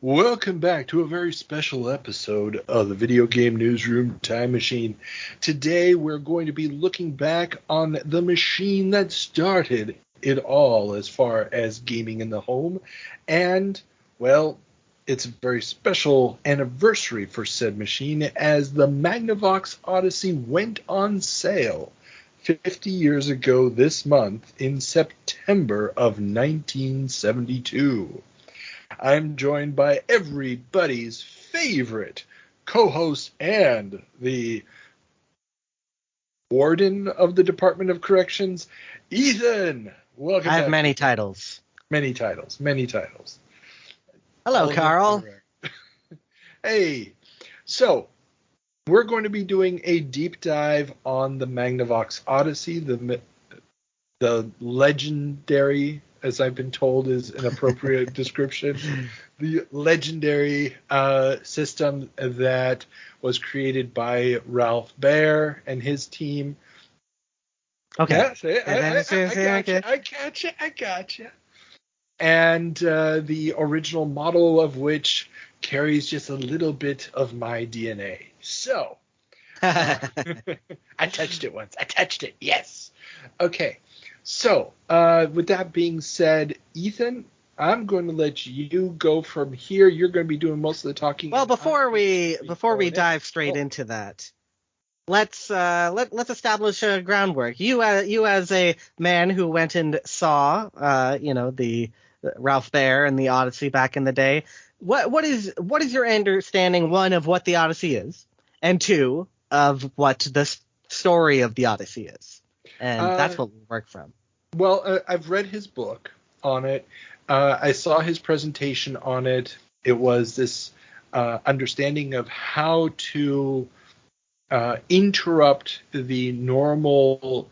Welcome back to a very special episode of the Video Game Newsroom Time Machine. Today we're going to be looking back on the machine that started it all as far as gaming in the home. And, well, it's a very special anniversary for said machine as the Magnavox Odyssey went on sale 50 years ago this month in September of 1972. I'm joined by everybody's favorite co-host and the Warden of the Department of Corrections, Ethan. Welcome. I have many titles. Many titles. Hello, Carl. Hey. So, we're going to be doing a deep dive on the Magnavox Odyssey, the legendary, as I've been told is an appropriate description, the legendary system that was created by Ralph Baer and his team. Okay. Yeah, I gotcha. And the original model of which carries just a little bit of my DNA. So, I touched it once. Yes. Okay. So, with that being said, Ethan, I'm going to let you go from here. You're going to be doing most of the talking. Well, before we dive straight into that, let's establish a groundwork. You as a man who went and saw, the Ralph Baer and the Odyssey back in the day. What is your understanding, one, of what the Odyssey is, and two, of what the story of the Odyssey is? And that's what we work from. Well, I've read his book on it. I saw his presentation on it. It was this understanding of how to interrupt the normal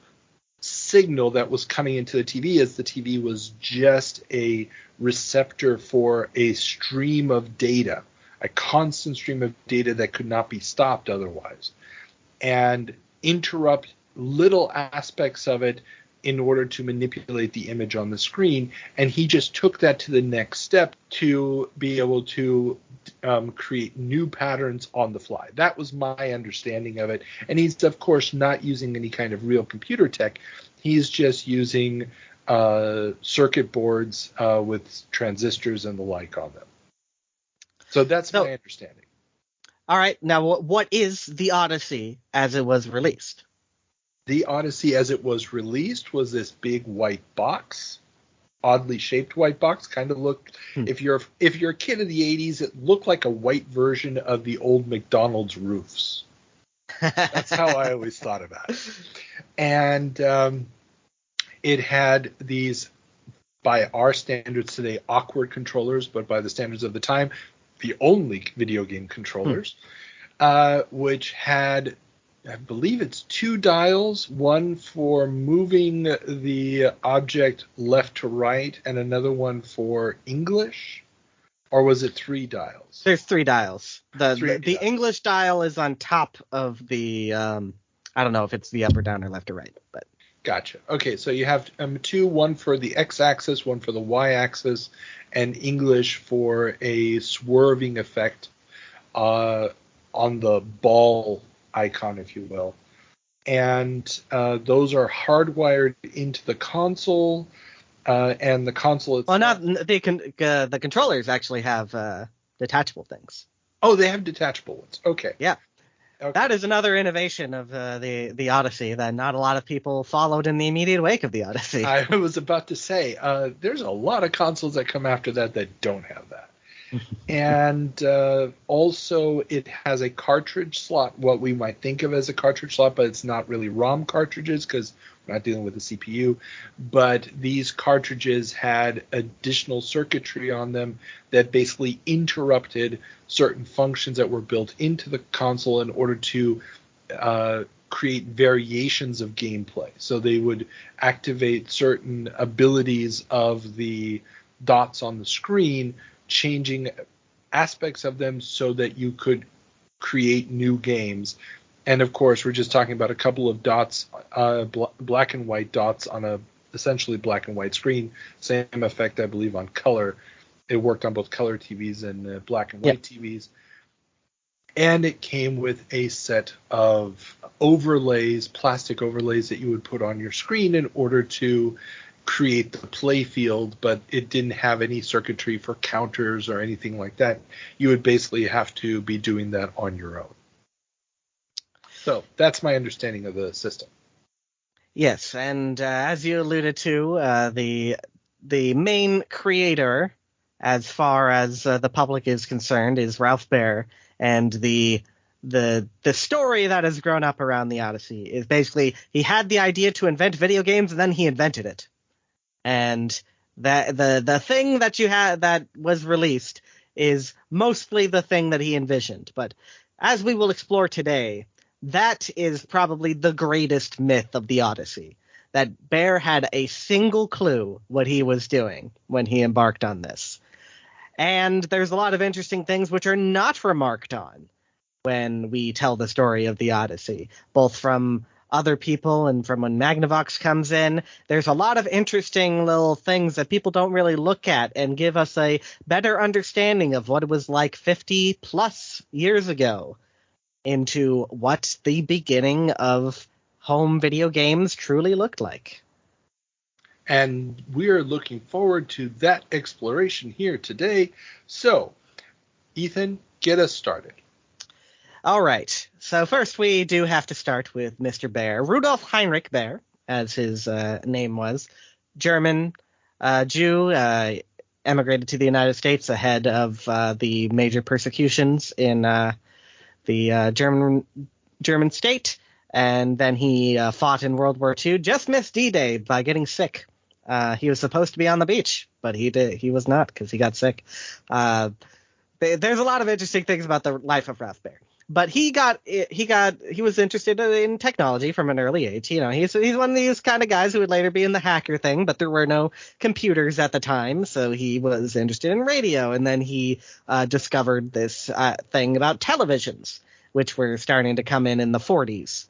signal that was coming into the TV, as the TV was just a receptor for a stream of data, a constant stream of data that could not be stopped otherwise, and interrupt little aspects of it in order to manipulate the image on the screen. And he just took that to the next step to be able to create new patterns on the fly. That was my understanding of it. And he's, of course, not using any kind of real computer tech. He's just using circuit boards with transistors and the like on them. So that's my understanding. All right. Now, what is the Odyssey as it was released? The Odyssey, as it was released, was this big white box, oddly shaped white box. Kind of looked, if you're a kid of the 80s, it looked like a white version of the old McDonald's roofs. That's how I always thought about it. And it had these, by our standards today, awkward controllers, but by the standards of the time, the only video game controllers, which had, I believe it's 2 dials, one for moving the object left to right and another one for English. Or was it 3 dials? There's 3 dials. The English dial is on top of the, I don't know if it's the up or down or left or right, but. Gotcha. Okay, so you have 2, one for the x-axis, one for the y-axis, and English for a swerving effect on the ball icon, if you will. And those are hardwired into the console, and the console itself. Well, not the controllers actually have detachable things. Oh, they have detachable ones. Okay. Yeah. Okay. That is another innovation of the Odyssey that not a lot of people followed in the immediate wake of the Odyssey. I was about to say, there's a lot of consoles that come after that don't have that. And also it has a cartridge slot, what we might think of as a cartridge slot, but it's not really ROM cartridges because we're not dealing with the CPU. But these cartridges had additional circuitry on them that basically interrupted certain functions that were built into the console in order to create variations of gameplay. So they would activate certain abilities of the dots on the screen, changing aspects of them so that you could create new games. And of course, we're just talking about a couple of dots, black and white dots on a essentially black and white screen. Same effect, I believe, on color. It worked on both color TVs and black and white TVs. And it came with a set of overlays, plastic overlays that you would put on your screen in order to create the play field, but it didn't have any circuitry for counters or anything like that. You would basically have to be doing that on your own. So that's my understanding of the system. Yes, and as you alluded to, the main creator, as far as the public is concerned, is Ralph Baer, and the story that has grown up around the Odyssey is basically he had the idea to invent video games, and then he invented it, and that the thing that you had that was released is mostly the thing that he envisioned. But as we will explore today, that is probably the greatest myth of the Odyssey, that Baer had a single clue what he was doing when he embarked on this. And there's a lot of interesting things which are not remarked on when we tell the story of the Odyssey, both from other people and from when Magnavox comes in. There's a lot of interesting little things that people don't really look at and give us a better understanding of what it was like 50 plus years ago into what the beginning of home video games truly looked like. And we're looking forward to that exploration here today. So, Ethan, get us started. All right. So first we do have to start with Mr. Baer. Rudolf Heinrich Baer, as his name was. German Jew, emigrated to the United States ahead of the major persecutions in the German state. And then he fought in World War II. Just missed D-Day by getting sick. He was supposed to be on the beach, but he was not because he got sick. There's a lot of interesting things about the life of Ralph Baer. But he was interested in technology from an early age. You know, he's one of these kind of guys who would later be in the hacker thing, but there were no computers at the time, so he was interested in radio. And then he discovered this thing about televisions, which were starting to come in the 40s.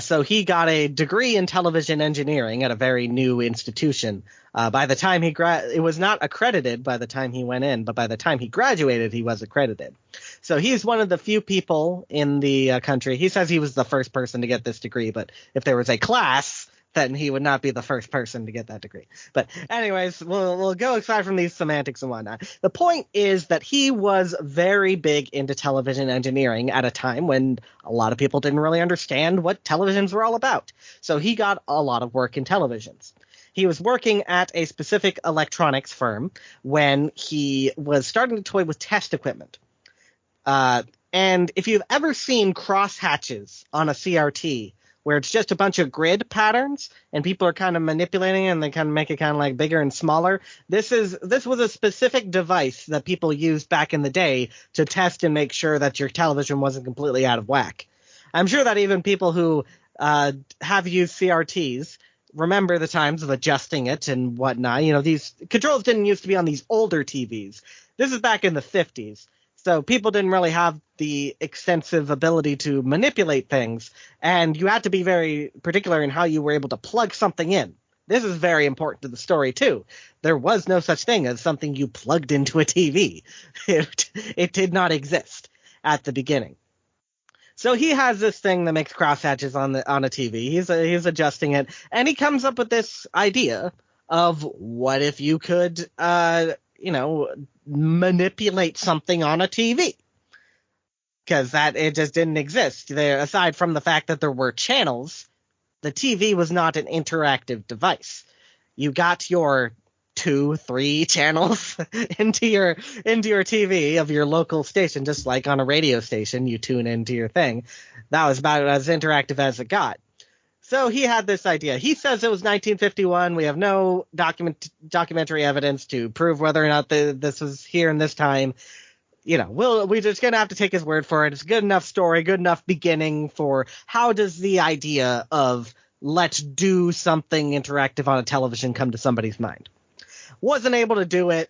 So he got a degree in television engineering at a very new institution. By the time it was not accredited by the time he went in, but by the time he graduated, he was accredited. So he's one of the few people in the country. He says he was the first person to get this degree, but if there was a class, then he would not be the first person to get that degree. But anyways, we'll go aside from these semantics and whatnot. The point is that he was very big into television engineering at a time when a lot of people didn't really understand what televisions were all about. So he got a lot of work in televisions. He was working at a specific electronics firm when he was starting to toy with test equipment. And if you've ever seen crosshatches on a CRT, where it's just a bunch of grid patterns and people are kind of manipulating it and they kind of make it kind of like bigger and smaller. This was a specific device that people used back in the day to test and make sure that your television wasn't completely out of whack. I'm sure that even people who have used CRTs remember the times of adjusting it and whatnot. You know, these controls didn't used to be on these older TVs. This is back in the 50s. So people didn't really have the extensive ability to manipulate things, and you had to be very particular in how you were able to plug something in. This is very important to the story, too. There was no such thing as something you plugged into a TV. It did not exist at the beginning. So he has this thing that makes crosshatches on a TV. He's adjusting it, and he comes up with this idea of what if you could, manipulate something on a TV, because it just didn't exist there. Aside from the fact that there were channels, the TV was not an interactive device. You got your 2-3 channels into your TV of your local station, just like on a radio station, you tune into your thing. That was about as interactive as it got. So he had this idea. He says it was 1951. We have no documentary evidence to prove whether or not this was here in this time. You know, we're just going to have to take his word for it. It's a good enough story, good enough beginning for how does the idea of let's do something interactive on a television come to somebody's mind. Wasn't able to do it,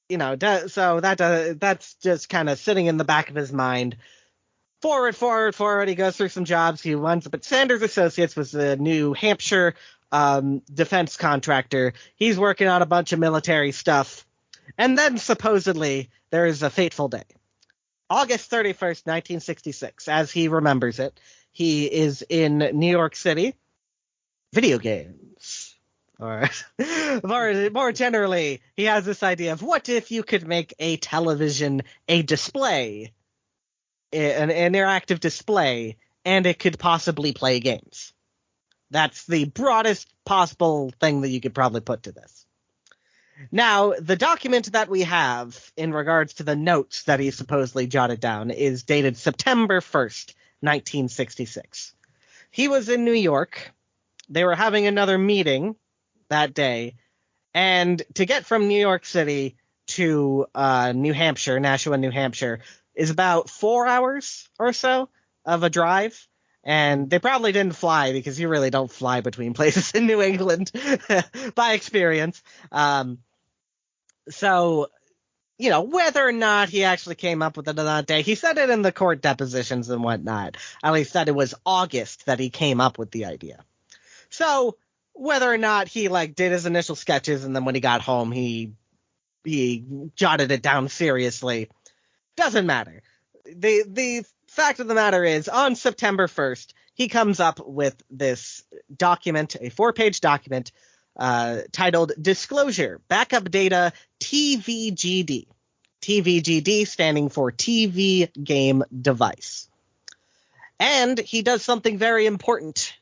so that's just kind of sitting in the back of his mind. Forward. He goes through some jobs. He winds up at Sanders Associates, was the New Hampshire defense contractor. He's working on a bunch of military stuff. And then supposedly there is a fateful day. August 31st, 1966, as he remembers it. He is in New York City. Video games. Or more generally, he has this idea of what if you could make a television a display, an interactive display, and it could possibly play games. That's the broadest possible thing that you could probably put to this. Now, the document that we have in regards to the notes that he supposedly jotted down is dated September 1st, 1966. He was in New York. They were having another meeting that day. And to get from New York City to New Hampshire, Nashua, New Hampshire, is about 4 hours or so of a drive. And they probably didn't fly because you really don't fly between places in New England by experience. So, whether or not he actually came up with it on that day, he said it in the court depositions and whatnot. At least that it was August that he came up with the idea. So, whether or not he did his initial sketches and then when he got home he jotted it down seriously, doesn't matter. The fact of the matter is, on September 1st, he comes up with this document, a 4-page document, titled Disclosure, Backup Data, TVGD. TVGD standing for TV Game Device. And he does something very important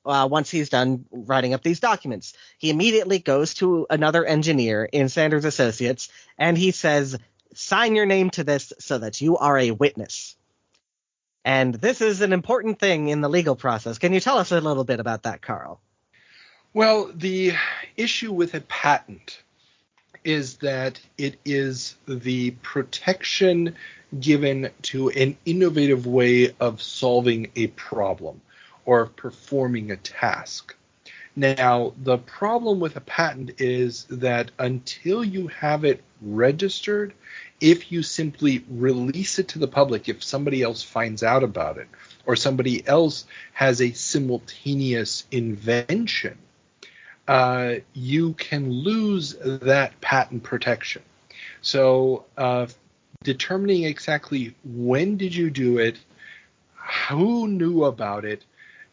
once he's done writing up these documents. He immediately goes to another engineer in Sanders Associates, and he says, sign your name to this so that you are a witness. And this is an important thing in the legal process. Can you tell us a little bit about that, Carl? Well, the issue with a patent is that it is the protection given to an innovative way of solving a problem or performing a task. Now, the problem with a patent is that until you have it registered, if you simply release it to the public, if somebody else finds out about it, or somebody else has a simultaneous invention, you can lose that patent protection. So determining exactly when did you do it, who knew about it,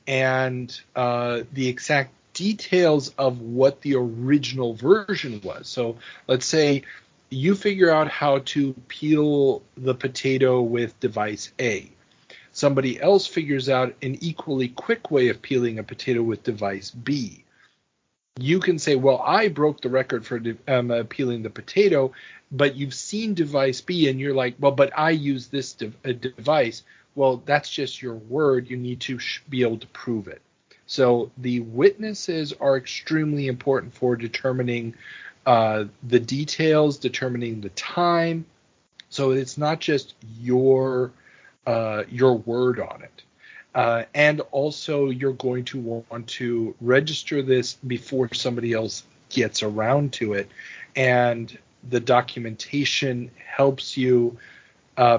and the exact details of what the original version was. So let's say you figure out how to peel the potato with device A. Somebody else figures out an equally quick way of peeling a potato with device B. You can say, well, I broke the record for peeling the potato, but you've seen device B and you're like, well, but I use this device. Well, that's just your word. You need to be able to prove it. So the witnesses are extremely important for determining the details, determining the time. So it's not just your word on it. And also you're going to want to register this before somebody else gets around to it. And the documentation helps you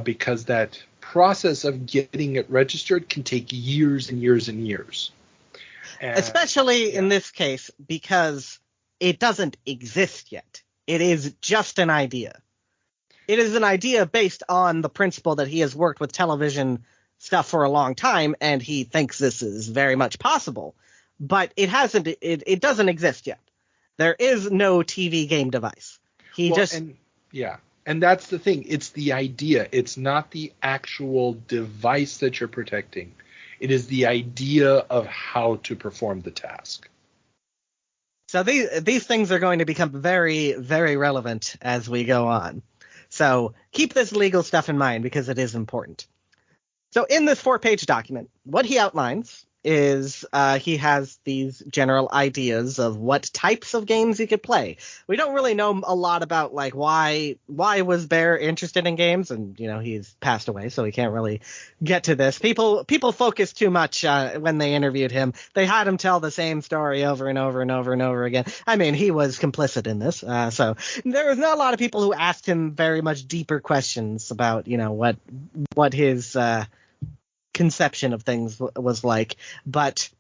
because that process of getting it registered can take years and years and years. And, especially in this case, because it doesn't exist yet. It is just an idea. It is an idea based on the principle that he has worked with television stuff for a long time, and he thinks this is very much possible. But it doesn't exist yet. There is no TV game device. And that's the thing. It's the idea. It's not the actual device that you're protecting. It is the idea of how to perform the task. So these things are going to become very, very relevant as we go on. So keep this legal stuff in mind because it is important. So in this 4-page document, what he outlines is he has these general ideas of what types of games he could play. We don't really know a lot about why was Baer interested in games, and he's passed away, so we can't really get to this. People focus too much when they interviewed him. They had him tell the same story over and over and over and over again. I mean, he was complicit in this, so there was not a lot of people who asked him very much deeper questions about what his conception of things was like, but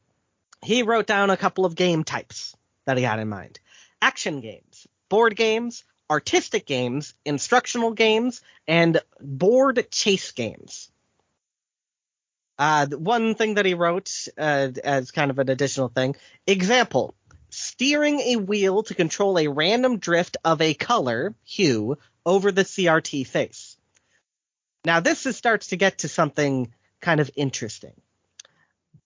he wrote down a couple of game types that he had in mind: action games, board games, artistic games, instructional games, and board chase games. One thing that he wrote as kind of an additional thing, example, steering a wheel to control a random drift of a color, hue, over the CRT face. Now this starts to get to something kind of interesting.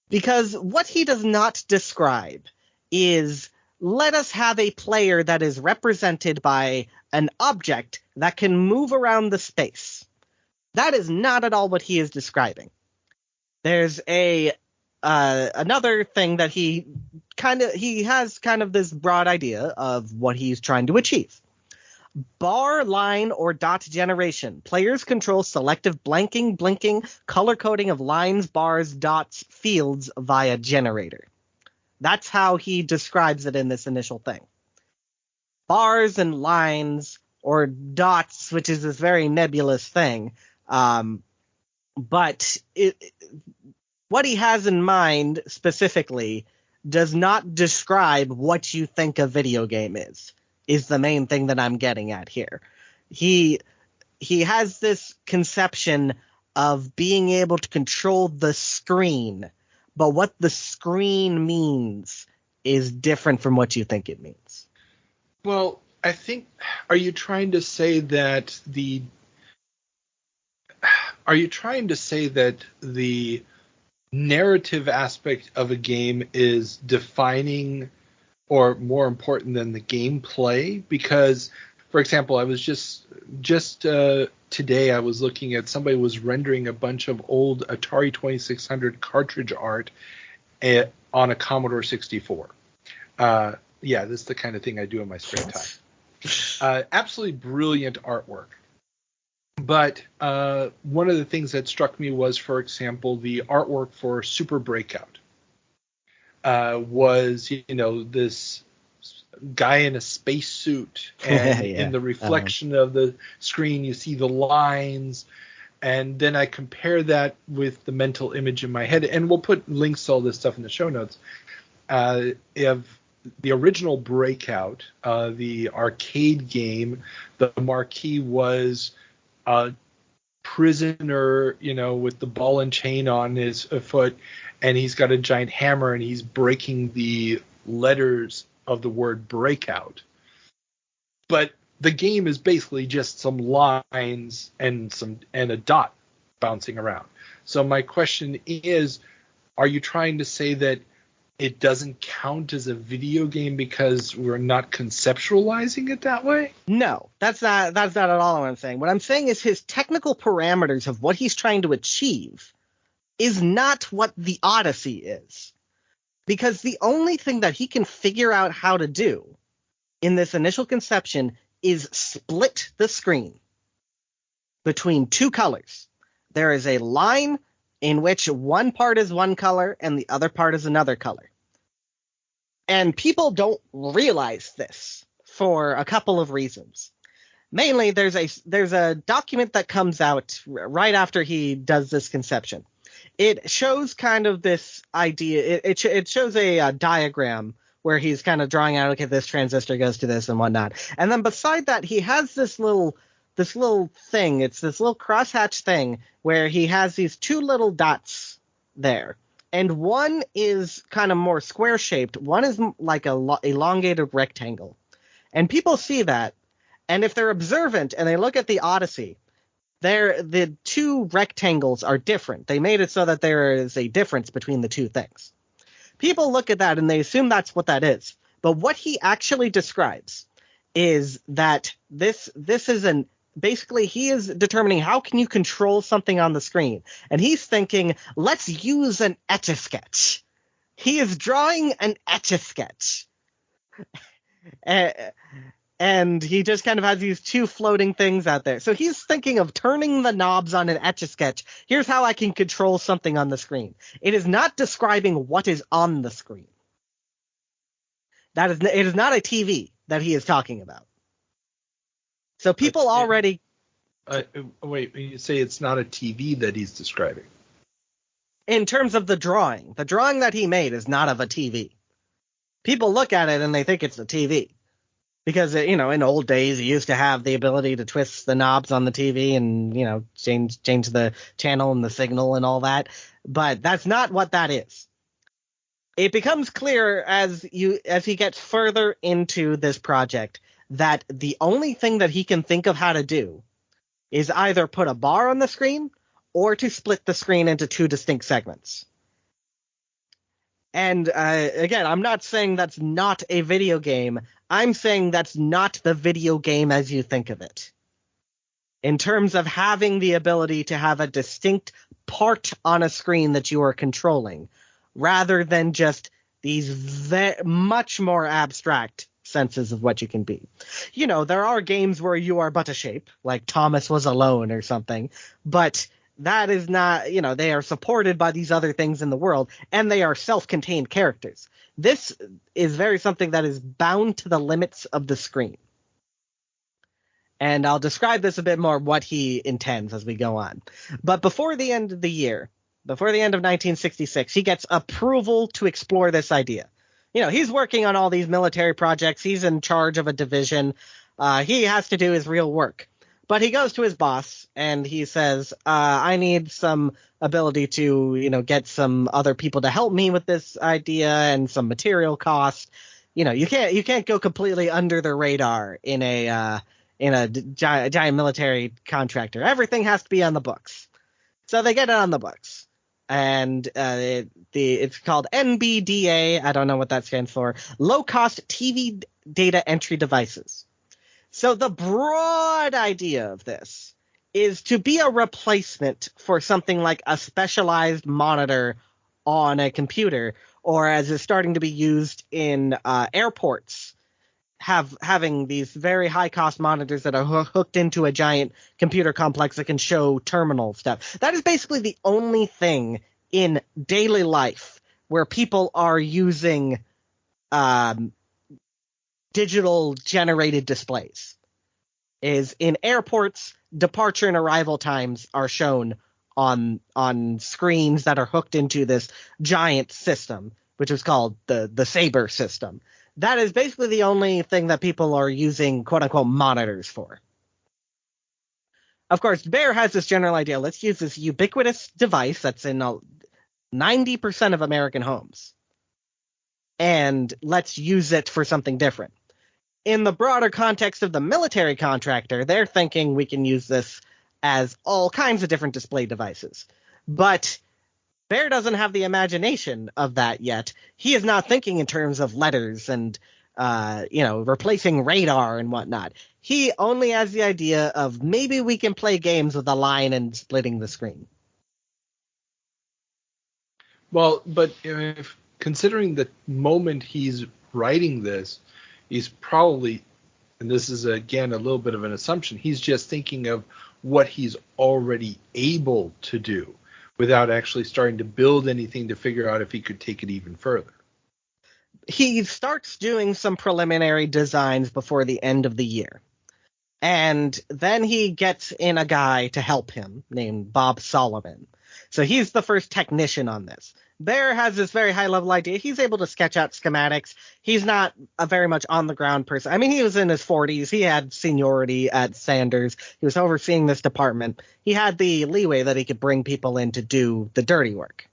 Because what he does not describe is, let us have a player that is represented by an object that can move around the space. That is not at all what he is describing. There's another thing that he has kind of this broad idea of what he's trying to achieve. Bar, line, or dot generation. Players control selective blanking, blinking, color coding of lines, bars, dots, fields via generator. That's how he describes it in this initial thing. Bars and lines, or dots, which is this very nebulous thing. But what he has in mind specifically does not describe what you think a video game is the main thing that I'm getting at here. He has this conception of being able to control the screen, but what the screen means is different from what you think it means. Well, I think, are you trying to say that the narrative aspect of a game is defining or more important than the gameplay? Because, for example, I was just today I was looking at, somebody was rendering a bunch of old Atari 2600 cartridge art on a Commodore 64. Yeah, this is the kind of thing I do in my spare time. Absolutely brilliant artwork. But one of the things that struck me was, for example, the artwork for Super Breakout. Was, this guy in a spacesuit, and in the reflection of the screen you see the lines, and then I compare that with the mental image in my head, and we'll put links to all this stuff in the show notes. Of the original Breakout, the arcade game, the marquee was a prisoner, with the ball and chain on his foot, and he's got a giant hammer, and he's breaking the letters of the word breakout. But the game is basically just some lines and a dot bouncing around. So my question is, are you trying to say that it doesn't count as a video game because we're not conceptualizing it that way? No, that's not at all what I'm saying. What I'm saying is his technical parameters of what he's trying to achieve is not what the Odyssey is. Because the only thing that he can figure out how to do in this initial conception is split the screen between two colors. There is a line in which one part is one color and the other part is another color. And people don't realize this for a couple of reasons. Mainly, there's a document that comes out right after he does this conception. It shows kind of this idea. It shows a diagram where he's kind of drawing out, okay, this transistor goes to this and whatnot. And then beside that, he has this little thing. It's this little crosshatch thing where he has these two little dots there. And one is kind of more square shaped. One is like a elongated rectangle. And people see that. And if they're observant and they look at the Odyssey, the two rectangles are different. They made it so that there is a difference between the two things. People look at that and they assume that's what that is. But what he actually describes is that this is basically he is determining how can you control something on the screen. And he's thinking, let's use an Etch-a-Sketch. He is drawing an Etch-a-Sketch. And he just kind of has these two floating things out there. So he's thinking of turning the knobs on an Etch-a-Sketch. Here's how I can control something on the screen. It is not describing what is on the screen. It is not a TV that he is talking about. So people already... wait, you say it's not a TV that he's describing? In terms of the drawing that he made is not of a TV. People look at it and they think it's a TV. Because, in old days, you used to have the ability to twist the knobs on the TV and, change the channel and the signal and all that. But that's not what that is. It becomes clear as he gets further into this project that the only thing that he can think of how to do is either put a bar on the screen or to split the screen into two distinct segments. And again, I'm not saying that's not a video game. I'm saying that's not the video game as you think of it. In terms of having the ability to have a distinct part on a screen that you are controlling, rather than just these much more abstract senses of what you can be. There are games where you are but a shape, like Thomas Was Alone or something, but that is not, they are supported by these other things in the world, and they are self-contained characters. This is very something that is bound to the limits of the screen. And I'll describe this a bit more, what he intends as we go on. But before the end of the year, before the end of 1966, he gets approval to explore this idea. He's working on all these military projects. He's in charge of a division. He has to do his real work. But he goes to his boss and he says, I need some ability to, get some other people to help me with this idea and some material cost. You can't go completely under the radar in a giant military contractor. Everything has to be on the books. So they get it on the books. And it's called NBDA. I don't know what that stands for. Low cost TV data entry devices. So the broad idea of this is to be a replacement for something like a specialized monitor on a computer, or as is starting to be used in airports, having these very high-cost monitors that are hooked into a giant computer complex that can show terminal stuff. That is basically the only thing in daily life where people are using digital generated displays. Is in airports, departure and arrival times are shown on screens that are hooked into this giant system, which is called the Sabre system. That is basically the only thing that people are using quote-unquote monitors for. Of course, Baer has this general idea. Let's use this ubiquitous device that's in 90% of American homes, and let's use it for something different. In the broader context of the military contractor, they're thinking we can use this as all kinds of different display devices. But Baer doesn't have the imagination of that yet. He is not thinking in terms of letters and, replacing radar and whatnot. He only has the idea of maybe we can play games with a line and splitting the screen. Well, but if considering the moment he's writing this, he's probably, and this is again a little bit of an assumption, he's just thinking of what he's already able to do without actually starting to build anything to figure out if he could take it even further. He starts doing some preliminary designs before the end of the year. And then he gets in a guy to help him named Bob Solomon. So he's the first technician on this. Baer has this very high-level idea. He's able to sketch out schematics. He's not a very much on-the-ground person. I mean, he was in his 40s. He had seniority at Sanders. He was overseeing this department. He had the leeway that he could bring people in to do the dirty work.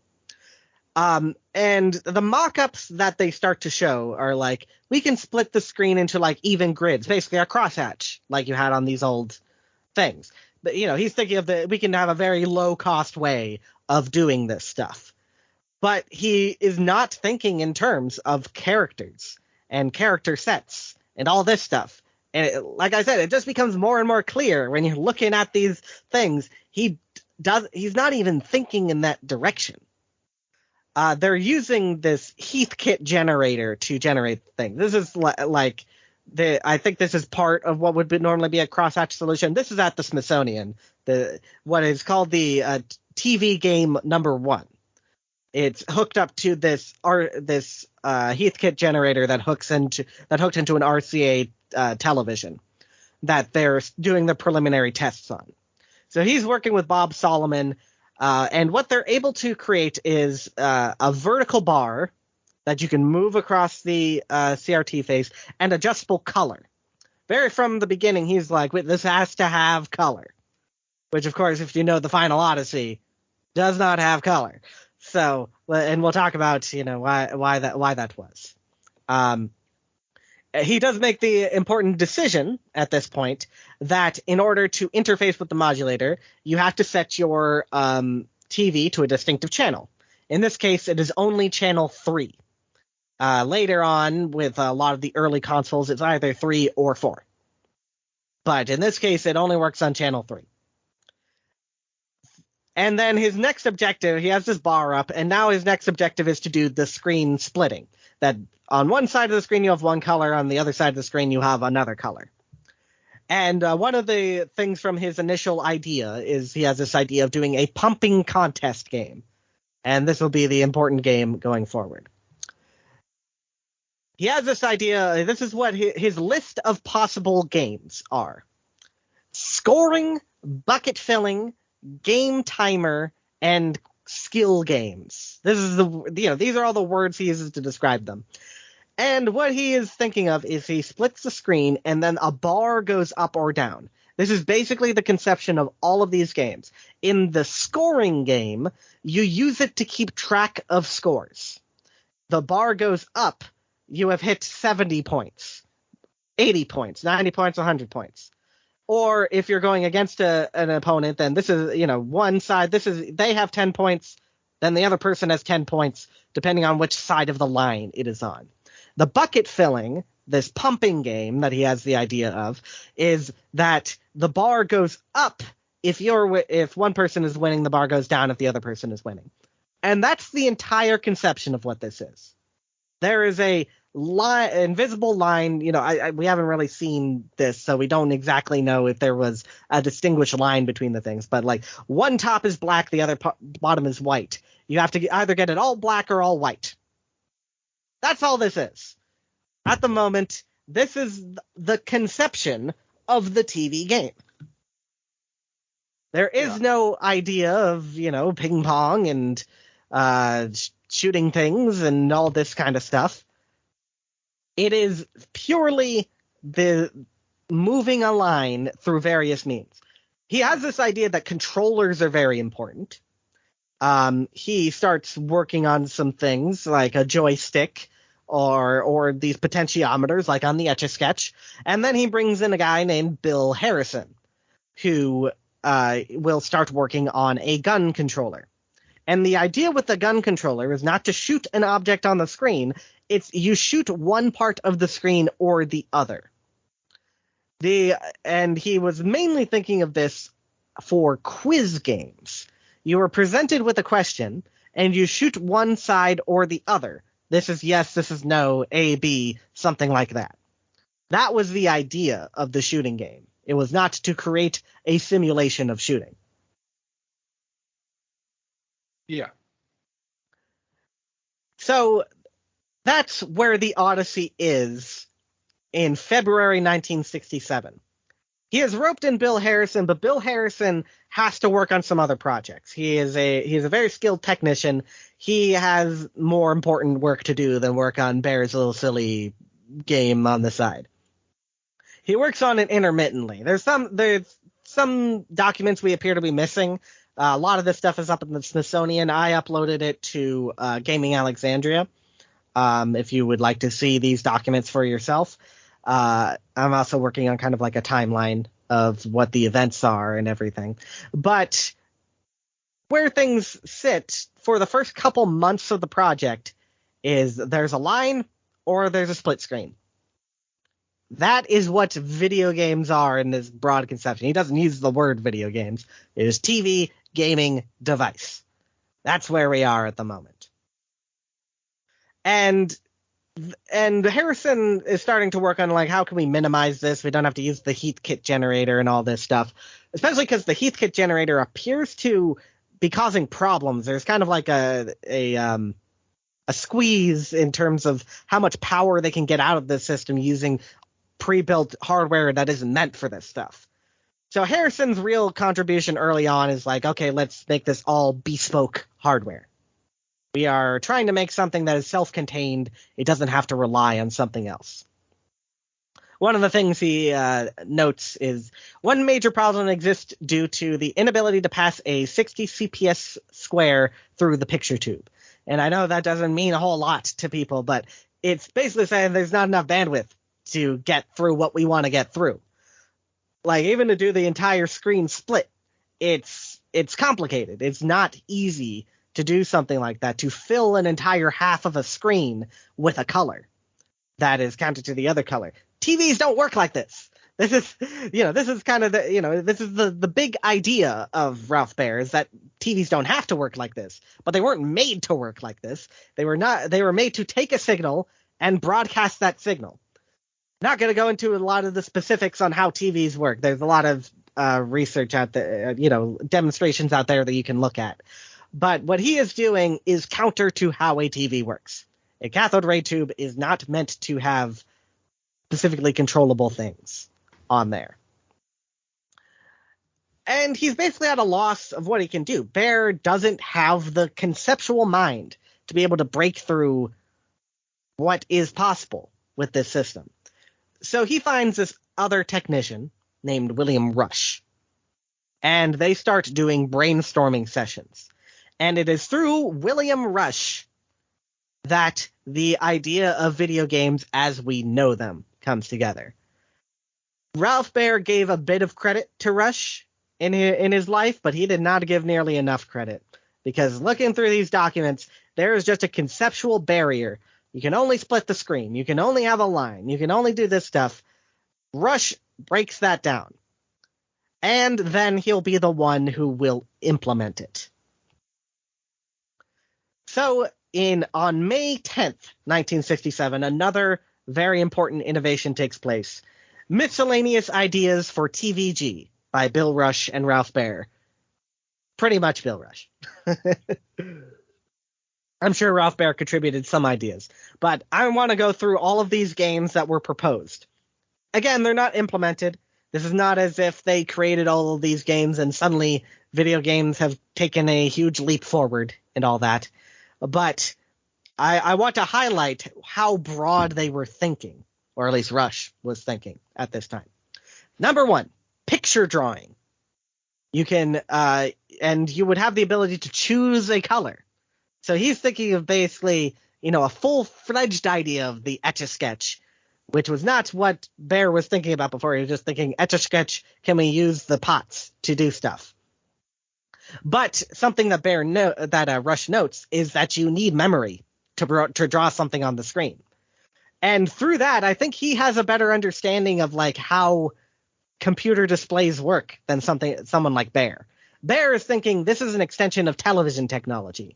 And the mock-ups that they start to show are like, we can split the screen into like even grids, basically a crosshatch like you had on these old things. But, he's thinking of we can have a very low-cost way of doing this stuff. But he is not thinking in terms of characters and character sets and all this stuff. And like I said, it just becomes more and more clear when you're looking at these things. He's not even thinking in that direction. They're using this Heathkit generator to generate things. This is I think this is part of what would normally be a crosshatch solution. This is at the Smithsonian, what is called the TV game number 1. It's hooked up to this Heathkit generator that hooked into an RCA television that they're doing the preliminary tests on. So he's working with Bob Solomon, and what they're able to create is a vertical bar that you can move across the CRT face and adjustable color. very from the beginning, he's like, this has to have color. Which, of course, if you know the Final Odyssey, does not have color. So, and we'll talk about, why that was. He does make the important decision at this point that in order to interface with the modulator, you have to set your TV to a distinctive channel. In this case, it is only channel 3. Later on, with a lot of the early consoles, it's either 3 or 4. But in this case, it only works on channel 3. And then his next objective, he has this bar up, and now his next objective is to do the screen splitting. That on one side of the screen you have one color, on the other side of the screen you have another color. And one of the things from his initial idea is he has this idea of doing a pumping contest game. And this will be the important game going forward. He has this idea, this is what his list of possible games are. Scoring, bucket filling, game timer, and skill games. This is these are all the words he uses to describe them. And what he is thinking of is he splits the screen and then a bar goes up or down. This is basically the conception of all of these games. In the scoring game, you use it to keep track of scores. The bar goes up, you have hit 70 points, 80 points, 90 points, 100 points. Or if you're going against an opponent, then this is, one side, they have 10 points, then the other person has 10 points, depending on which side of the line it is on. The bucket filling, this pumping game that he has the idea of, is that the bar goes up if one person is winning, the bar goes down if the other person is winning. And that's the entire conception of what this is. There is a invisible line, we haven't really seen this, so we don't exactly know if there was a distinguished line between the things, but like one top is black, the other bottom is white. You have to either get it all black or all white. That's all this is. At the moment, this is the conception of the TV game. There is no idea of, ping pong and shooting things and all this kind of stuff. It is purely the moving a line through various means. He has this idea that controllers are very important. He starts working on some things like a joystick or these potentiometers like on the Etch-a-Sketch. And then he brings in a guy named Bill Harrison who will start working on a gun controller. And the idea with the gun controller is not to shoot an object on the screen. It's you shoot one part of the screen or the other. And he was mainly thinking of this for quiz games. You are presented with a question, and you shoot one side or the other. This is yes, this is no, A, B, something like that. That was the idea of the shooting game. It was not to create a simulation of shooting. Yeah. So that's where the Odyssey is in February 1967. He has roped in Bill Harrison, but Bill Harrison has to work on some other projects. He's a very skilled technician. He has more important work to do than work on Baer's little silly game on the side. He works on it intermittently. There's some documents we appear to be missing. A lot of this stuff is up in the Smithsonian. I uploaded it to Gaming Alexandria. If you would like to see these documents for yourself. I'm also working on kind of like a timeline of what the events are and everything. But where things sit for the first couple months of the project is there's a line or there's a split screen. That is what video games are in this broad conception. He doesn't use the word video games. It is TV gaming device. That's where we are at the moment. And Harrison is starting to work on like how can we minimize this? We don't have to use the Heathkit generator and all this stuff, especially because the Heathkit generator appears to be causing problems. There's kind of like a squeeze in terms of how much power they can get out of the system using pre-built hardware that isn't meant for this stuff. So Harrison's real contribution early on is like, okay, let's make this all bespoke hardware. We are trying to make something that is self-contained. It doesn't have to rely on something else. one of the things he notes is one major problem exists due to the inability to pass a 60 CPS square through the picture tube. And I know that doesn't mean a whole lot to people, but it's basically saying there's not enough bandwidth to get through what we want to get through. Like, even to do the entire screen split, it's complicated. It's not easy to do something like that, to fill an entire half of a screen with a color that is counted to the other color. TVs don't work like this. This is kind of the big idea of Ralph Baer, is that TVs don't have to work like this, but they weren't made to work like this. They were made to take a signal and broadcast that signal. Not going to go into a lot of the specifics on how TVs work. There's a lot of research out there, demonstrations out there that you can look at. But what he is doing is counter to how a TV works. A cathode ray tube is not meant to have specifically controllable things on there. And he's basically at a loss of what he can do. Baer doesn't have the conceptual mind to be able to break through what is possible with this system. So he finds this other technician named William Rush, and they start doing brainstorming sessions. And it is through William Rush that the idea of video games as we know them comes together. Ralph Baer gave a bit of credit to Rush in his life, but he did not give nearly enough credit, because looking through these documents, there is just a conceptual barrier. You can only split the screen. You can only have a line. You can only do this stuff. Rush breaks that down, and then he'll be the one who will implement it. So on May 10th, 1967, another very important innovation takes place. Miscellaneous Ideas for TVG by Bill Rush and Ralph Baer. Pretty much Bill Rush. I'm sure Ralph Baer contributed some ideas, but I want to go through all of these games that were proposed. Again, they're not implemented. This is not as if they created all of these games and suddenly video games have taken a huge leap forward and all that. But I want to highlight how broad they were thinking, or at least Rush was thinking at this time. Number one, picture drawing. You can, and you would have the ability to choose a color. So he's thinking of basically, a full-fledged idea of the Etch-a-Sketch, which was not what Baer was thinking about before. He was just thinking, Etch-a-Sketch, can we use the pots to do stuff? But something that Rush notes is that you need memory to draw something on the screen. And through that, I think he has a better understanding of how computer displays work than someone like Baer. Baer is thinking this is an extension of television technology.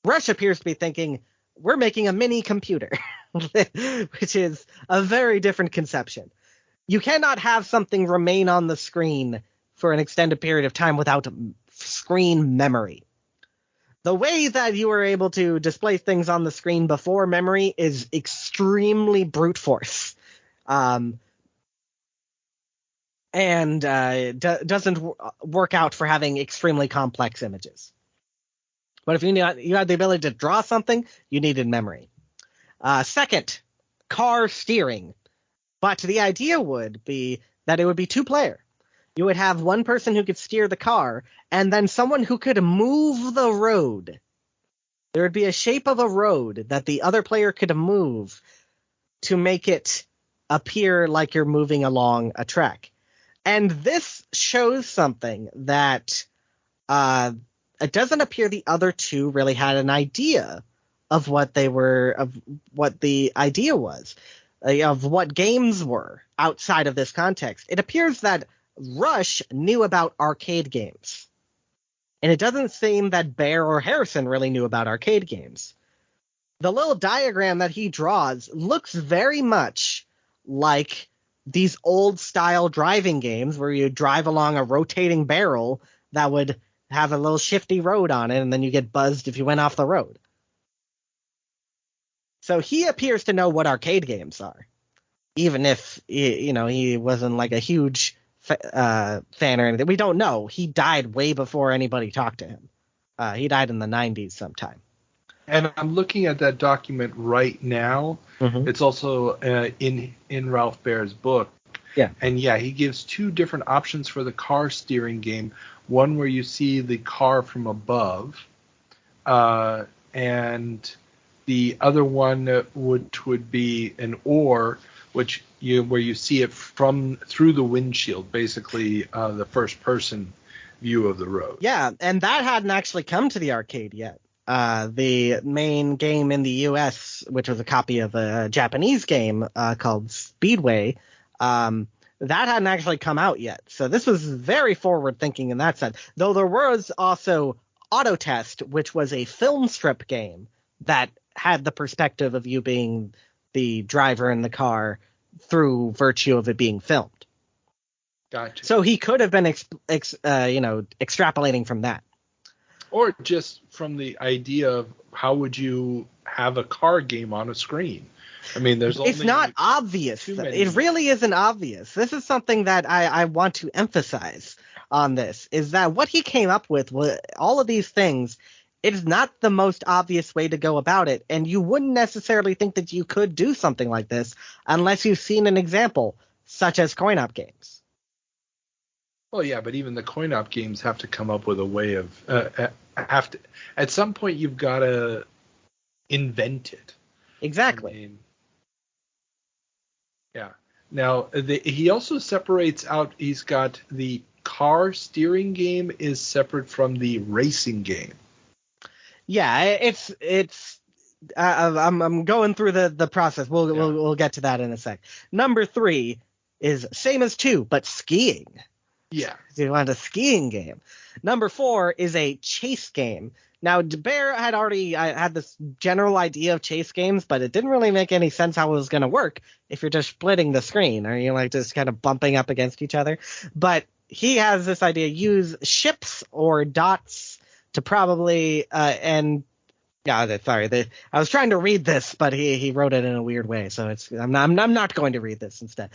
Rush appears to be thinking we're making a mini computer, which is a very different conception. You cannot have something remain on the screen for an extended period of time without screen memory. The way that you were able to display things on the screen before memory is extremely brute force. And doesn't work out for having extremely complex images. But if you had the ability to draw something, you needed memory. Second, car steering. But the idea would be that it would be two-player. You would have one person who could steer the car, and then someone who could move the road. There would be a shape of a road that the other player could move to make it appear like you're moving along a track. And this shows something that it doesn't appear the other two really had an idea of what the idea was, of what games were outside of this context. It appears that Rush knew about arcade games, and it doesn't seem that Baer or Harrison really knew about arcade games. The little diagram that he draws looks very much like these old style driving games where you drive along a rotating barrel that would have a little shifty road on it, and then you get buzzed if you went off the road. So he appears to know what arcade games are, even if he wasn't like a huge fan or anything. We don't know. He died way before anybody talked to him. He died in the 90s sometime. And I'm looking at that document right now. Mm-hmm. It's also in Ralph Baer's book. Yeah. And yeah, he gives two different options for the car steering game. One where you see the car from above, and the other one which would be an oar, where you see it through the windshield, basically the first person view of the road. Yeah, and that hadn't actually come to the arcade yet. The main game in the U.S., which was a copy of a Japanese game called Speedway, that hadn't actually come out yet. So this was very forward-thinking in that sense. Though there was also Autotest, which was a film strip game that had the perspective of you being the driver in the car through virtue of it being filmed. Gotcha. So he could have been extrapolating from that. Or just from the idea of how would you have a car game on a screen? I mean, it's not obvious. It really isn't obvious. This is something that I want to emphasize on this, is that what he came up with, all of these things, it is not the most obvious way to go about it. And you wouldn't necessarily think that you could do something like this unless you've seen an example, such as coin-op games. Well, yeah, but even the coin-op games have to come up with a way of at some point you've got to invent it. Exactly. I mean, yeah. Now he also separates out. He's got the car steering game is separate from the racing game. Yeah, it's. I'm going through the process. We'll get to that in a sec. Number 3 is same as 2, but skiing. Yeah. You want a skiing game. Number 4 is a chase game. Now, Baer had already had this general idea of chase games, but it didn't really make any sense how it was going to work if you're just splitting the screen, or you're like just kind of bumping up against each other. But he has this idea: use ships or dots to probably I was trying to read this, but he wrote it in a weird way, so I'm not going to read this instead.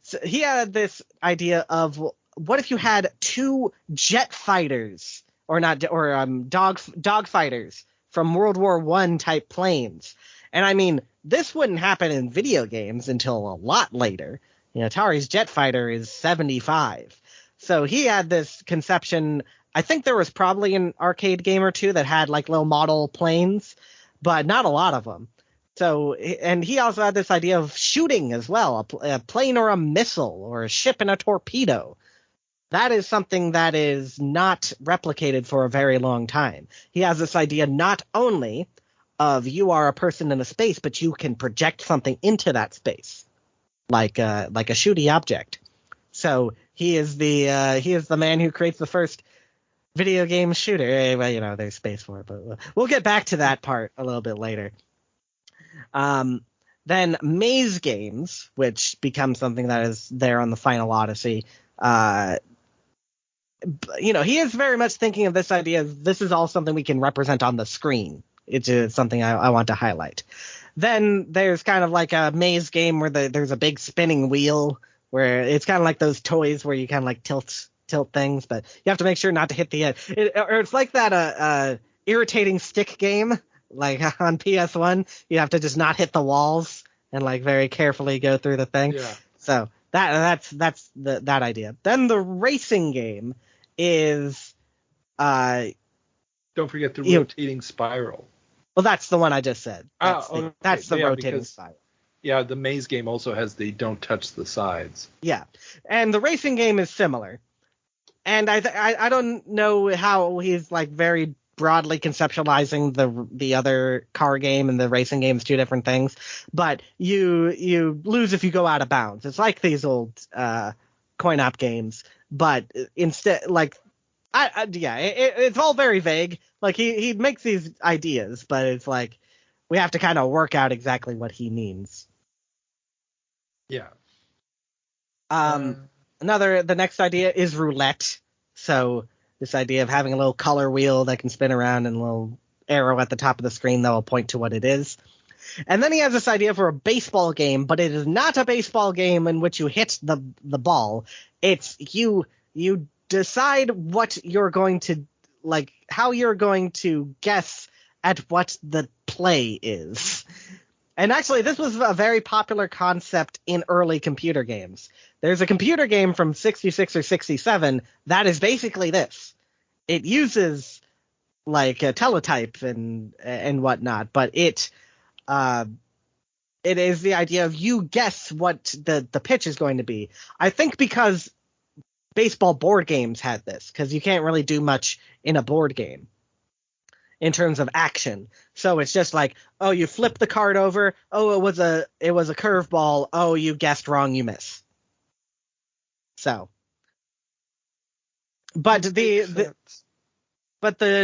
So he had this idea of, what if you had 2 jet fighters dog fighters from World War I type planes? And I mean, this wouldn't happen in video games until a lot later. Atari's jet fighter is 75. So he had this conception. I think there was probably an arcade game or two that had like little model planes, but not a lot of them. So, and he also had this idea of shooting as well, a plane or a missile or a ship and a torpedo. That is something that is not replicated for a very long time. He has this idea not only of you are a person in a space, but you can project something into that space, like a shooty object. So he is the man who creates the first video game shooter. Well, there's space for it, but we'll get back to that part a little bit later. Then maze games, which become something that is there on the Final Odyssey. He is very much thinking of this idea as this is all something we can represent on the screen. It's something I want to highlight. Then there's kind of like a maze game where there's a big spinning wheel, where it's kind of like those toys where you kind of like tilt things, but you have to make sure not to hit the edge. It's like that irritating stick game, like on PS1. You have to just not hit the walls and like very carefully go through the thing. Yeah. So that's that idea. Then the racing game is don't forget the rotating spiral. Well, that's the one I just said. That's the rotating spiral. Yeah, the maze game also has the don't touch the sides. Yeah, and the racing game is similar. And I don't know how he's like very broadly conceptualizing the other car game and the racing game is two different things, but you lose if you go out of bounds. It's like these old coin-op games, but instead, like, it's all very vague. Like he makes these ideas, but it's like we have to kind of work out exactly what he means. Yeah. The next idea is roulette. So this idea of having a little color wheel that can spin around and a little arrow at the top of the screen that will point to what it is. And then he has this idea for a baseball game, but it is not a baseball game in which you hit the ball. It's you decide what you're going to, like, how you're going to guess at what the play is. And actually, this was a very popular concept in early computer games. There's a computer game from 66 or 67 that is basically this. It uses like a teletype and whatnot, but it is the idea of you guess what the pitch is going to be. I think because baseball board games had this, because you can't really do much in a board game in terms of action. So it's just like, oh, you flip the card over. Oh, it was a curveball. Oh, you guessed wrong. You miss. So, but the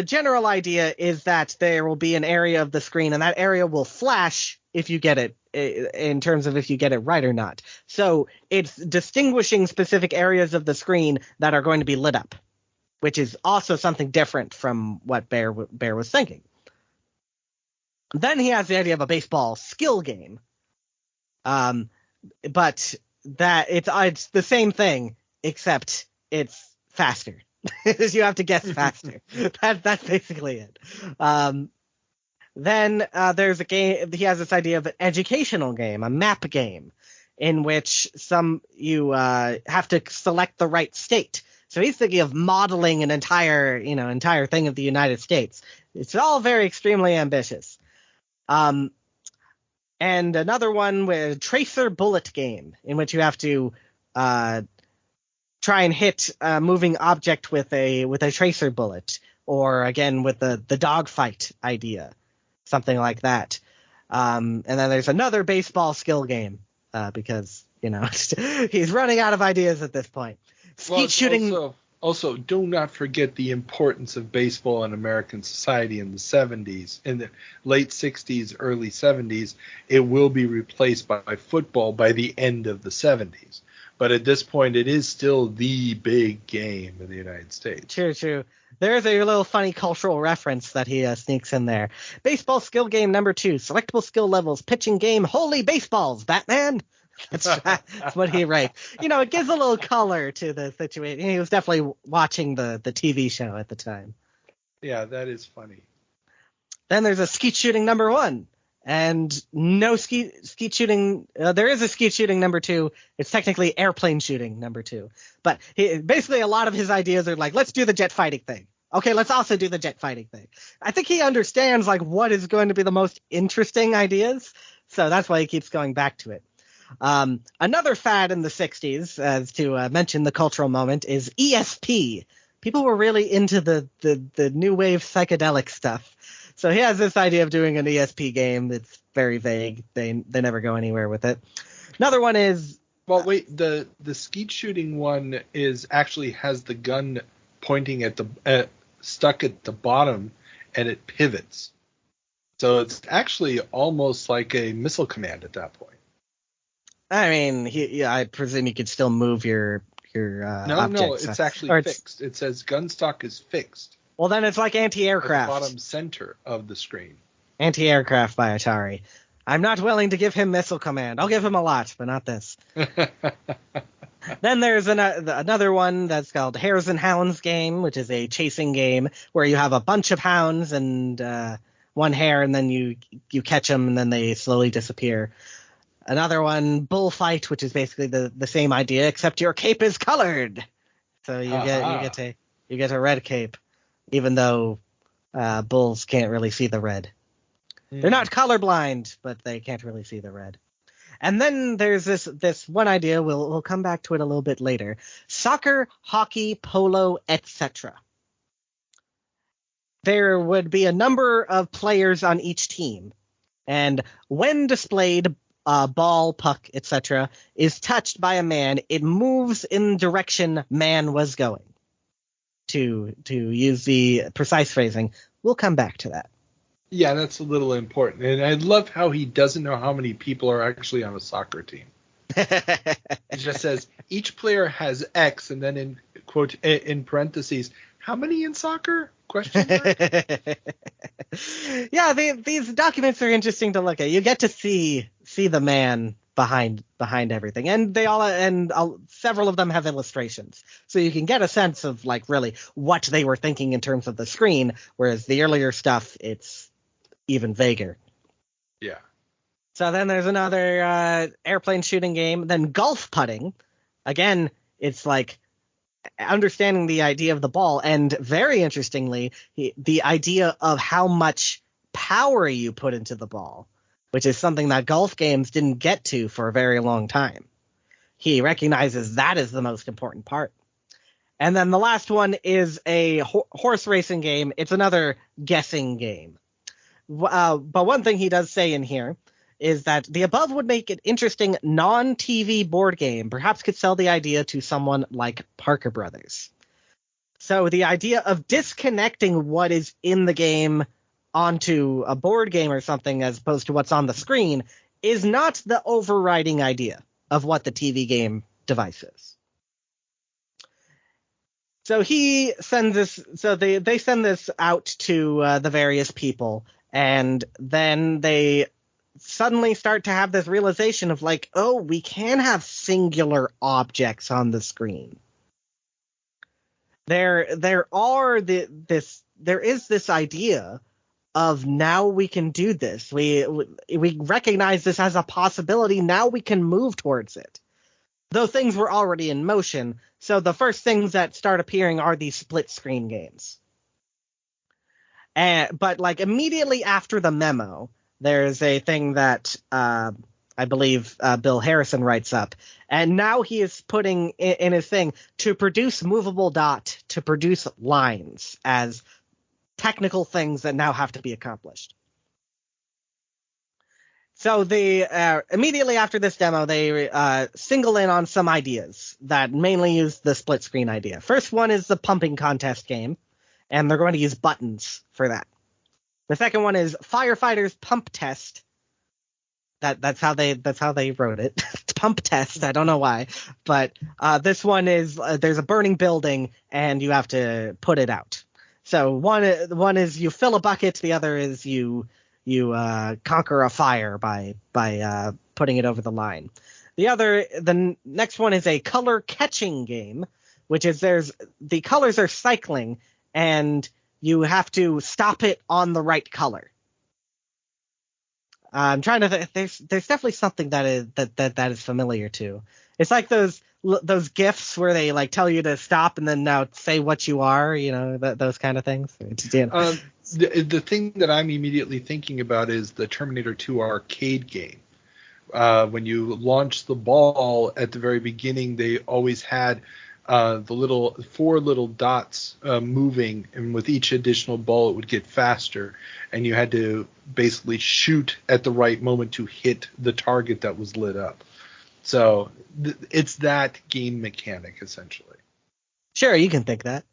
general idea is that there will be an area of the screen, and that area will flash if you get it, in terms of if you get it right or not. So it's distinguishing specific areas of the screen that are going to be lit up, which is also something different from what Baer was thinking. Then he has the idea of a baseball skill game, but that it's the same thing, except it's faster. You have to guess faster. That's basically it. Then there's a game. He has this idea of an educational game, a map game, in which you have to select the right state. So he's thinking of modeling an entire thing of the United States. It's all very extremely ambitious. And another one with Tracer Bullet game, in which you have to try and hit a moving object with a tracer bullet, or again with the dogfight idea, something like that. And then there's another baseball skill game, because he's running out of ideas at this point. Skeet shooting. Also, do not forget the importance of baseball in American society in the 70s. In the late 60s, early 70s, it will be replaced by football by the end of the 70s. But at this point, it is still the big game in the United States. True. There's a little funny cultural reference that he sneaks in there. Baseball skill game number 2, selectable skill levels, pitching game, holy baseballs, Batman. That's what he writes. It gives a little color to the situation. He was definitely watching the TV show at the time. Yeah, that is funny. Then there's a skeet shooting number 1. And no skeet shooting. There is a skeet shooting number 2. It's technically airplane shooting number 2. But basically a lot of his ideas are like, let's do the jet fighting thing. Okay, let's also do the jet fighting thing. I think he understands like what is going to be the most interesting ideas. So that's why he keeps going back to it. Another fad in the 60s, as to mention the cultural moment, is ESP. People were really into the new wave psychedelic stuff. So he has this idea of doing an ESP game. It's very vague. They never go anywhere with it. Another one is... Well, wait, the skeet shooting one actually has the gun pointing at the stuck at the bottom, and it pivots. So it's actually almost like a missile command at that point. I mean, I presume you could still move your objects. No, it's actually fixed. It says gun stock is fixed. Well, then it's like anti-aircraft. At the bottom center of the screen. Anti-aircraft by Atari. I'm not willing to give him missile command. I'll give him a lot, but not this. Then there's another one that's called Hares and Hounds game, which is a chasing game where you have a bunch of hounds and one hare, and then you catch them, and then they slowly disappear. Another one, Bullfight, which is basically the same idea, except your cape is colored. So you get a red cape, even though bulls can't really see the red. They're not colorblind, but they can't really see the red. And then there's this one idea, we'll come back to it a little bit later. Soccer, hockey, polo, etc. There would be a number of players on each team, and when displayed, ball, puck, etc., is touched by a man, it moves in the direction man was going. To use the precise phrasing, we'll come back to that. Yeah, that's a little important. And I love how he doesn't know how many people are actually on a soccer team. He just says each player has X, and then in quote in parentheses, how many in soccer? Question mark. Yeah, these documents are interesting to look at. You get to see the man behind everything, and several of them have illustrations, so you can get a sense of like really what they were thinking in terms of the screen. Whereas the earlier stuff, it's even vaguer. Yeah. So then there's another airplane shooting game. Then golf putting. Again, it's like understanding the idea of the ball, and very interestingly, the idea of how much power you put into the ball, which is something that golf games didn't get to for a very long time. He recognizes that is the most important part. And then the last one is a horse racing game. It's another guessing game. But one thing he does say in here is that the above would make an interesting non-TV board game, perhaps could sell the idea to someone like Parker Brothers. So the idea of disconnecting what is in the game onto a board game or something as opposed to what's on the screen is not the overriding idea of what the TV game device is. So he sends this. So they send this out to the various people, and then they suddenly start to have this realization of like, oh, we can have singular objects on the screen. There is this idea of now we can do this. We recognize this as a possibility. Now we can move towards it. Though things were already in motion, so the first things that start appearing are these split screen games. But like immediately after the memo, there's a thing that I believe Bill Harrison writes up, and now he is putting in his thing to produce movable dot, to produce lines as technical things that now have to be accomplished. So they immediately after this demo, they single in on some ideas that mainly use the split screen idea. First one is the pumping contest game, and they're going to use buttons for that. The second one is Firefighters Pump Test. That's how they wrote it. Pump Test. I don't know why, but this one is there's a burning building and you have to put it out. So one is you fill a bucket. The other is you conquer a fire by putting it over the line. The next one is a color catching game, which is the colors are cycling and you have to stop it on the right color. I'm trying to. There's definitely something that is familiar to. It's like those GIFs where they like tell you to stop and then now say what you are. You know, those kind of things. The thing that I'm immediately thinking about is the Terminator 2 arcade game. When you launch the ball at the very beginning, they always had the four little dots moving, and with each additional ball it would get faster, and you had to basically shoot at the right moment to hit the target that was lit up. So it's that game mechanic essentially. Sure, you can think that.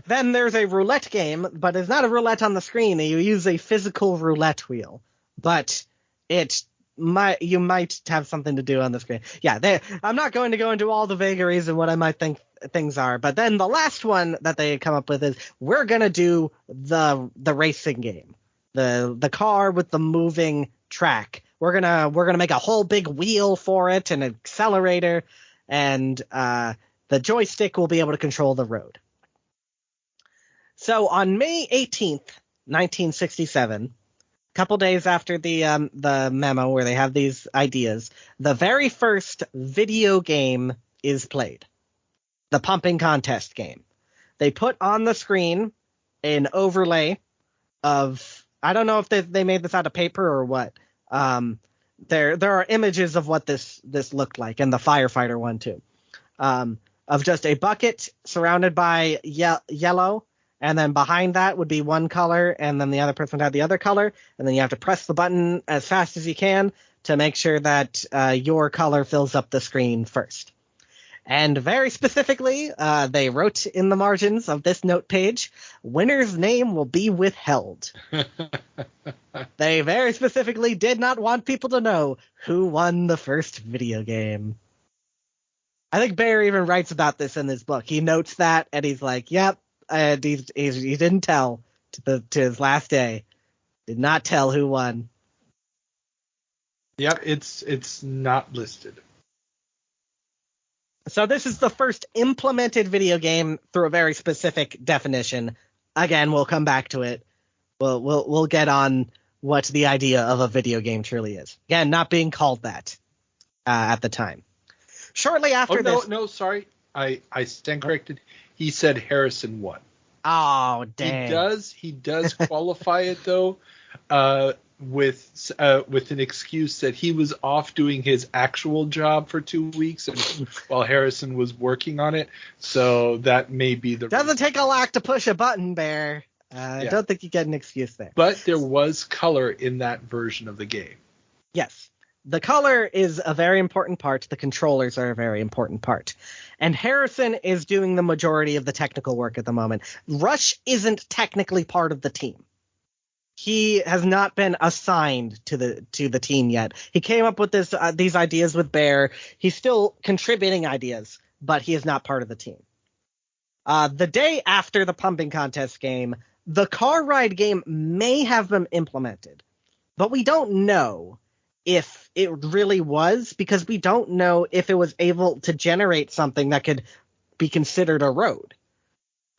Then there's a roulette game, but it's not a roulette on the screen. You use a physical roulette wheel, but you might have something to do on the screen. Yeah, I'm not going to go into all the vagaries and what I might think things are, but then the last one that they come up with is we're gonna do the racing game, the car with the moving track. We're gonna make a whole big wheel for it, an accelerator, and the joystick will be able to control the road. So on May 18th, 1967. Couple days after the memo where they have these ideas, the very first video game is played. The pumping contest game. They put on the screen an overlay of, I don't know if they made this out of paper or what. There are images of what this looked like, and the firefighter one too. Of just a bucket surrounded by yellow. And then behind that would be one color, and then the other person would have the other color. And then you have to press the button as fast as you can to make sure that your color fills up the screen first. And very specifically, they wrote in the margins of this note page, winner's name will be withheld. They very specifically did not want people to know who won the first video game. I think Baer even writes about this in his book. He notes that, and he's like, yep. He didn't tell to his last day. Did not tell who won. Yep, it's not listed. So this is the first implemented video game through a very specific definition. Again, we'll come back to it. we'll get on what the idea of a video game truly is. Again, not being called that at the time. Shortly after this... No, sorry. I stand corrected. He said Harrison won. Oh, dang. He does qualify it, though, with an excuse that he was off doing his actual job for 2 weeks and while Harrison was working on it. So that may be the Doesn't take a lot to push a button, Baer. I don't think you get an excuse there. But there was color in that version of the game. Yes. The color is a very important part. The controllers are a very important part. And Harrison is doing the majority of the technical work at the moment. Rush isn't technically part of the team. He has not been assigned to the team yet. He came up with these ideas with Baer. He's still contributing ideas, but he is not part of the team. The day after the pumping contest game, the car ride game may have been implemented, but we don't know if it really was, because we don't know if it was able to generate something that could be considered a road.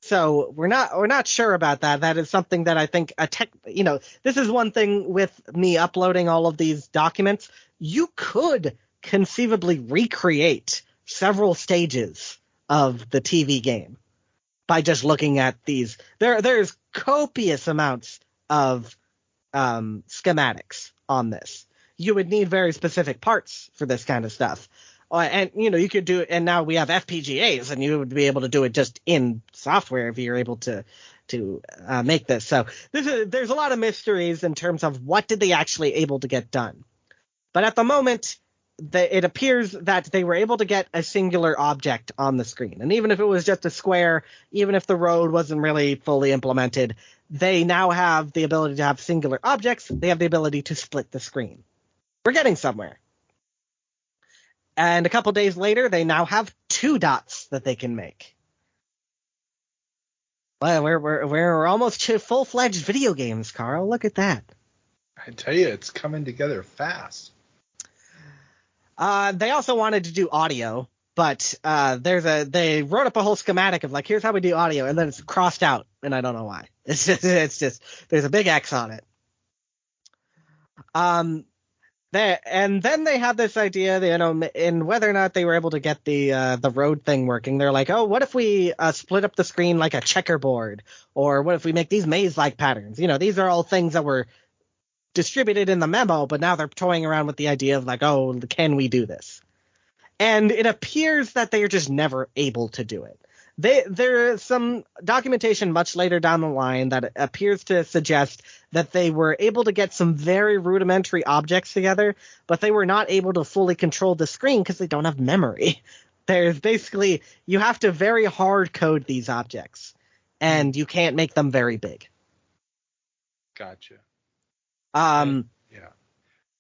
So we're not sure about that. That is something that I think this is one thing with me uploading all of these documents. You could conceivably recreate several stages of the TV game by just looking at these. There's copious amounts of schematics on this. You would need very specific parts for this kind of stuff. And, you could do it. And now we have FPGAs, and you would be able to do it just in software if you're able to make this. So there's a lot of mysteries in terms of what did they actually able to get done. But at the moment, it appears that they were able to get a singular object on the screen. And even if it was just a square, even if the road wasn't really fully implemented, they now have the ability to have singular objects. They have the ability to split the screen. We're getting somewhere. And a couple days later, they now have 2 dots that they can make. Well, we're almost to full-fledged video games, Carl. Look at that. I tell you, it's coming together fast. They also wanted to do audio, but they wrote up a whole schematic of here's how we do audio, and then it's crossed out, and I don't know why. It's just there's a big X on it. And then they had this idea, in whether or not they were able to get the road thing working. They're like, oh, what if we split up the screen like a checkerboard? Or what if we make these maze-like patterns? These are all things that were distributed in the memo, but now they're toying around with the idea of oh, can we do this? And it appears that they are just never able to do it. There is some documentation much later down the line that appears to suggest that they were able to get some very rudimentary objects together, but they were not able to fully control the screen because they don't have memory. There's basically, you have to very hard code these objects, and you can't make them very big. Gotcha. Yeah.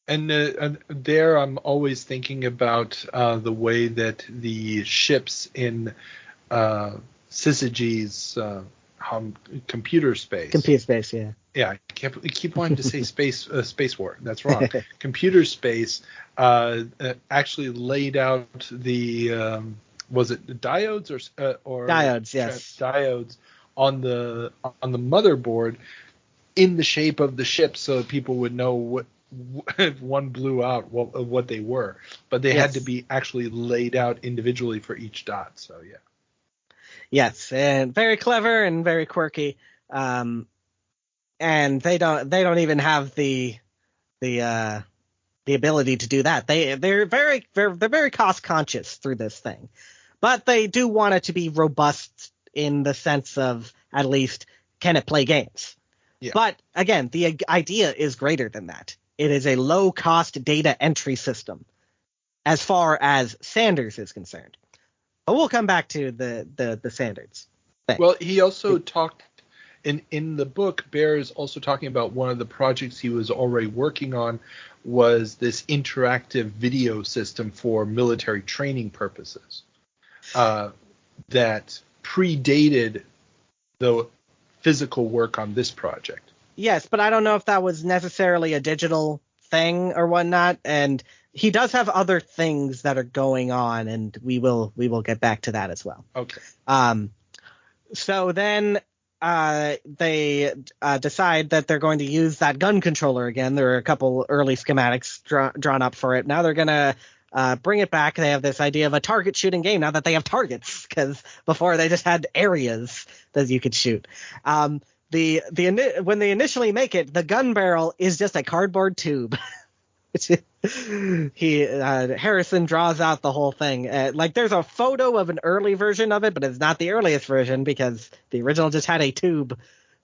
And there I'm always thinking about the way that the ships in Syzygy's computer space. Computer space, yeah. Yeah, I keep wanting to say space war. That's wrong. Computer space actually laid out the was it the diodes or diodes? Yes, diodes on the motherboard in the shape of the ship, so that people would know what if one blew out what they were. But they had to be actually laid out individually for each dot. So yeah. Yes, and very clever and very quirky. And they don't even have the ability to do that. They're very cost conscious through this thing, but they do want it to be robust in the sense of, at least, can it play games? Yeah. But again, the idea is greater than that. It is a low cost data entry system as far as Sanders is concerned. But we'll come back to the Sanders thing. Well, he also talked in the book. Baer is also talking about one of the projects he was already working on was this interactive video system for military training purposes that predated the physical work on this project. Yes, but I don't know if that was necessarily a digital thing or whatnot, and he does have other things that are going on, and we will get back to that as well. Okay. So then they decide that they're going to use that gun controller again. There are a couple early schematics drawn up for it. Now they're going to bring it back. They have this idea of a target shooting game now that they have targets, because before they just had areas that you could shoot. When they initially make it, the gun barrel is just a cardboard tube. Harrison draws out the whole thing. There's a photo of an early version of it, but it's not the earliest version because the original just had a tube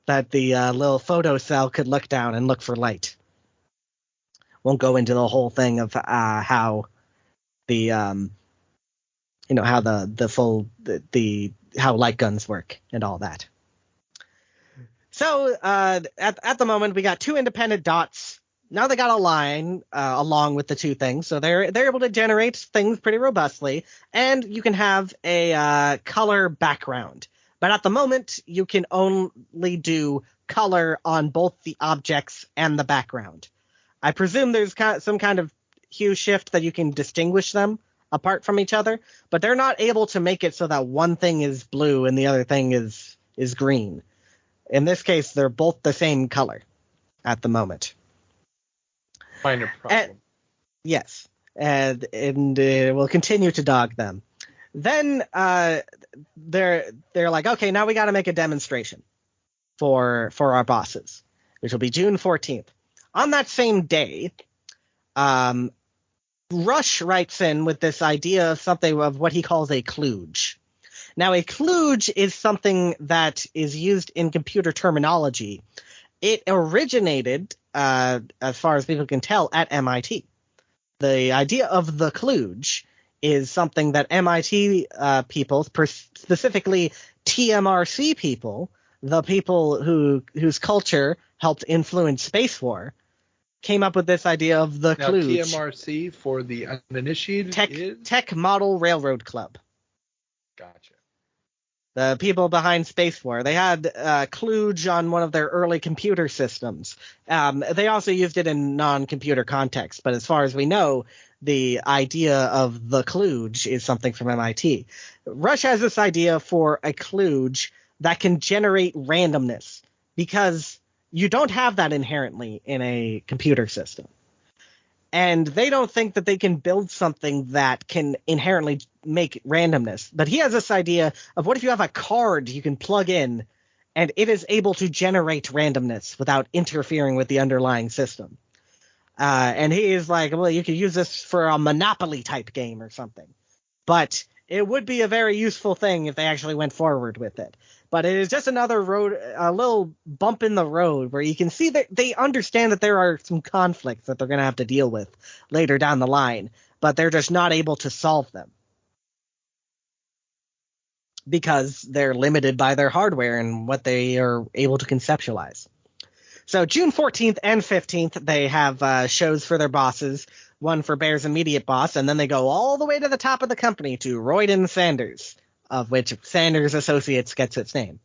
that the little photo cell could look down and look for light. Won't go into the whole thing of how the how light guns work and all that. So at the moment we got two independent dots. Now they got a line along with the two things, so they're able to generate things pretty robustly, and you can have a color background. But at the moment, you can only do color on both the objects and the background. I presume there's some kind of hue shift that you can distinguish them apart from each other, but they're not able to make it so that one thing is blue and the other thing is green. In this case, they're both the same color at the moment. Minor problem. Yes, and we'll continue to dog them. Then they're like, okay, now we got to make a demonstration for our bosses, which will be June 14th. On that same day, Rush writes in with this idea of something of what he calls a kludge. Now, a kludge is something that is used in computer terminology. It originated, as far as people can tell, at MIT. The idea of the kludge is something that MIT people, specifically TMRC people, the people whose culture helped influence Space War, came up with this idea of the kludge. TMRC, for the uninitiated, is? Tech Model Railroad Club. Gotcha. The people behind Space War. They had kludge on one of their early computer systems. They also used it in non-computer context, but as far as we know, the idea of the kludge is something from MIT. Rush has this idea for a kludge that can generate randomness, because you don't have that inherently in a computer system. And they don't think that they can build something that can inherently make randomness. But he has this idea of, what if you have a card you can plug in and it is able to generate randomness without interfering with the underlying system? And he is like, well, you could use this for a Monopoly type game or something. But it would be a very useful thing if they actually went forward with it. But it is just another road, a little bump in the road where you can see that they understand that there are some conflicts that they're going to have to deal with later down the line, but they're just not able to solve them because they're limited by their hardware and what they are able to conceptualize. So June 14th and 15th, they have shows for their bosses, one for Baer's immediate boss, and then they go all the way to the top of the company to Royden Sanders, of which Sanders Associates gets its name.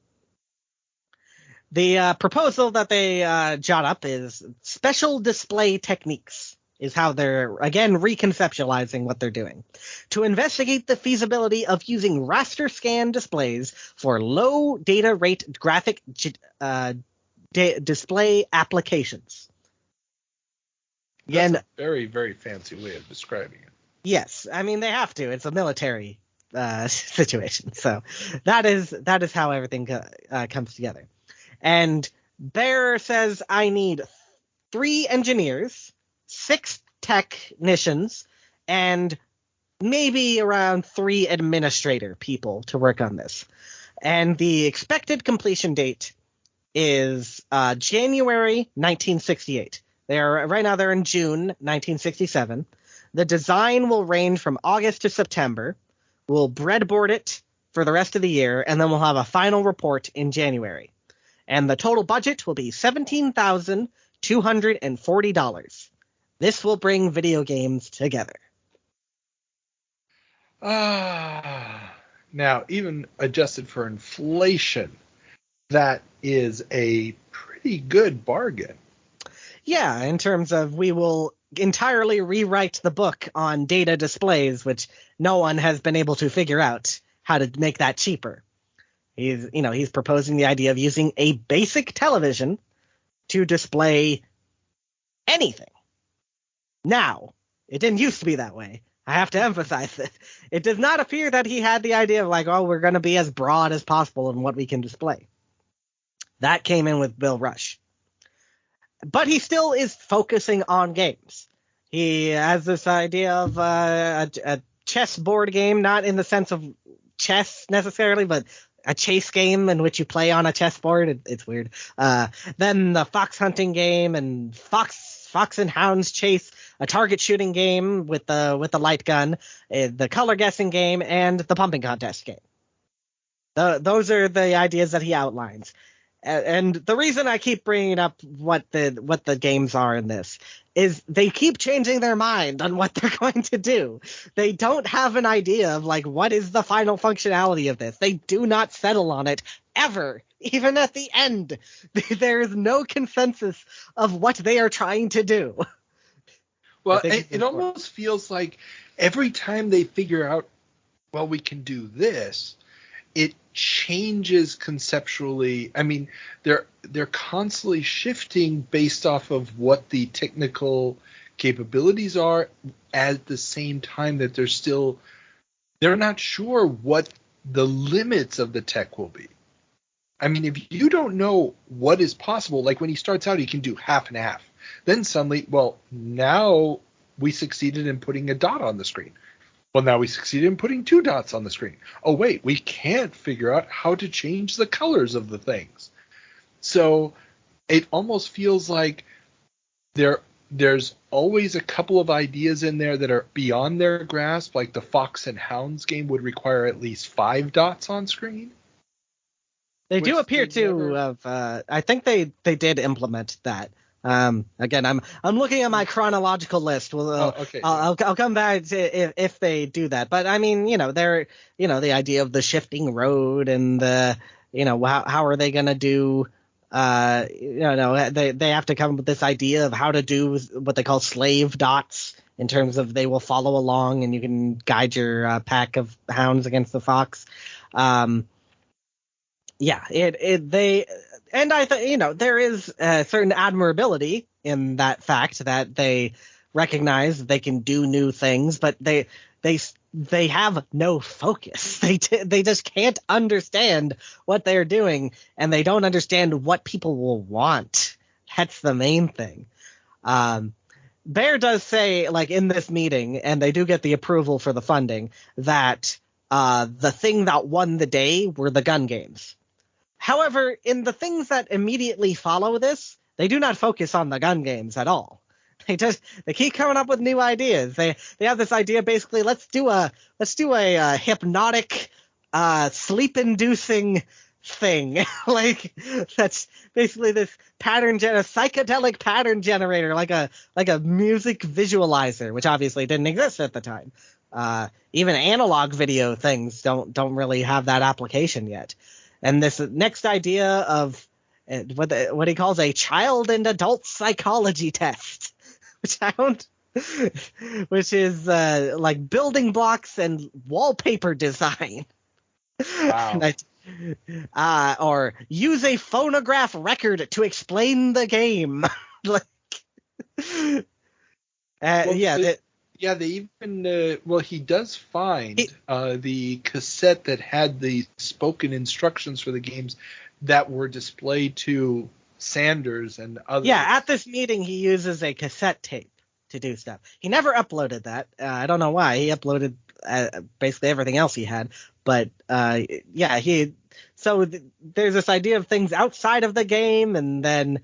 The proposal that they jot up is special display techniques, is how they're, again, reconceptualizing what they're doing. To investigate the feasibility of using raster scan displays for low data rate graphic display applications. That's a very, very fancy way of describing it. Yes, I mean, they have to. It's a military situation. So that is how everything comes together. And Baer says, I need 3 engineers, 6 technicians, and maybe around 3 administrator people to work on this. And the expected completion date is January 1968. Right now they're in June 1967. The design will range from August to September. We'll breadboard it for the rest of the year, and then we'll have a final report in January. And the total budget will be $17,240. This will bring video games together. Now, even adjusted for inflation, that is a pretty good bargain. Yeah, in terms of we will entirely rewrite the book on data displays, which no one has been able to figure out how to make that cheaper. He's proposing the idea of using a basic television to display anything. Now, it didn't used to be that way. I have to emphasize that. It does not appear that he had the idea of we're going to be as broad as possible in what we can display. That came in with Bill Rush. But he still is focusing on games. He has this idea of a chess board game, not in the sense of chess necessarily, but a chase game in which you play on a chessboard. It's weird. Then the fox hunting game and Fox and Hounds chase, a target shooting game with the light gun, the color guessing game, and the pumping contest game. Those are the ideas that he outlines. And the reason I keep bringing up what the games are in this is they keep changing their mind on what they're going to do. They don't have an idea of what is the final functionality of this. They do not settle on it ever. Even at the end, there is no consensus of what they are trying to do. Well, it almost feels like every time they figure out, well, we can do this, it changes conceptually. I mean, they're constantly shifting based off of what the technical capabilities are, at the same time that they're not sure what the limits of the tech will be. I mean, if you don't know what is possible, like when he starts out, he can do half and half. Then suddenly, well, now we succeeded in putting a dot on the screen. Well, now we succeeded in putting 2 dots on the screen. Oh, wait, we can't figure out how to change the colors of the things. So it almost feels like there's always a couple of ideas in there that are beyond their grasp, like the Fox and Hounds game would require at least 5 dots on screen. They do appear to have. I think they did implement that. Again, I'm looking at my chronological list. Well, okay. I'll come back to if they do that. But I mean, they're the idea of the shifting road and how are they going to do? They have to come up with this idea of how to do what they call slave dots, in terms of they will follow along and you can guide your pack of hounds against the fox. There is a certain admirability in that fact that they recognize they can do new things, but they have no focus. They just can't understand what they're doing, and they don't understand what people will want. That's the main thing. Baer does say, in this meeting, and they do get the approval for the funding, that the thing that won the day were the gun games. However, in the things that immediately follow this, they do not focus on the gun games at all. They keep coming up with new ideas. They have this idea, basically, let's do a hypnotic, sleep-inducing thing. That's basically this a psychedelic pattern generator, like a music visualizer, which obviously didn't exist at the time. Even analog video things don't really have that application yet. And this next idea of what he calls a child and adult psychology test, which is building blocks and wallpaper design. Wow. Or use a phonograph record to explain the game. They even he does find the cassette that had the spoken instructions for the games that were displayed to Sanders and others. Yeah, at this meeting he uses a cassette tape to do stuff. He never uploaded that. I don't know why. He uploaded basically everything else he had. But there's this idea of things outside of the game, and then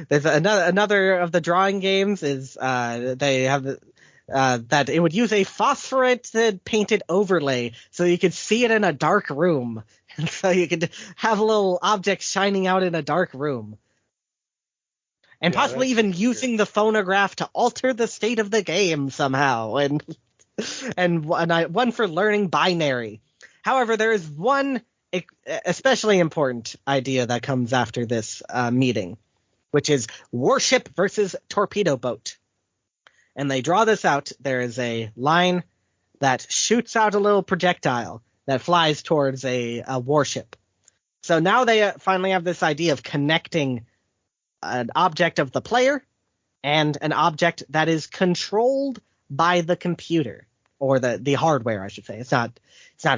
there's another of the drawing games is they have that it would use a phosphorated painted overlay so you could see it in a dark room, and so you could have little objects shining out in a dark room, and possibly even using the phonograph to alter the state of the game somehow, and one for learning binary. However, there is one especially important idea that comes after this meeting, which is warship versus torpedo boat. And they draw this out. There is a line that shoots out a little projectile that flies towards a warship. So now they finally have this idea of connecting an object of the player and an object that is controlled by the computer, or the hardware, I should say. It's not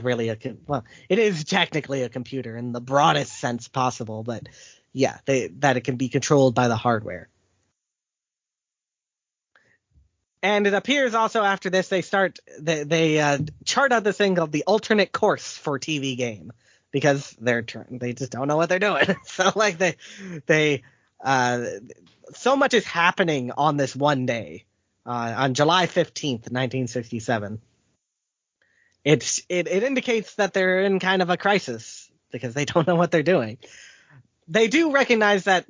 really it is technically a computer in the broadest sense possible, but yeah, that it can be controlled by the hardware. And it appears also after this they chart out this thing called the alternate course for TV game, because they just don't know what they're doing. So like they so much is happening on this one day, on July 15th, 1967. It indicates that they're in kind of a crisis because they don't know what they're doing. They do recognize that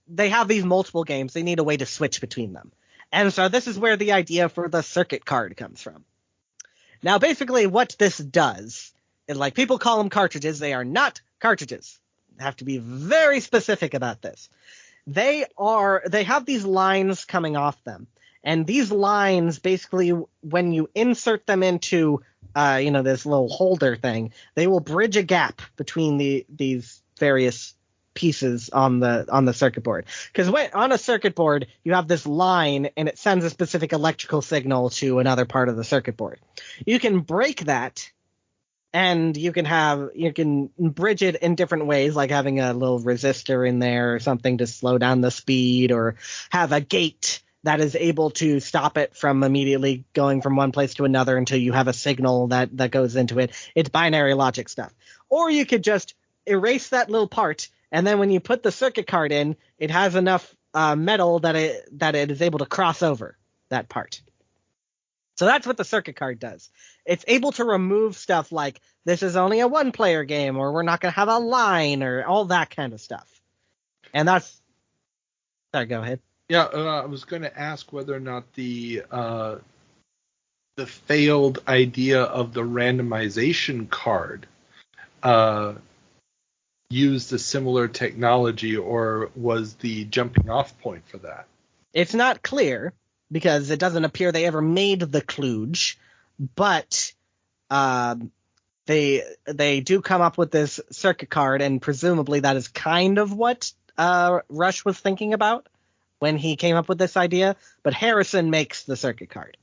they have these multiple games. They need a way to switch between them. And so this is where the idea for the circuit card comes from. Now, basically what this does is, like, people call them cartridges. They are not cartridges. I have to be very specific about this. They have these lines coming off them. And these lines, basically, when you insert them into, this little holder thing, they will bridge a gap between these various pieces on the circuit board. Because on a circuit board, you have this line, and it sends a specific electrical signal to another part of the circuit board. You can break that, and you can bridge it in different ways, like having a little resistor in there or something to slow down the speed, or have a gate that is able to stop it from immediately going from one place to another until you have a signal that goes into it. It's binary logic stuff. Or you could just erase that little part, and then when you put the circuit card in, it has enough metal that it is able to cross over that part. So that's what the circuit card does. It's able to remove stuff like, this is only a one-player game, or we're not going to have a line, or all that kind of stuff. And that's... Sorry, go ahead. Yeah, I was going to ask whether or not the failed idea of the randomization card used a similar technology, or was the jumping off point for that? It's not clear, because it doesn't appear they ever made the kludge, but they do come up with this circuit card, and presumably that is kind of what Rush was thinking about when he came up with this idea. But Harrison makes the circuit card.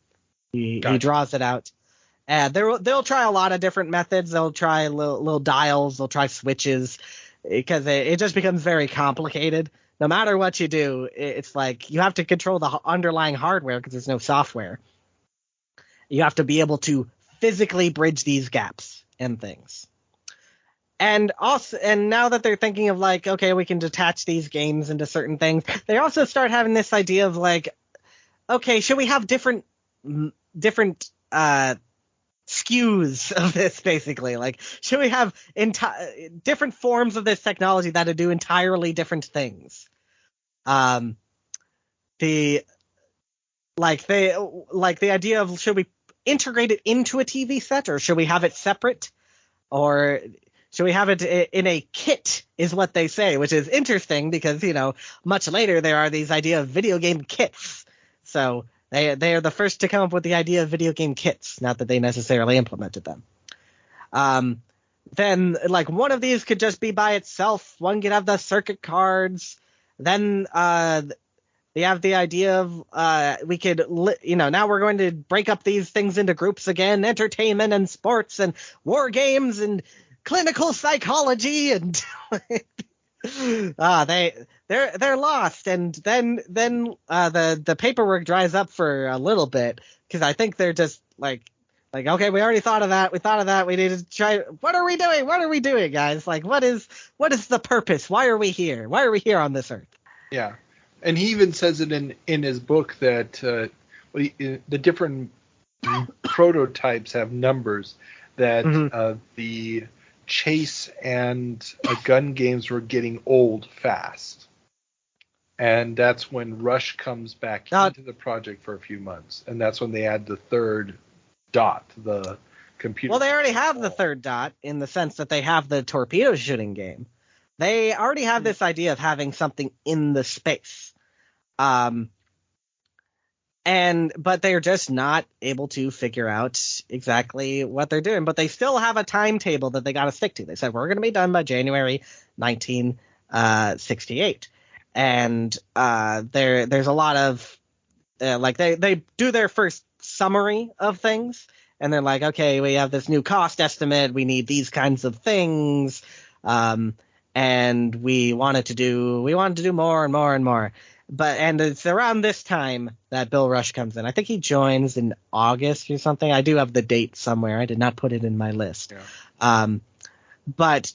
He draws it out. They'll try a lot of different methods. They'll try little dials. They'll try switches, because it just becomes very complicated. No matter what you do, it's like you have to control the underlying hardware because there's no software. You have to be able to physically bridge these gaps and things. And now that they're thinking of, like, okay, we can detach these games into certain things, they also start having this idea of, like, okay, should we have different SKUs of this, basically? Like, should we have different forms of this technology that do entirely different things? The idea of, should we integrate it into a TV set, or should we have it separate, or should we have it in a kit, is what they say, which is interesting because, much later there are these idea of video game kits. So they are the first to come up with the idea of video game kits, not that they necessarily implemented them. Then, like, one of these could just be by itself. One could have the circuit cards. Then they have the idea of we could, now we're going to break up these things into groups again: entertainment and sports and war games and clinical psychology, and they're lost. And then the paperwork dries up for a little bit, because I think they're just like, okay, we already thought of that. We need to try. What are we doing, guys? Like, what is the purpose? Why are we here? Why are we here on this earth? Yeah. And he even says it in his book that the different prototypes have numbers, that the chase and gun games were getting old fast. And that's when Rush comes back into the project for a few months. And that's when they add the third dot, the computer. Well, they already have the third dot, in the sense that they have the torpedo shooting game. They already have this idea of having something in the space. And But they're just not able to figure out exactly what they're doing. But they still have a timetable that they got to stick to. They said, we're going to be done by January 1968. And there's a lot of, they do their first summary of things. And they're like, okay, we have this new cost estimate. We need these kinds of things. And we wanted to do more and more and more. And it's around this time that Bill Rush comes in. I think he joins in August or something. I do have the date somewhere. I did not put it in my list. Yeah. But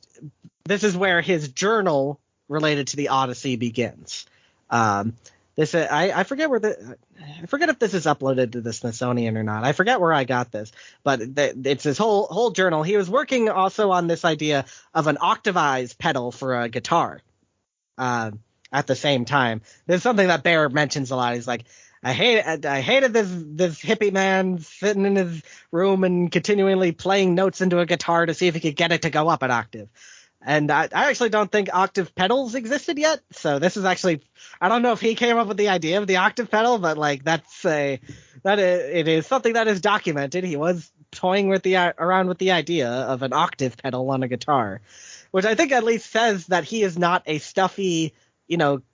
this is where his journal related to the Odyssey begins. I forget if this is uploaded to the Smithsonian or not. I forget where I got this, but it's his whole journal. He was working also on this idea of an octavized pedal for a guitar. At the same time, there's something that Baer mentions a lot. He's like, I hated this hippie man sitting in his room and continually playing notes into a guitar to see if he could get it to go up an octave. And I actually don't think octave pedals existed yet. So this is actually, I don't know if he came up with the idea of the octave pedal, but like it is something that is documented. He was toying around with the idea of an octave pedal on a guitar, which I think at least says that he is not a stuffy,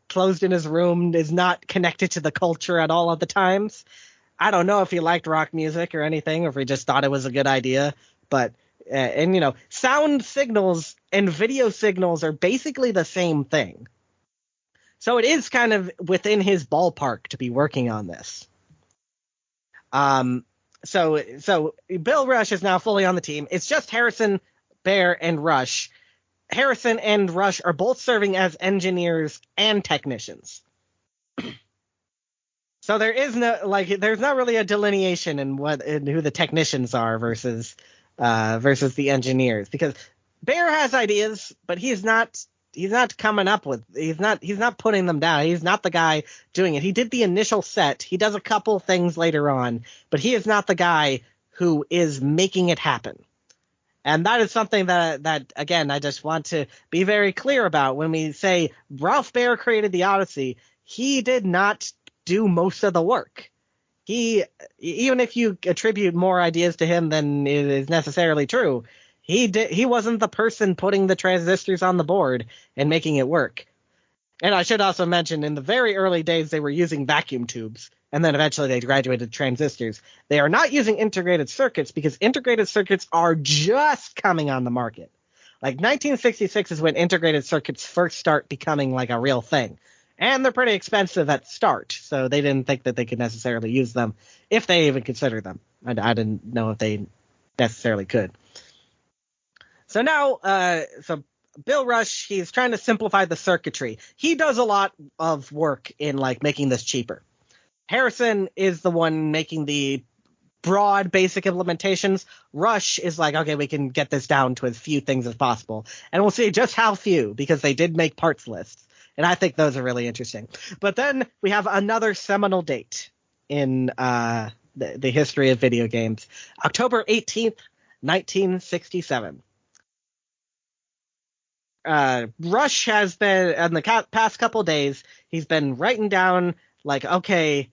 closed in his room, is not connected to the culture at all at the times. I don't know if he liked rock music or anything, or if he just thought it was a good idea. But, sound signals and video signals are basically the same thing. So it is kind of within his ballpark to be working on this. So Bill Rush is now fully on the team. It's just Harrison, Baer, and Rush. Harrison and Rush are both serving as engineers and technicians. So there is there's not really a delineation in who the technicians are versus the engineers, because Baer has ideas, but he's not coming up with, he's not putting them down. He's not the guy doing it. He did the initial set. He does a couple things later on, but he is not the guy who is making it happen. And that is something that again, I just want to be very clear about. When we say Ralph Baer created the Odyssey, he did not do most of the work. Even if you attribute more ideas to him than is necessarily true, he wasn't the person putting the transistors on the board and making it work. And I should also mention, in the very early days, they were using vacuum tubes. And then eventually they graduated to transistors. They are not using integrated circuits because integrated circuits are just coming on the market. Like 1966 is when integrated circuits first start becoming like a real thing. And they're pretty expensive at start, so they didn't think that they could necessarily use them, if they even considered them. I didn't know if they necessarily could. So now, Bill Rush, he's trying to simplify the circuitry. He does a lot of work in making this cheaper. Harrison is the one making the broad basic implementations. Rush is like, okay, we can get this down to as few things as possible. And we'll see just how few, because they did make parts lists. And I think those are really interesting. But then we have another seminal date in the history of video games. October 18th, 1967. Rush has been, in the past couple days, he's been writing down, okay,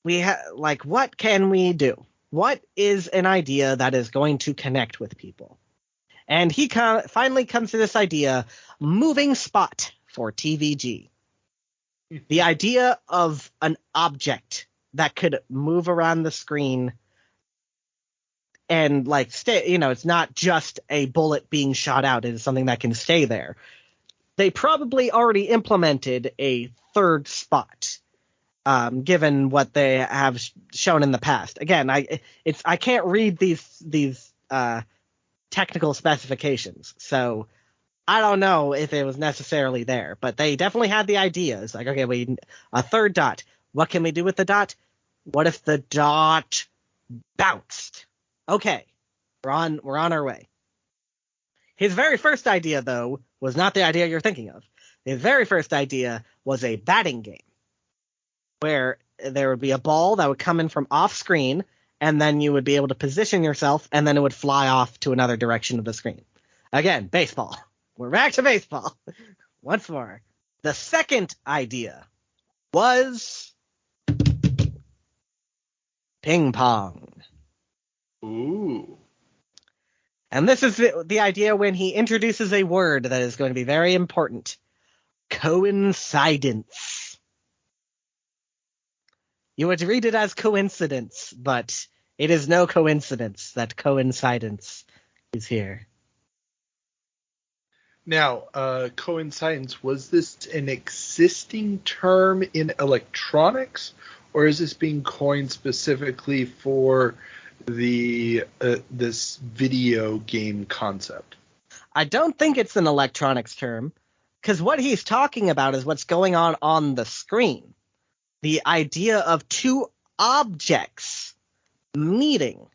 what can we do? What is an idea that is going to connect with people? And he finally comes to this idea, moving spot for TVG. The idea of an object that could move around the screen and stay, it's not just a bullet being shot out. It is something that can stay there. They probably already implemented a third spot, given what they have shown in the past. Again, I can't read these technical specifications, so I don't know if it was necessarily there, but they definitely had the idea. It's okay, we need a third dot. What can we do with the dot? What if the dot bounced? Okay, we're on our way. His very first idea, though, was not the idea you're thinking of. His very first idea was a batting game, where there would be a ball that would come in from off screen, and then you would be able to position yourself, and then it would fly off to another direction of the screen. Again, baseball. We're back to baseball. Once more. The second idea was Ping Pong. Ooh. And this is the idea when he introduces a word that is going to be very important. Coincidence. You would read it as coincidence, but it is no coincidence that coincidence is here. Now, coincidence, was this an existing term in electronics, or is this being coined specifically for the this video game concept? I don't think it's an electronics term, because what he's talking about is what's going on the screen. The idea of two objects meeting.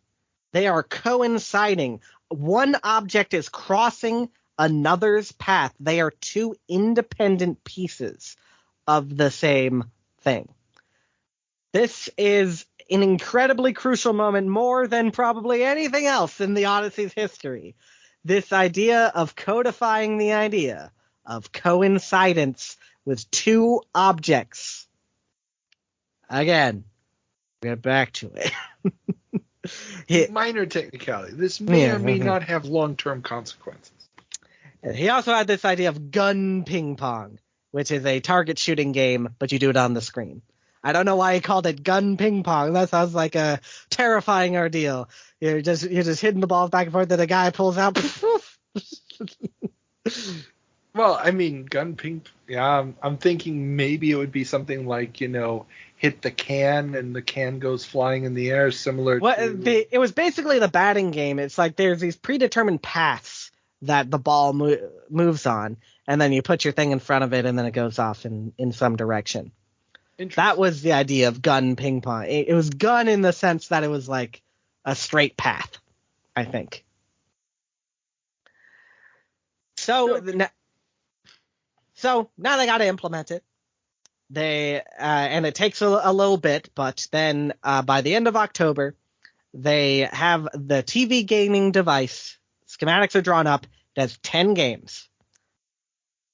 They are coinciding. One object is crossing another's path. They are two independent pieces of the same thing. This is an incredibly crucial moment, more than probably anything else in the Odyssey's history. This idea of codifying the idea of coincidence with two objects. Again, get back to it. Minor technicality. This may or may not have long-term consequences. He also had this idea of gun ping pong, which is a target shooting game, but you do it on the screen. I don't know why he called it gun ping pong. That sounds like a terrifying ordeal. You're just hitting the ball back and forth, and a guy pulls out. Well, I mean, gun ping. Yeah, I'm thinking maybe it would be something like, hit the can and the can goes flying in the air, similar to... It was basically the batting game. It's like there's these predetermined paths that the ball moves on, and then you put your thing in front of it, and then it goes off in some direction. That was the idea of gun ping pong. It was gun in the sense that it was like a straight path, I think. So now they got to implement it. And it takes a little bit, but then by the end of October, they have the TV gaming device. Schematics are drawn up. It has 10 games.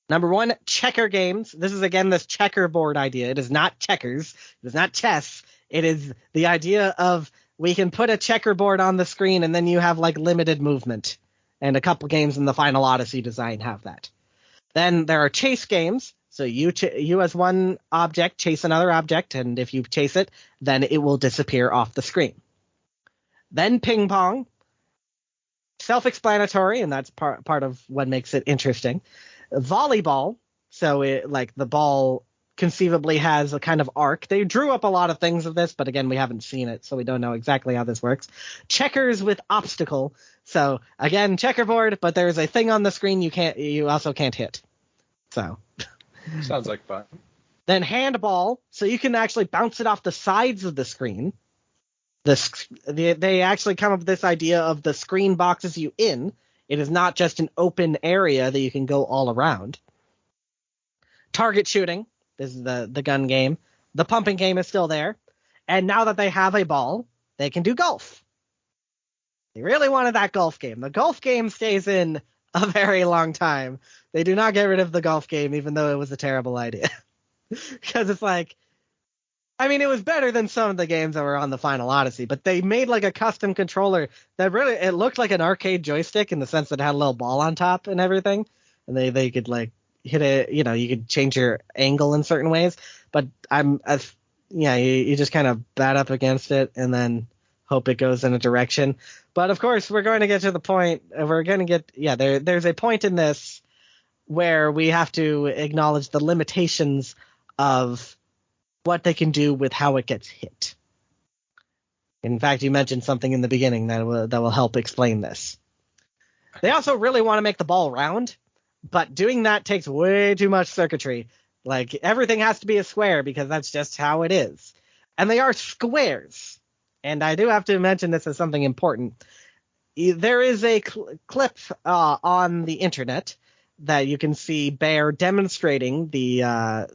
Number 1, checker games. This is, again, this checkerboard idea. It is not checkers. It is not chess. It is the idea of we can put a checkerboard on the screen and then you have like limited movement. And a couple games in the Final Odyssey design have that. Then there are chase games. So you as one object chase another object, and if you chase it, then it will disappear off the screen. Then ping pong. Self-explanatory, and that's part of what makes it interesting. Volleyball. So the ball conceivably has a kind of arc. They drew up a lot of things of this, but again, we haven't seen it, so we don't know exactly how this works. Checkers with obstacle. So again, checkerboard, but there's a thing on the screen you also can't hit. So sounds like fun. Then handball, so you can actually bounce it off the sides of the screen. They actually come up with this idea of the screen boxes you in. It is not just an open area that you can go all around. Target shooting. This is the gun game. The pumping game is still there. And now that they have a ball, they can do golf. They really wanted that golf game. The golf game stays in a very long time. They do not get rid of the golf game, even though it was a terrible idea. Because it's like, I mean, it was better than some of the games that were on the Final Odyssey, but they made like a custom controller that really, it looked like an arcade joystick in the sense that it had a little ball on top and everything. And they could like hit it, you could change your angle in certain ways. But you just kind of bat up against it and then hope it goes in a direction. But of course, we're going to get to the point, there's a point in this where we have to acknowledge the limitations of what they can do with how it gets hit. In fact, you mentioned something in the beginning that will help explain this. They also really want to make the ball round, but doing that takes way too much circuitry. Like, everything has to be a square because that's just how it is. And they are squares. And I do have to mention this as something important. There is a clip on the internet that you can see Baer demonstrating the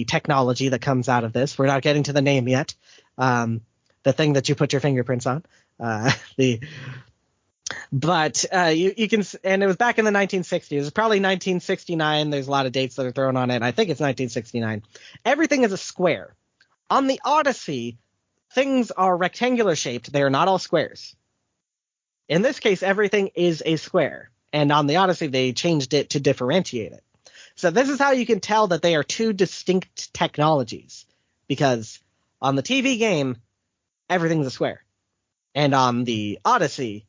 technology that comes out of this. We're not getting to the name yet. The thing that you put your fingerprints on. You can, and it was back in the 1960s. It was probably 1969. There's a lot of dates that are thrown on it. I think it's 1969. Everything is a square. On the Odyssey, things are rectangular shaped. They are not all squares. In this case, everything is a square. And on the Odyssey, they changed it to differentiate it. So this is how you can tell that they are two distinct technologies. Because on the TV game, everything's a square. And on the Odyssey,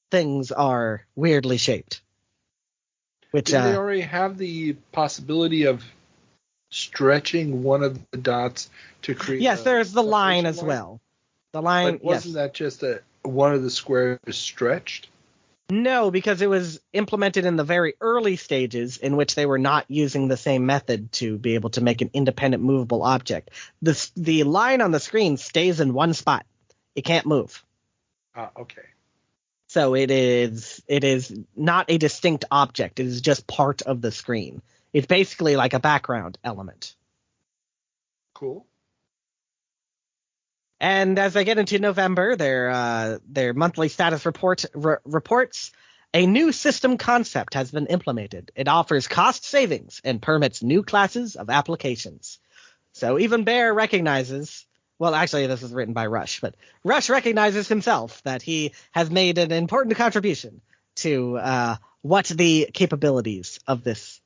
things are weirdly shaped. Which do they already have the possibility of stretching one of the dots to create? Yes, there's the line as well. The line, but wasn't that just one of the squares stretched? No, because it was implemented in the very early stages in which they were not using the same method to be able to make an independent movable object. The line on the screen stays in one spot. It can't move. Okay. So it is not a distinct object. It is just part of the screen. It's basically like a background element. Cool. And as I get into November, their monthly status report reports a new system concept has been implemented. It offers cost savings and permits new classes of applications. So even Baer recognizes, well, actually this is written by Rush, but Rush recognizes himself that he has made an important contribution to what the capabilities of this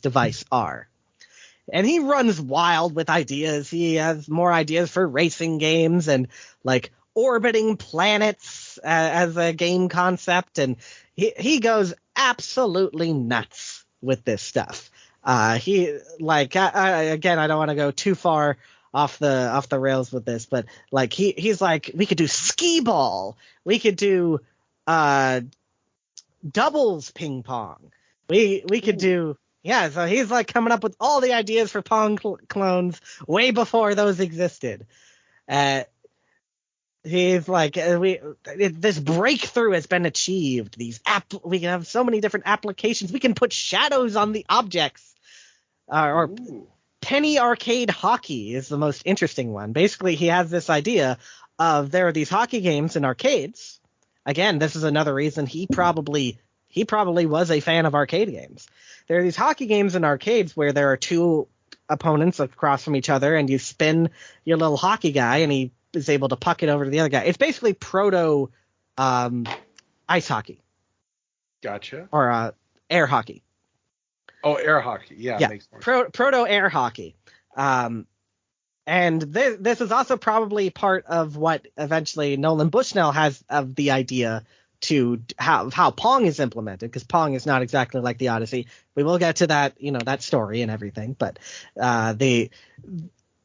device are. And he runs wild with ideas. He has more ideas for racing games and like orbiting planets as a game concept. And he goes absolutely nuts with this stuff. Again, I don't want to go too far off the rails with this, but like he's like, we could do skee ball. We could do doubles ping pong. We could do. Yeah, so he's like coming up with all the ideas for Pong clones way before those existed. He's like, this breakthrough has been achieved. We can have so many different applications. We can put shadows on the objects. Or penny arcade hockey is the most interesting one. Basically, he has this idea of there are these hockey games in arcades. Again, this is another reason he probably was a fan of arcade games. There are these hockey games in arcades where there are two opponents across from each other, and you spin your little hockey guy, and he is able to puck it over to the other guy. It's basically proto ice hockey. Gotcha. Or air hockey. Oh, air hockey. Yeah. Makes more sense. Proto air hockey. And this is also probably part of what eventually Nolan Bushnell has of the idea to how Pong is implemented, because Pong is not exactly like the Odyssey. We will get to that, that story and everything, but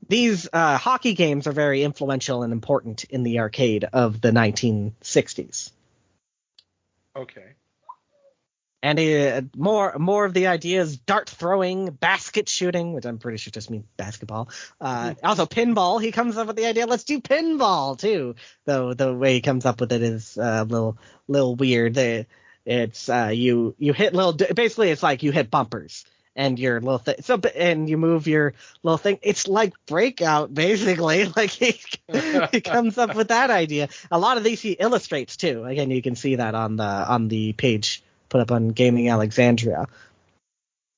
these hockey games are very influential and important in the arcade of the 1960s. Okay. And more of the ideas: dart throwing, basket shooting, which I'm pretty sure just means basketball. Also pinball. He comes up with the idea, let's do pinball too. Though the way he comes up with it is a little weird. It's you hit basically it's like you hit bumpers and your little thing. And you move your little thing. It's like Breakout, basically. Like he comes up with that idea. A lot of these he illustrates too. Again, you can see that on the page put up on Gaming Alexandria.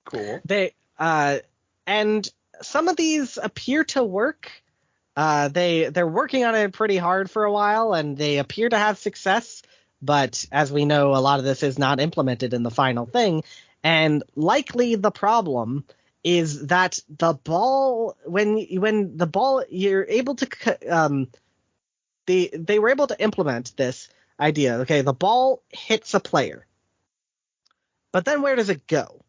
Cool. And some of these appear to work. They're working on it pretty hard for a while, and they appear to have success. But as we know, a lot of this is not implemented in the final thing. And likely the problem is that the ball, when the ball, you're able to, they were able to implement this idea. Okay, the ball hits a player. But then where does it go?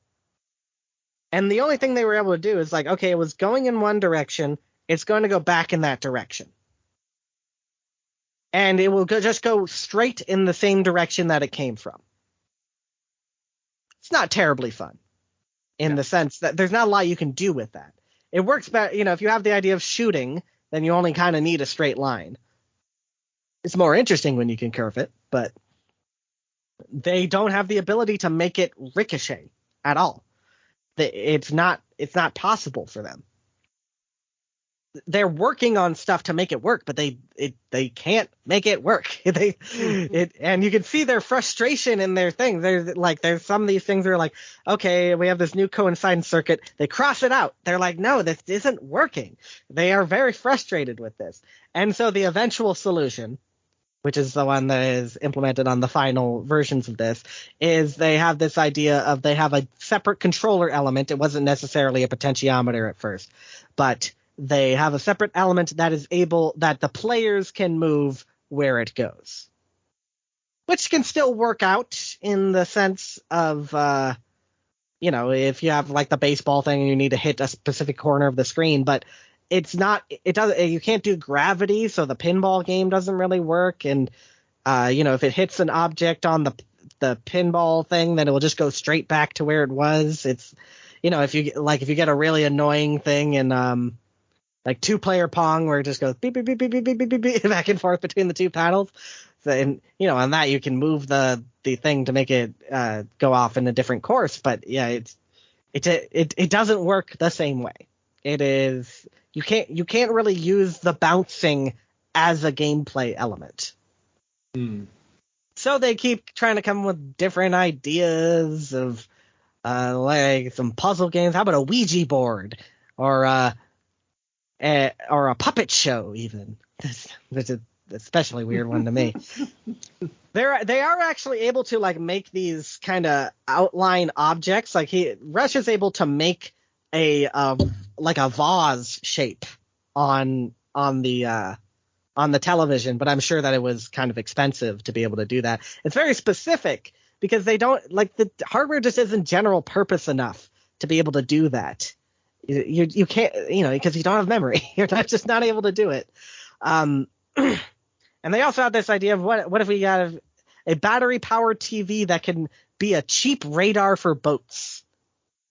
And the only thing they were able to do is like, okay, it was going in one direction. It's going to go back in that direction. And it will just go straight in the same direction that it came from. It's not terribly fun in the sense that there's not a lot you can do with that. It works better, if you have the idea of shooting, then you only kind of need a straight line. It's more interesting when you can curve it, but they don't have the ability to make it ricochet at all. It's not possible for them. they're working on stuff to make it work, but they can't make it work. And you can see their frustration in their thing. There's some of these things that are like, okay, we have this new coincidence circuit. They cross it out. They're like, no, this isn't working. They are very frustrated with this. And so the eventual solution, which is the one that is implemented on the final versions of this, is they have this idea of they have a separate controller element. It wasn't necessarily a potentiometer at first, but they have a separate element that is able that the players can move where it goes, which can still work out in the sense of, if you have like the baseball thing and you need to hit a specific corner of the screen, but you can't do gravity. So the pinball game doesn't really work. And, if it hits an object on the pinball thing, then it will just go straight back to where it was. It's, if you get a really annoying thing in, like 2-player Pong where it just goes beep, beep, beep, beep, beep, beep, beep, beep, back and forth between the two paddles. So, and, on that you can move the thing to make it go off in a different course. But yeah, it doesn't work the same way. It is, you can't really use the bouncing as a gameplay element. So they keep trying to come up with different ideas of like some puzzle games. How about a Ouija board or a puppet show even? That's an especially weird one to me. They are actually able to like make these kind of outline objects. Like Rush is able to make a like a vase shape on the television, but I'm sure that it was kind of expensive to be able to do that. It's very specific because they don't like the hardware just isn't general purpose enough to be able to do that. You can't, because you don't have memory. You're just not able to do it. And they also have this idea of what if we got a battery powered TV that can be a cheap radar for boats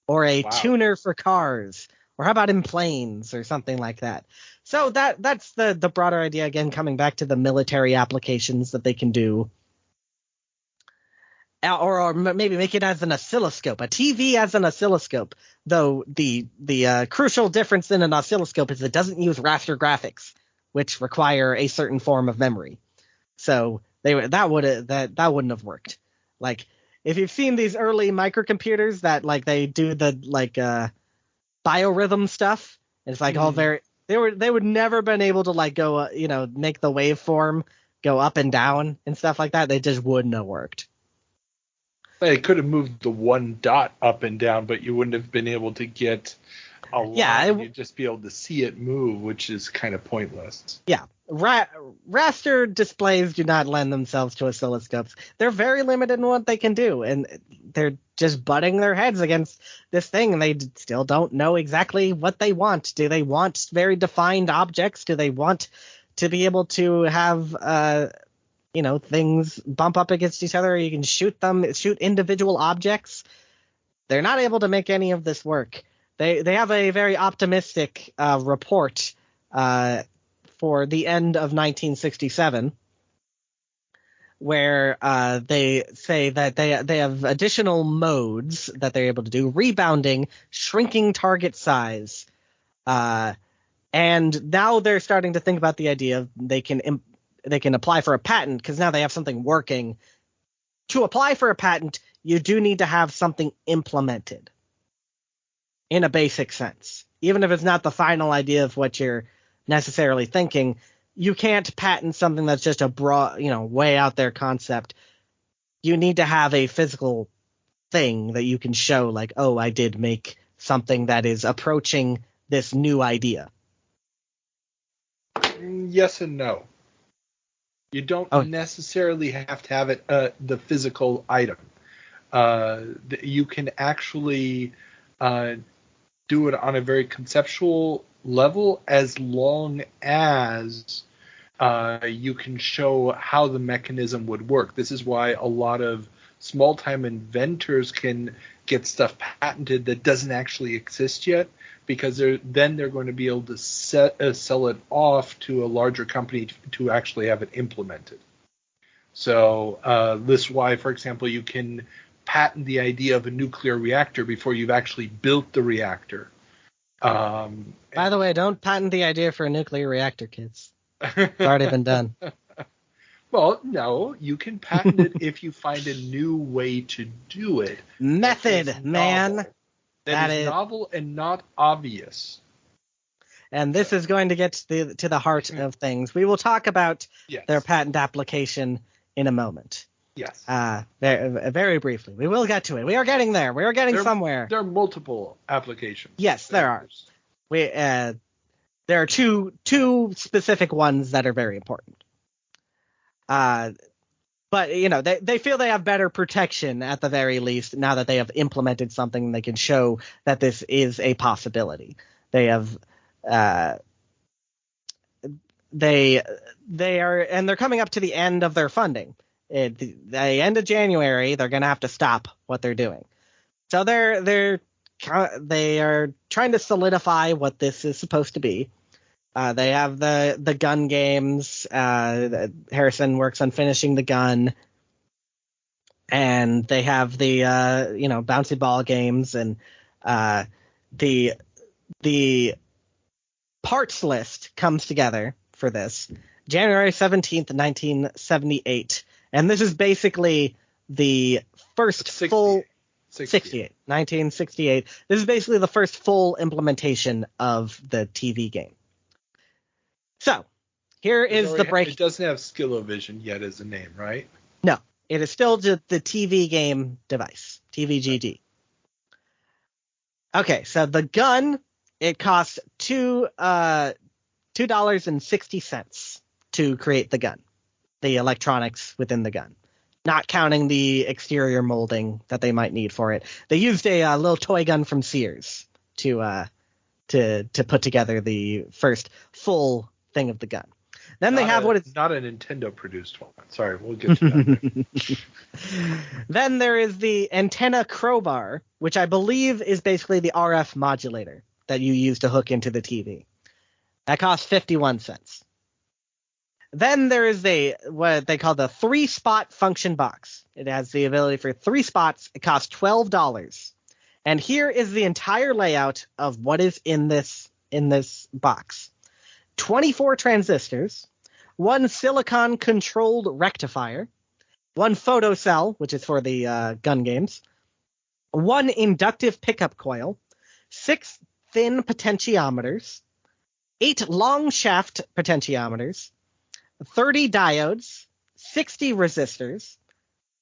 or a tuner for cars, or how about in planes or something like that. So that's the broader idea, again, coming back to the military applications that they can do. Or maybe make it as an oscilloscope, a TV as an oscilloscope, though the crucial difference in an oscilloscope is it doesn't use raster graphics, which require a certain form of memory. So that wouldn't have worked. Like if you've seen these early microcomputers that like they do the biorhythm stuff, it's like all very they would never been able to like go make the waveform go up and down and stuff like that. They just wouldn't have worked. It could have moved the one dot up and down, but you wouldn't have been able to get a line. Yeah, you'd just be able to see it move, which is kind of pointless. Yeah. Raster displays do not lend themselves to oscilloscopes. They're very limited in what they can do, and they're just butting their heads against this thing, and they still don't know exactly what they want. Do they want very defined objects? Do they want to be able to have things bump up against each other? You can shoot individual objects. They're not able to make any of this work. They have a very optimistic report for the end of 1967, where they say that they have additional modes that they're able to do: rebounding, shrinking target size, and now they're starting to think about the idea of they can apply for a patent, because now they have something working. To apply for a patent, you do need to have something implemented in a basic sense. Even if it's not the final idea of what you're necessarily thinking, you can't patent something that's just a broad, way out there concept. You need to have a physical thing that you can show, like, oh, I did make something that is approaching this new idea. Yes and no. You don't necessarily have to have it the physical item. You can actually do it on a very conceptual level, as long as you can show how the mechanism would work. This is why a lot of small-time inventors can get stuff patented that doesn't actually exist yet, because they're going to be able to sell it off to a larger company to actually have it implemented. So this is why, for example, you can patent the idea of a nuclear reactor before you've actually built the reactor. By the way, don't patent the idea for a nuclear reactor, kids. It's already been done. Well, no, you can patent it if you find a new way to do it. Method, man. That is novel and not obvious. And this is going to get to the heart of things. We will talk about their patent application in a moment. Yes. Very, very briefly. We will get to it. We are getting there. We are getting somewhere. There are multiple applications. Yes, there are. There are two specific ones that are very important. But, they feel they have better protection at the very least now that they have implemented something they can show that this is a possibility. They have, they are, and they're coming up to the end of their funding. At the end of January, they're going to have to stop what they're doing. So they are trying to solidify what this is supposed to be. They have the gun games. Harrison works on finishing the gun, and they have the bouncy ball games, and the parts list comes together for this January 17th, 1978, and this is basically the first 1968. This is basically the first full implementation of the TV game. So, here is the break. It doesn't have Skill-O-Vision yet as a name, right? No, it is still just the TV game device, TVGD. Okay, so the gun, it costs $2.60 to create the gun, the electronics within the gun, not counting the exterior molding that they might need for it. They used a little toy gun from Sears to put together the first full thing of the gun. Then they have what it's not a Nintendo produced one. Sorry, we'll get to that. Then there is the antenna crowbar, which I believe is basically the RF modulator that you use to hook into the TV. That costs 51 cents. Then there is what they call the 3-spot function box. It has the ability for 3 spots. It costs $12. And here is the entire layout of what is in this box. 24 transistors, 1 silicon-controlled rectifier, 1 photocell, which is for the gun games, 1 inductive pickup coil, 6 thin potentiometers, 8 long shaft potentiometers, 30 diodes, 60 resistors,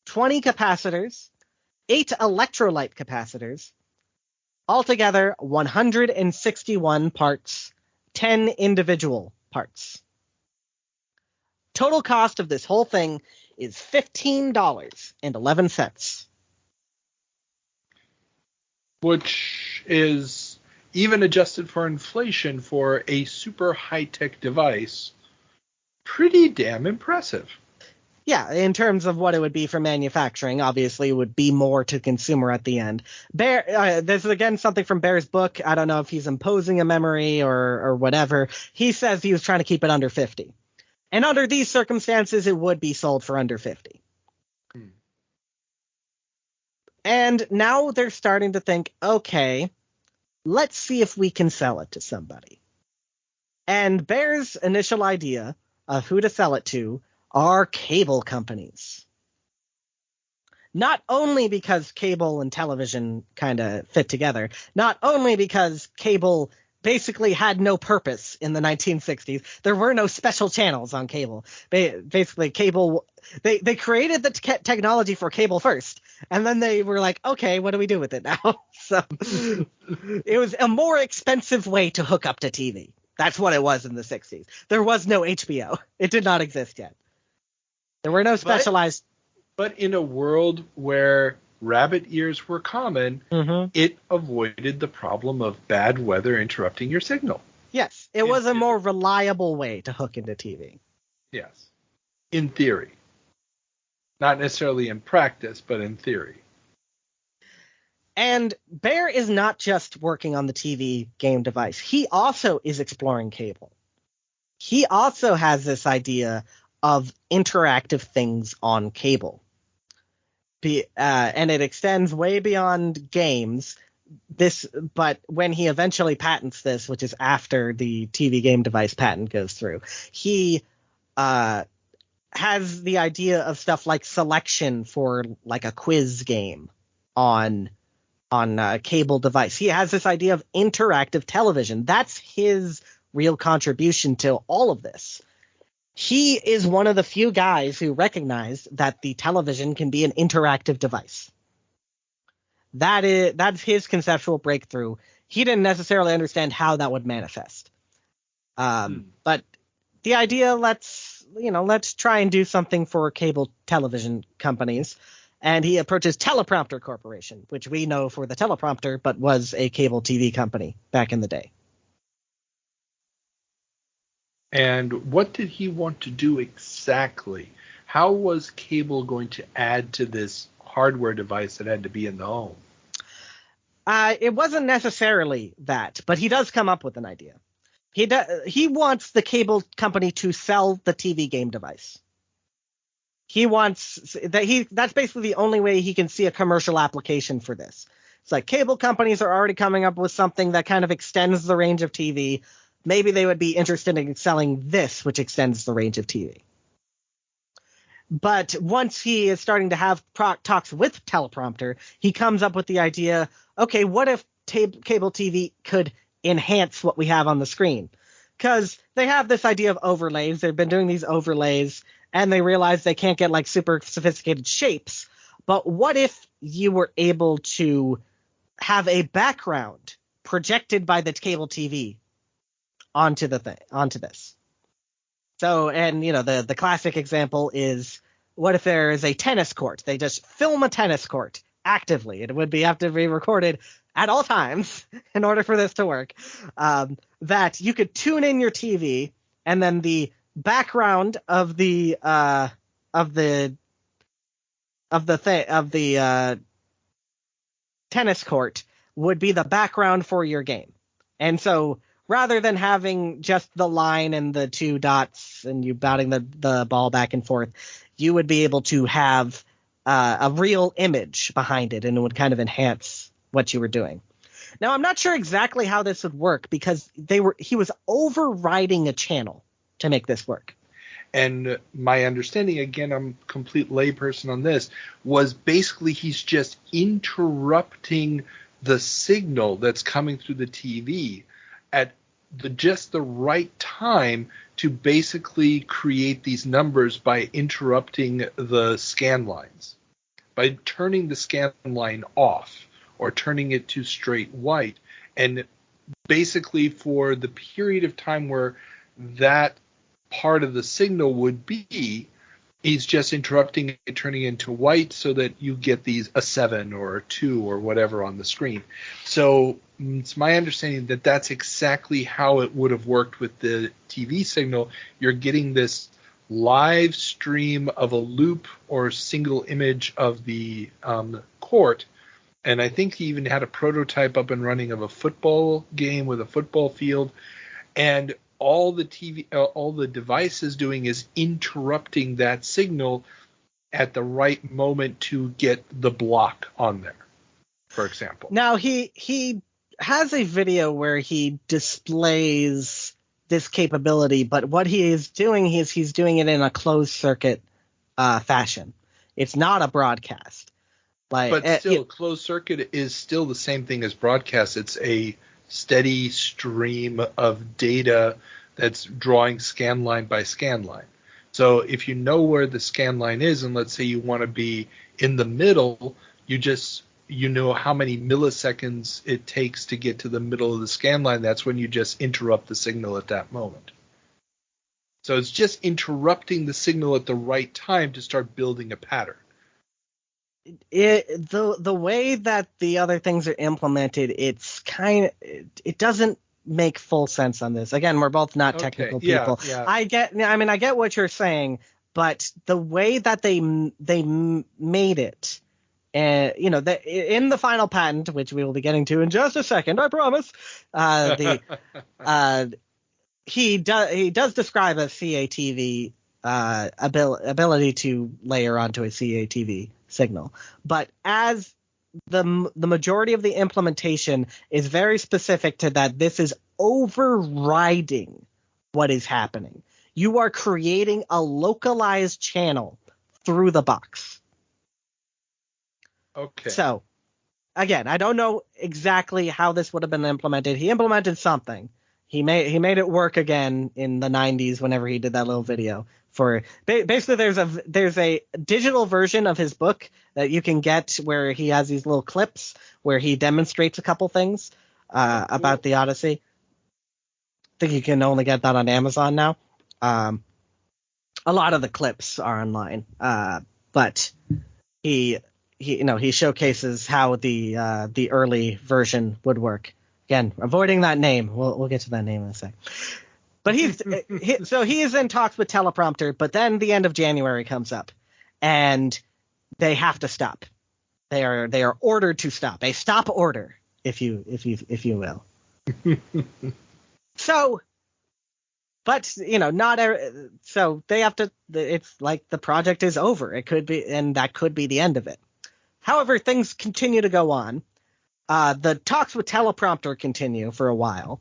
20 capacitors, 8 electrolyte capacitors, altogether 161 parts, 10 individual parts. Total cost of this whole thing is $15.11. Which is, even adjusted for inflation for a super high-tech device, pretty damn impressive. Yeah, in terms of what it would be for manufacturing, obviously it would be more to consumer at the end. Baer, this is again something from Baer's book. I don't know if he's imposing a memory or whatever. He says he was trying to keep it under 50. And under these circumstances, it would be sold for under 50. And now they're starting to think, okay, let's see if we can sell it to somebody. And Baer's initial idea of who to sell it to are cable companies. Not only because cable and television kind of fit together, not only because cable basically had no purpose in the 1960s. There were no special channels on cable. Basically, cable, they created the technology for cable first, and then they were like, okay, what do we do with it now? So it was a more expensive way to hook up to TV. That's what it was in the 60s. There was no HBO. It did not exist yet. There were no specialized... But in a world where rabbit ears were common, it avoided the problem of bad weather interrupting your signal. Yes, it was a more reliable way to hook into TV. Yes, in theory. Not necessarily in practice, but in theory. And Baer is not just working on the TV game device. He also is exploring cable. He also has this idea of interactive things on cable. And it extends way beyond games. But when he eventually patents this, which is after the TV game device patent goes through, he has the idea of stuff like selection for like a quiz game on a cable device. He has this idea of interactive television. That's his real contribution to all of this. He is one of the few guys who recognized that the television can be an interactive device. That's his conceptual breakthrough. He didn't necessarily understand how that would manifest. But the idea, let's try and do something for cable television companies. And he approaches Teleprompter Corporation, which we know for the teleprompter, but was a cable TV company back in the day. And what did he want to do exactly? How was cable going to add to this hardware device that had to be in the home? It wasn't necessarily that, but he does come up with an idea. He wants the cable company to sell the TV game device. He wants that's basically the only way he can see a commercial application for this. It's like cable companies are already coming up with something that kind of extends the range of TV. Maybe they would be interested in selling this, which extends the range of TV. But once he is starting to have talks with Teleprompter, he comes up with the idea, okay, what if cable TV could enhance what we have on the screen? Because they have this idea of overlays. They've been doing these overlays, and they realize they can't get like super sophisticated shapes. But what if you were able to have a background projected by the cable TV onto this? So, and the classic example is, what if there is a tennis court? They just film a tennis court actively. It would have to be recorded at all times in order for this to work. That you could tune in your TV, and then the background of the tennis court would be the background for your game. And so rather than having just the line and the two dots and you batting the ball back and forth, you would be able to have a real image behind it, and it would kind of enhance what you were doing. Now, I'm not sure exactly how this would work because he was overriding a channel to make this work. And my understanding, again, I'm a complete layperson on this, was basically he's just interrupting the signal that's coming through the TV at just the right time to basically create these numbers by interrupting the scan lines. By turning the scan line off or turning it to straight white. And basically for the period of time where that part of the signal would be, he's just interrupting it, turning it into white so that you get a 7 or a 2 or whatever on the screen. So it's my understanding that that's exactly how it would have worked with the TV signal. You're getting this live stream of a loop or single image of the court. And I think he even had a prototype up and running of a football game with a football field. And all the device is doing is interrupting that signal at the right moment to get the block on there, for example. Now, he has a video where he displays this capability, but what he is doing is he's doing it in a closed circuit fashion. It's not a broadcast. But still, closed circuit is still the same thing as broadcast. It's a steady stream of data that's drawing scan line by scan line. So if you know where the scan line is, and let's say you want to be in the middle, you know how many milliseconds it takes to get to the middle of the scan line. That's when you just interrupt the signal at that moment. So it's just interrupting the signal at the right time to start building a pattern. The way that the other things are implemented, it doesn't make full sense on this. Again, we're both not technical people. Yeah. I get what you're saying, but the way that they made it, in the final patent, which we will be getting to in just a second, I promise. He does describe a CATV ability to layer onto a CATV signal, but as the majority of the implementation is very specific to that. This is overriding what is happening. You are creating a localized channel through the box. Okay. So, again, I don't know exactly how this would have been implemented. He implemented something. He made it work again in the 90s whenever he did that little video. For basically, there's a digital version of his book that you can get where he has these little clips where he demonstrates a couple things about the Odyssey. I think you can only get that on Amazon now. A lot of the clips are online, but he showcases how the early version would work. Again, avoiding that name. We'll get to that name in a sec. But he is in talks with Teleprompter, but then the end of January comes up, and they have to stop. They are ordered to stop. A stop order, if you will. So, but so they have to. It's like the project is over. It could be, and that could be the end of it. However, things continue to go on. The talks with Teleprompter continue for a while,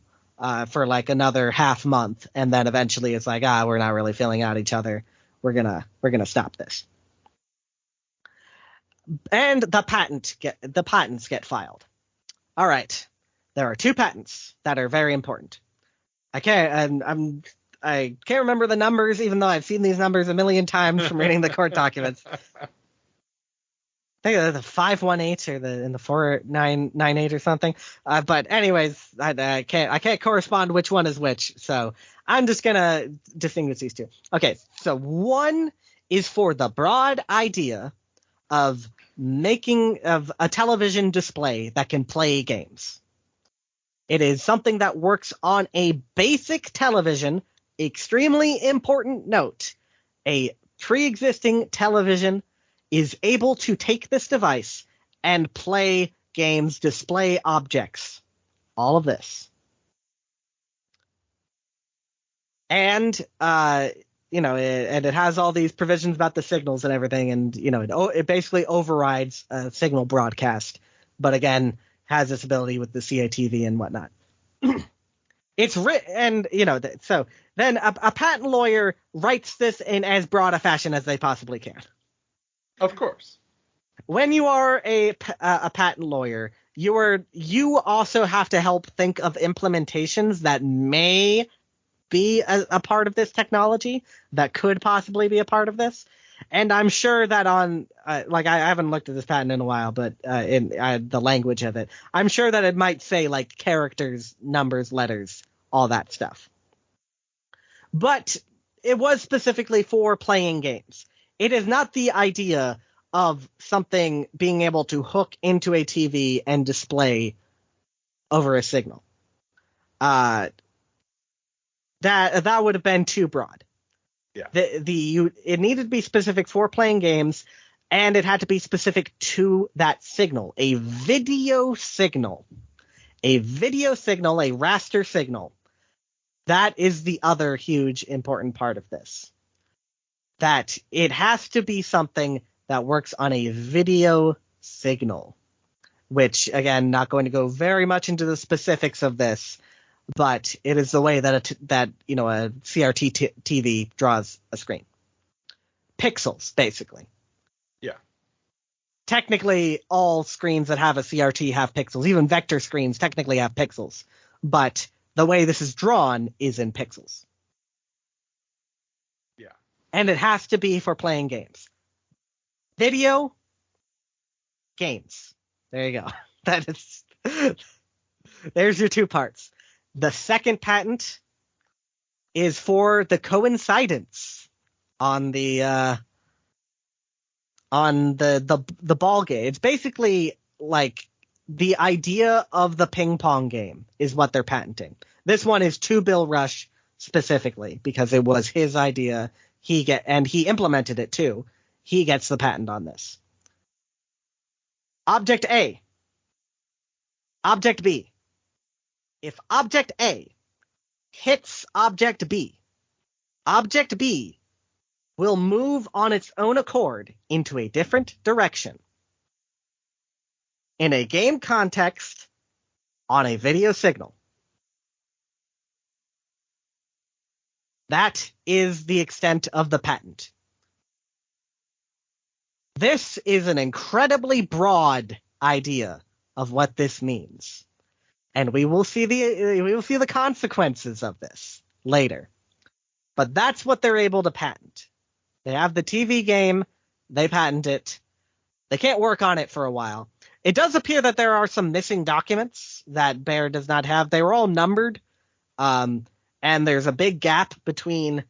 for like another half month, and then eventually it's like, we're not really filling out each other. We're gonna stop this. And the patents get filed. All right, there are 2 patents that are very important. I can't remember the numbers, even though I've seen these numbers a million times from reading the court documents. I think they're the 518 or the 4998 or something. But anyways, I can't correspond which one is which. So I'm just gonna distinguish these 2. Okay, so one is for the broad idea of making of a television display that can play games. It is something that works on a basic television. Extremely important note: a pre-existing television is able to take this device and play games, display objects, all of this. And, and it has all these provisions about the signals and everything, and, it basically overrides a signal broadcast, but again, has this ability with the CATV and whatnot. It's written, and, so then a patent lawyer writes this in as broad a fashion as they possibly can. Of course. When you are a patent lawyer, you also have to help think of implementations that may be a part of this technology, that could possibly be a part of this. And I'm sure that on I haven't looked at this patent in a while, but in the language of it, I'm sure that it might say like characters, numbers, letters, all that stuff. But it was specifically for playing games. It is not the idea of something being able to hook into a TV and display over a signal. That would have been too broad. Yeah. It needed to be specific for playing games, and it had to be specific to that signal. A video signal, a raster signal. That is the other huge important part of this. That it has to be something that works on a video signal, which, again, not going to go very much into the specifics of this, but it is the way that a CRT TV draws a screen. Pixels, basically. Yeah. Technically, all screens that have a CRT have pixels. Even vector screens technically have pixels, but the way this is drawn is in pixels. And it has to be for playing games. Video, games. There you go. There's your 2 parts. The second patent is for the coincidence on the ball game. It's basically like the idea of the ping pong game is what they're patenting. This one is to Bill Rush specifically because it was his idea. He implemented it too. He gets the patent on this. Object A. Object B. If Object A hits Object B will move on its own accord into a different direction. in a game context on a video signal. That is the extent of the patent. This is an incredibly broad idea of what this means. And we will see the consequences of this later. But that's what they're able to patent. They have the TV game, they patent it. They can't work on it for a while. It does appear that there are some missing documents that Baer does not have. They were all numbered, and there's a big gap between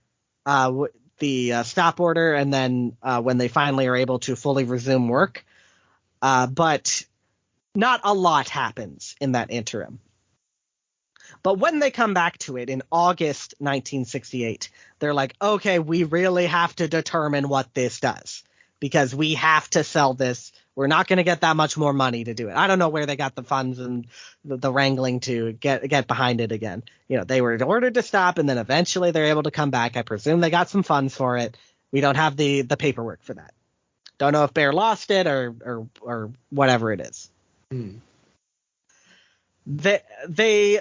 the stop order and then when they finally are able to fully resume work. But not a lot happens in that interim. But when they come back to it in August 1968, they're like, okay, we really have to determine what this does because we have to sell this. We're not going to get that much more money to do it. I don't know where they got the funds and the wrangling to get behind it again. You know, they were ordered to stop, and then eventually they're able to come back. I presume they got some funds for it. We don't have the paperwork for that. Don't know if Baer lost it or whatever it is. They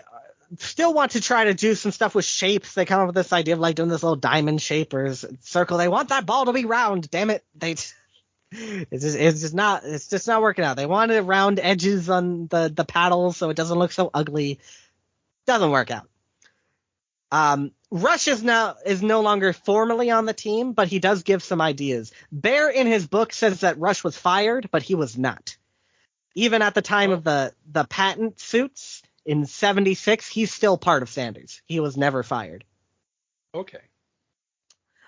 still want to try to do some stuff with shapes. They come up with this idea of like doing this little diamond shape or circle. They want that ball to be round. Damn it. It's just not working out. They wanted round edges on the paddles so it doesn't look so ugly. Doesn't work out. Rush is no longer formally on the team, but he does give some ideas. Baer in his book says that Rush was fired, but he was not. Even at the time of the patent suits in 76, he's still part of Sanders. He was never fired. Okay.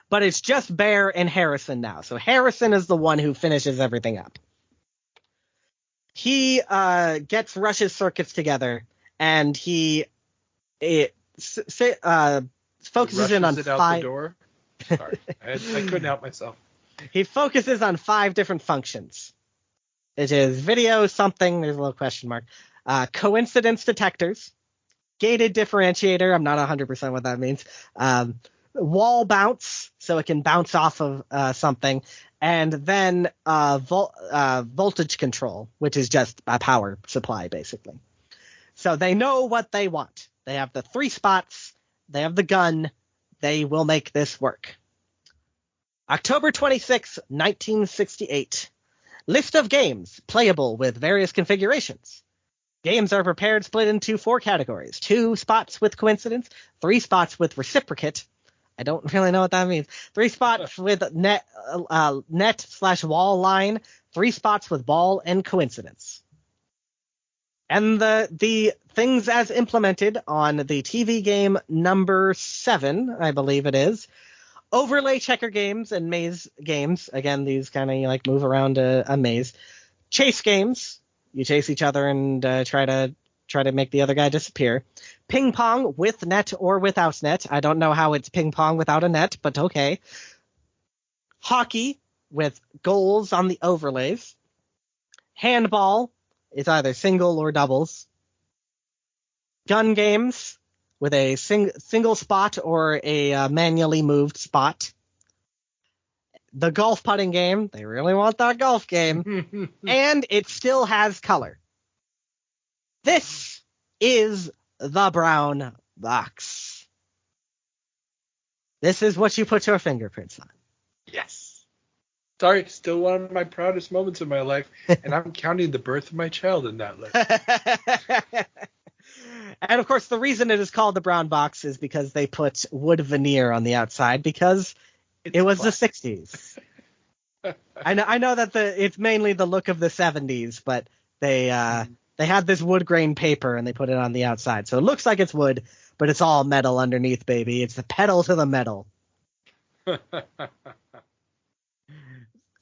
But it's just Baer and Harrison now. So Harrison is the one who finishes everything up. He gets Rush's circuits together, and he focuses in on it out five. The door? Sorry, I couldn't help myself. He focuses on 5 different functions. It is video something. There's a little question mark. Coincidence detectors, gated differentiator. I'm not 100% what that means. Wall bounce, so it can bounce off of something, and then voltage control, which is just a power supply, basically. So they know what they want. They have the 3 spots. They have the gun. They will make this work. October 26, 1968. List of games playable with various configurations. Games are prepared, split into 4 categories. 2 spots with coincidence, 3 spots with reciprocate. I don't really know what that means. 3 spots with net/wall line, 3 spots with ball and coincidence. And the things as implemented on the TV game number 7, I believe it is. Overlay checker games and maze games. Again, these kind of like move around a maze. Chase games. You chase each other and try to make the other guy disappear. Ping pong with net or without net. I don't know how it's ping pong without a net, but okay. Hockey with goals on the overlays. Handball is either single or doubles. Gun games with a single spot or a manually moved spot. The golf putting game. They really want that golf game. And it still has color. This is the brown box. This is what you put your fingerprints on. Yes. Sorry, still one of my proudest moments in my life, and I'm counting the birth of my child in that list. And of course, the reason it is called the brown box is because they put wood veneer on the outside because it was the 60s. I know that it's mainly the look of the 70s, but they had this wood grain paper and they put it on the outside. So it looks like it's wood, but it's all metal underneath, baby. It's the pedal to the metal.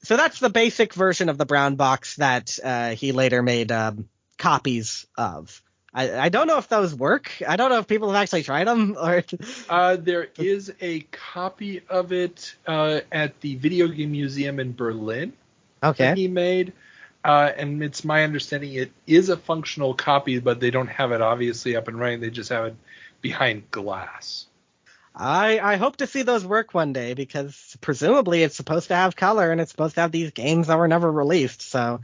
So that's the basic version of the brown box that he later made copies of. I don't know if those work. I don't know if people have actually tried them. Or there is a copy of it at the Video Game Museum in Berlin. Okay. That he made. And it's my understanding it is a functional copy, but they don't have it obviously up and running. They just have it behind glass. I hope to see those work one day because presumably it's supposed to have color and it's supposed to have these games that were never released. So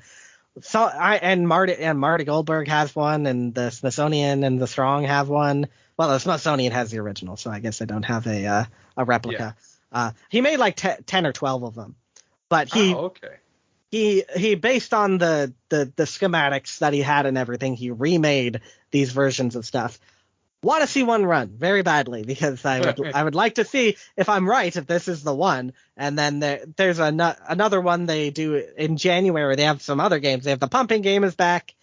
Marty Goldberg has one, and the Smithsonian and the Strong have one. Well, the Smithsonian has the original, so I guess I don't have a replica. Yeah. He made like 10 or 12 of them, but he based on the schematics that he had and everything, he remade these versions of stuff. Want to see one run very badly, because I would like to see if I'm right, if this is the one. And then there's another one they do in January. They have some other games. They have the pumping game is back.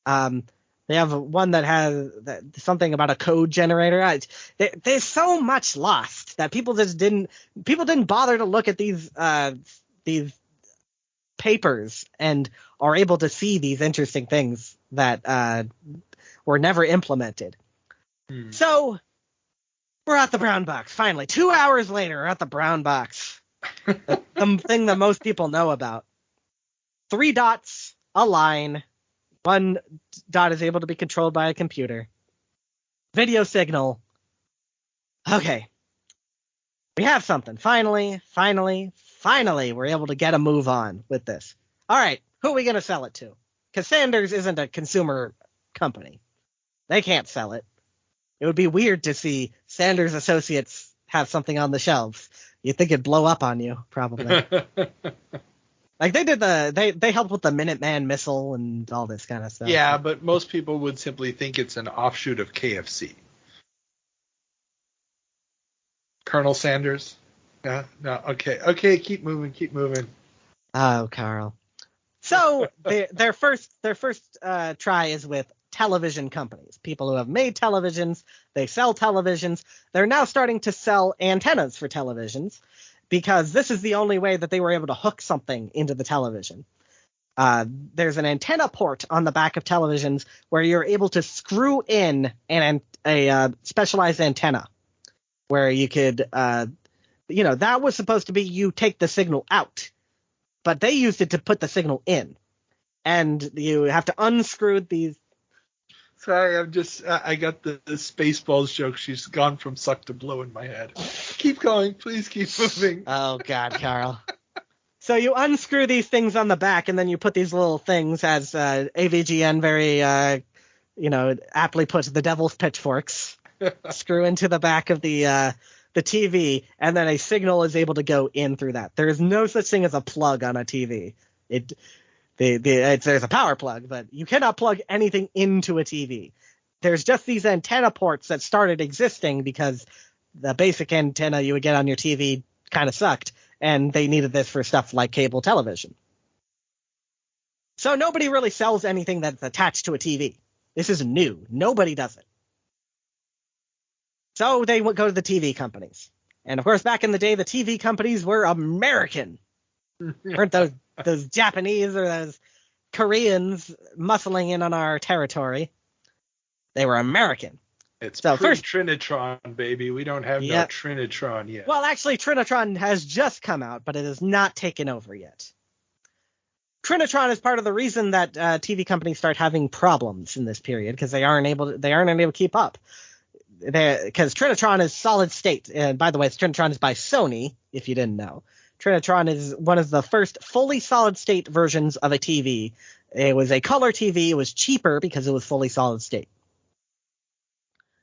They have one that has something about a code generator. There's so much lost that people didn't bother to look at these papers and are able to see these interesting things that were never implemented. So we're at the brown box. Finally, 2 hours later, we're at the brown box. The thing that most people know about. 3 dots, a line. 1 dot is able to be controlled by a computer. Video signal. Okay. We have something. Finally, we're able to get a move on with this. All right, who are we going to sell it to? Because Sanders isn't a consumer company. They can't sell it. It would be weird to see Sanders Associates have something on the shelves. You'd think it'd blow up on you, probably. Like they did they helped with the Minuteman missile and all this kind of stuff. Yeah, but most people would simply think it's an offshoot of KFC. Colonel Sanders? Yeah, no, okay, keep moving. Oh, Carl. So their first try is with television companies, people who have made televisions. They sell televisions. They're now starting to sell antennas for televisions, because this is the only way that they were able to hook something into the television. There's an antenna port on the back of televisions where you're able to screw in a specialized antenna, where you could, that was supposed to be you take the signal out, but they used it to put the signal in, and you have to unscrew these. Sorry, I got the Spaceballs joke. She's gone from suck to blow in my head. Keep going. Please keep moving. Oh, God, Carl. So you unscrew these things on the back, and then you put these little things, as AVGN very, aptly puts, the devil's pitchforks, screw into the back of the TV, and then a signal is able to go in through that. There is no such thing as a plug on a TV. There's a power plug, but you cannot plug anything into a TV. There's just these antenna ports that started existing because the basic antenna you would get on your TV kind of sucked, and they needed this for stuff like cable television. So nobody really sells anything that's attached to a TV. This is new. Nobody does it. So they would go to the TV companies. And of course, back in the day, the TV companies were American. Weren't those Japanese or those Koreans muscling in on our territory. They were American. It's first Trinitron, baby. We don't have no Trinitron yet. Well, actually, Trinitron has just come out, but it has not taken over yet. Trinitron is part of the reason that TV companies start having problems in this period, because they aren't able to keep up. Because Trinitron is solid state. And by the way, Trinitron is by Sony, if you didn't know. Trinitron is one of the first fully solid state versions of a TV. It was a color TV. It was cheaper because it was fully solid state.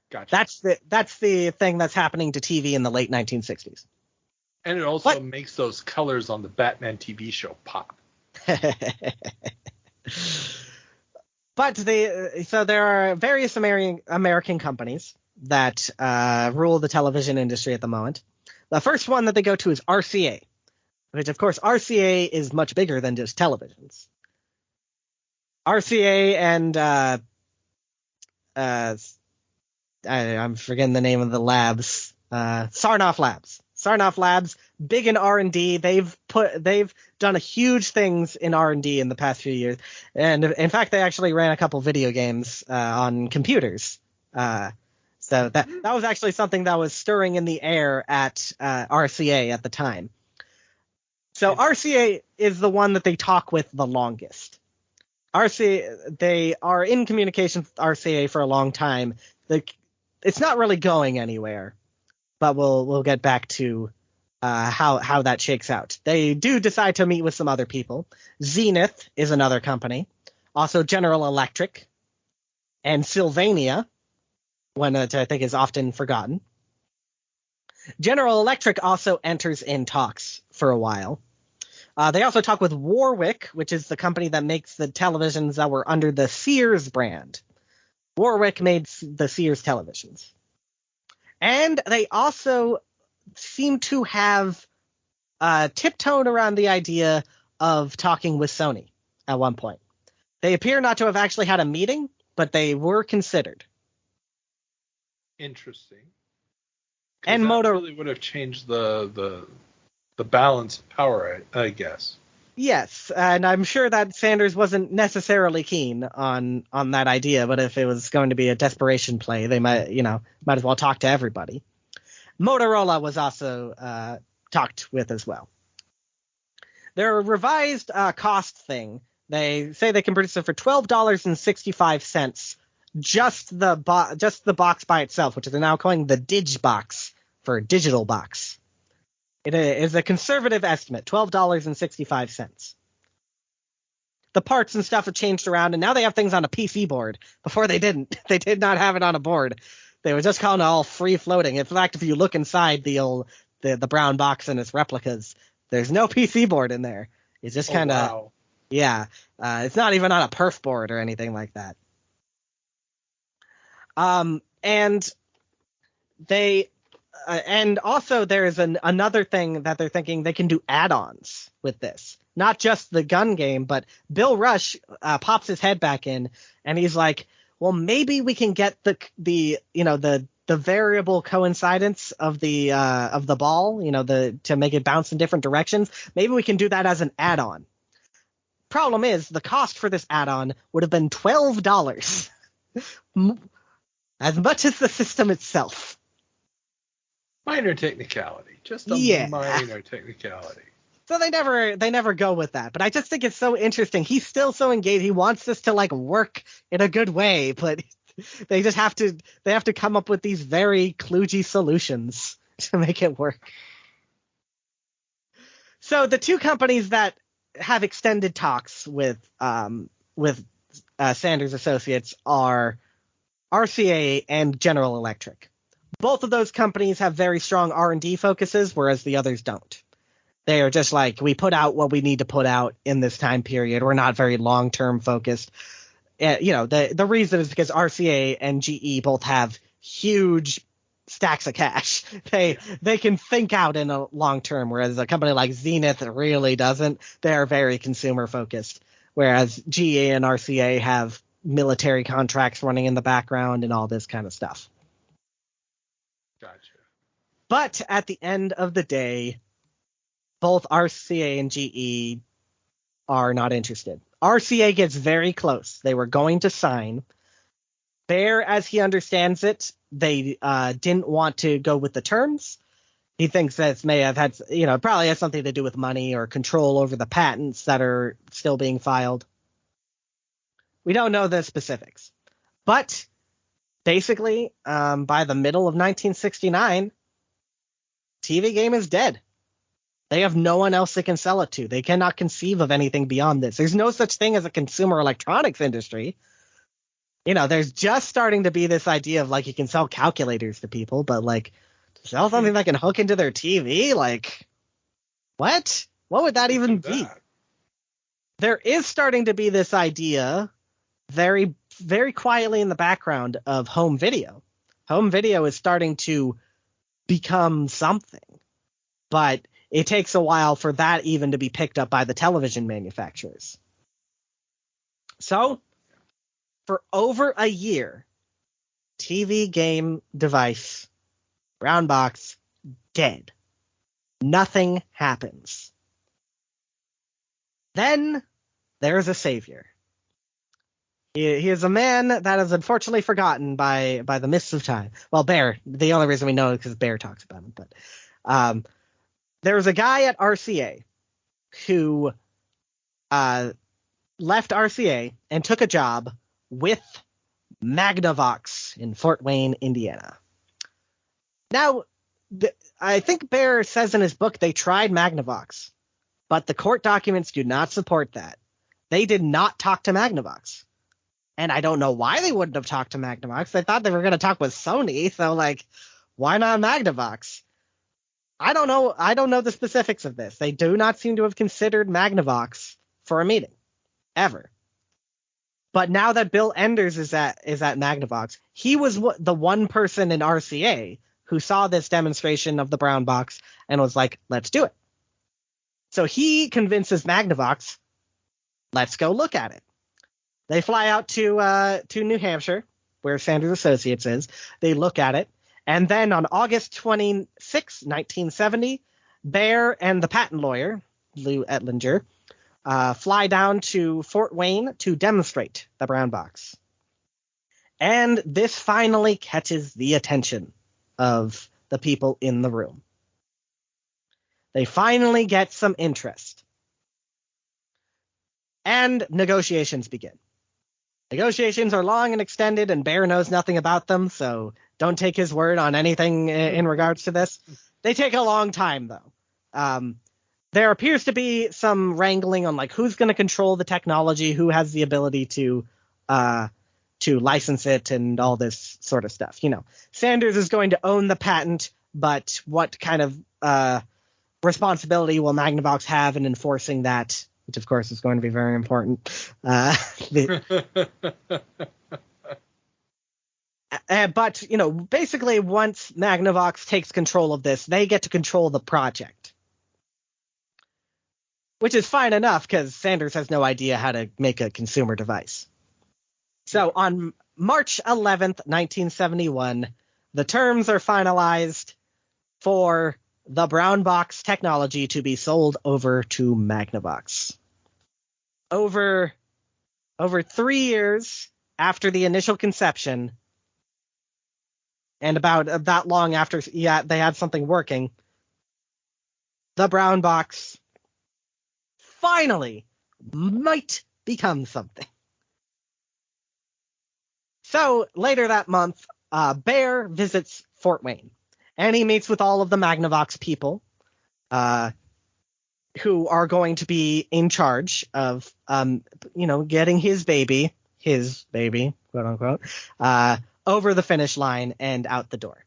Gotcha. That's the thing that's happening to TV in the late 1960s. And it also makes those colors on the Batman TV show pop. But so there are various American companies that rule the television industry at the moment. The first one that they go to is RCA, which, of course, RCA is much bigger than just televisions. RCA and I'm forgetting the name of the labs. Sarnoff Labs. Sarnoff Labs, big in R&D. They've done a huge things in R&D in the past few years, and in fact, they actually ran a couple video games on computers. So that was actually something that was stirring in the air at RCA at the time. So RCA is the one that they talk with the longest. RCA, they are in communication with RCA for a long time. It's not really going anywhere, but we'll get back to how that shakes out. They do decide to meet with some other people. Zenith is another company. Also General Electric and Sylvania, one that I think is often forgotten. General Electric also enters in talks for a while. They also talk with Warwick, which is the company that makes the televisions that were under the Sears brand. Warwick made the Sears televisions. And they also seem to have tiptoed around the idea of talking with Sony at one point. They appear not to have actually had a meeting, but they were considered. Interesting. And that really would have changed the balance of power, I guess. Yes, and I'm sure that Sanders wasn't necessarily keen on that idea, but if it was going to be a desperation play, they might as well talk to everybody. Motorola was also talked with as well. Their revised cost thing, they say they can produce it for $12.65, just the box by itself, which they're now calling the Digbox for digital box. It is a conservative estimate, $12.65. The parts and stuff have changed around, and now they have things on a PC board. Before they didn't. They did not have it on a board. They were just calling it all free floating. In fact, if you look inside the brown box and its replicas, there's no PC board in there. It's just kind of, wow. Yeah. It's not even on a perf board or anything like that. And they. And also there's another thing that they're thinking they can do add-ons with this. Not just the gun game, but Bill Rush pops his head back in and he's like, well, maybe we can get the variable coincidence of the ball, to make it bounce in different directions. Maybe we can do that as an add-on. Problem is, the cost for this add-on would have been $12. As much as the system itself. Minor technicality, just a minor technicality. So they never go with that. But I just think it's so interesting. He's still so engaged. He wants this to work in a good way, but they just have to come up with these very kludgy solutions to make it work. So the two companies that have extended talks with Sanders Associates are RCA and General Electric. Both of those companies have very strong R&D focuses, whereas the others don't. They are just we put out what we need to put out in this time period. We're not very long-term focused. The reason is because RCA and GE both have huge stacks of cash. They can think out in a long term, whereas a company like Zenith really doesn't. They're very consumer focused, whereas GE and RCA have military contracts running in the background and all this kind of stuff. Gotcha. But at the end of the day, both RCA and GE are not interested. RCA gets very close. They were going to sign. Baer, as he understands it, they didn't want to go with the terms. He thinks that may have had, probably has something to do with money or control over the patents that are still being filed. We don't know the specifics. But basically, by the middle of 1969, TV Game is dead. They have no one else they can sell it to. They cannot conceive of anything beyond this. There's no such thing as a consumer electronics industry. There's just starting to be this idea of you can sell calculators to people, but to sell something that can hook into their TV, what? What would that even be? There is starting to be this idea very, very quietly in the background of home video. Home video is starting to become something, but it takes a while for that even to be picked up by the television manufacturers. So, for over a year, TV Game device, brown box, dead. Nothing happens. Then there's a savior. He is a man that is unfortunately forgotten by the mists of time. Well, Baer. The only reason we know is because Baer talks about him. But there was a guy at RCA who left RCA and took a job with Magnavox in Fort Wayne, Indiana. Now, I think Baer says in his book they tried Magnavox, but the court documents do not support that. They did not talk to Magnavox. And I don't know why they wouldn't have talked to Magnavox. They thought they were going to talk with Sony, so like, why not Magnavox? I don't know. I don't know the specifics of this. They do not seem to have considered Magnavox for a meeting, ever. But now that Bill Enders is at Magnavox, he was the one person in RCA who saw this demonstration of the brown box and was like, let's do it. So he convinces Magnavox, let's go look at it. They fly out to New Hampshire, where Sanders Associates is. They look at it. And then on August 26, 1970, Baer and the patent lawyer, Lou Ettlinger, fly down to Fort Wayne to demonstrate the brown box. And this finally catches the attention of the people in the room. They finally get some interest. And negotiations begin. Negotiations are long and extended, and Baer knows nothing about them, so don't take his word on anything in regards to this. They take a long time, though. There appears to be some wrangling on like who's going to control the technology, who has the ability to license it, and all this sort of stuff. You know, Sanders is going to own the patent, but what kind of responsibility will Magnavox have in enforcing that? Which, of course, is going to be very important. But, you know, basically once Magnavox takes control of this, they get to control the project. Which is fine enough, because Sanders has no idea how to make a consumer device. So on March 11th, 1971, the terms are finalized for the brown box technology to be sold over to Magnavox. Over 3 years after the initial conception, and about that long after they had something working, the brown box finally might become something. So later that month, Baer visits Fort Wayne, and he meets with all of the Magnavox people, who are going to be in charge of, getting his baby, quote unquote, over the finish line and out the door.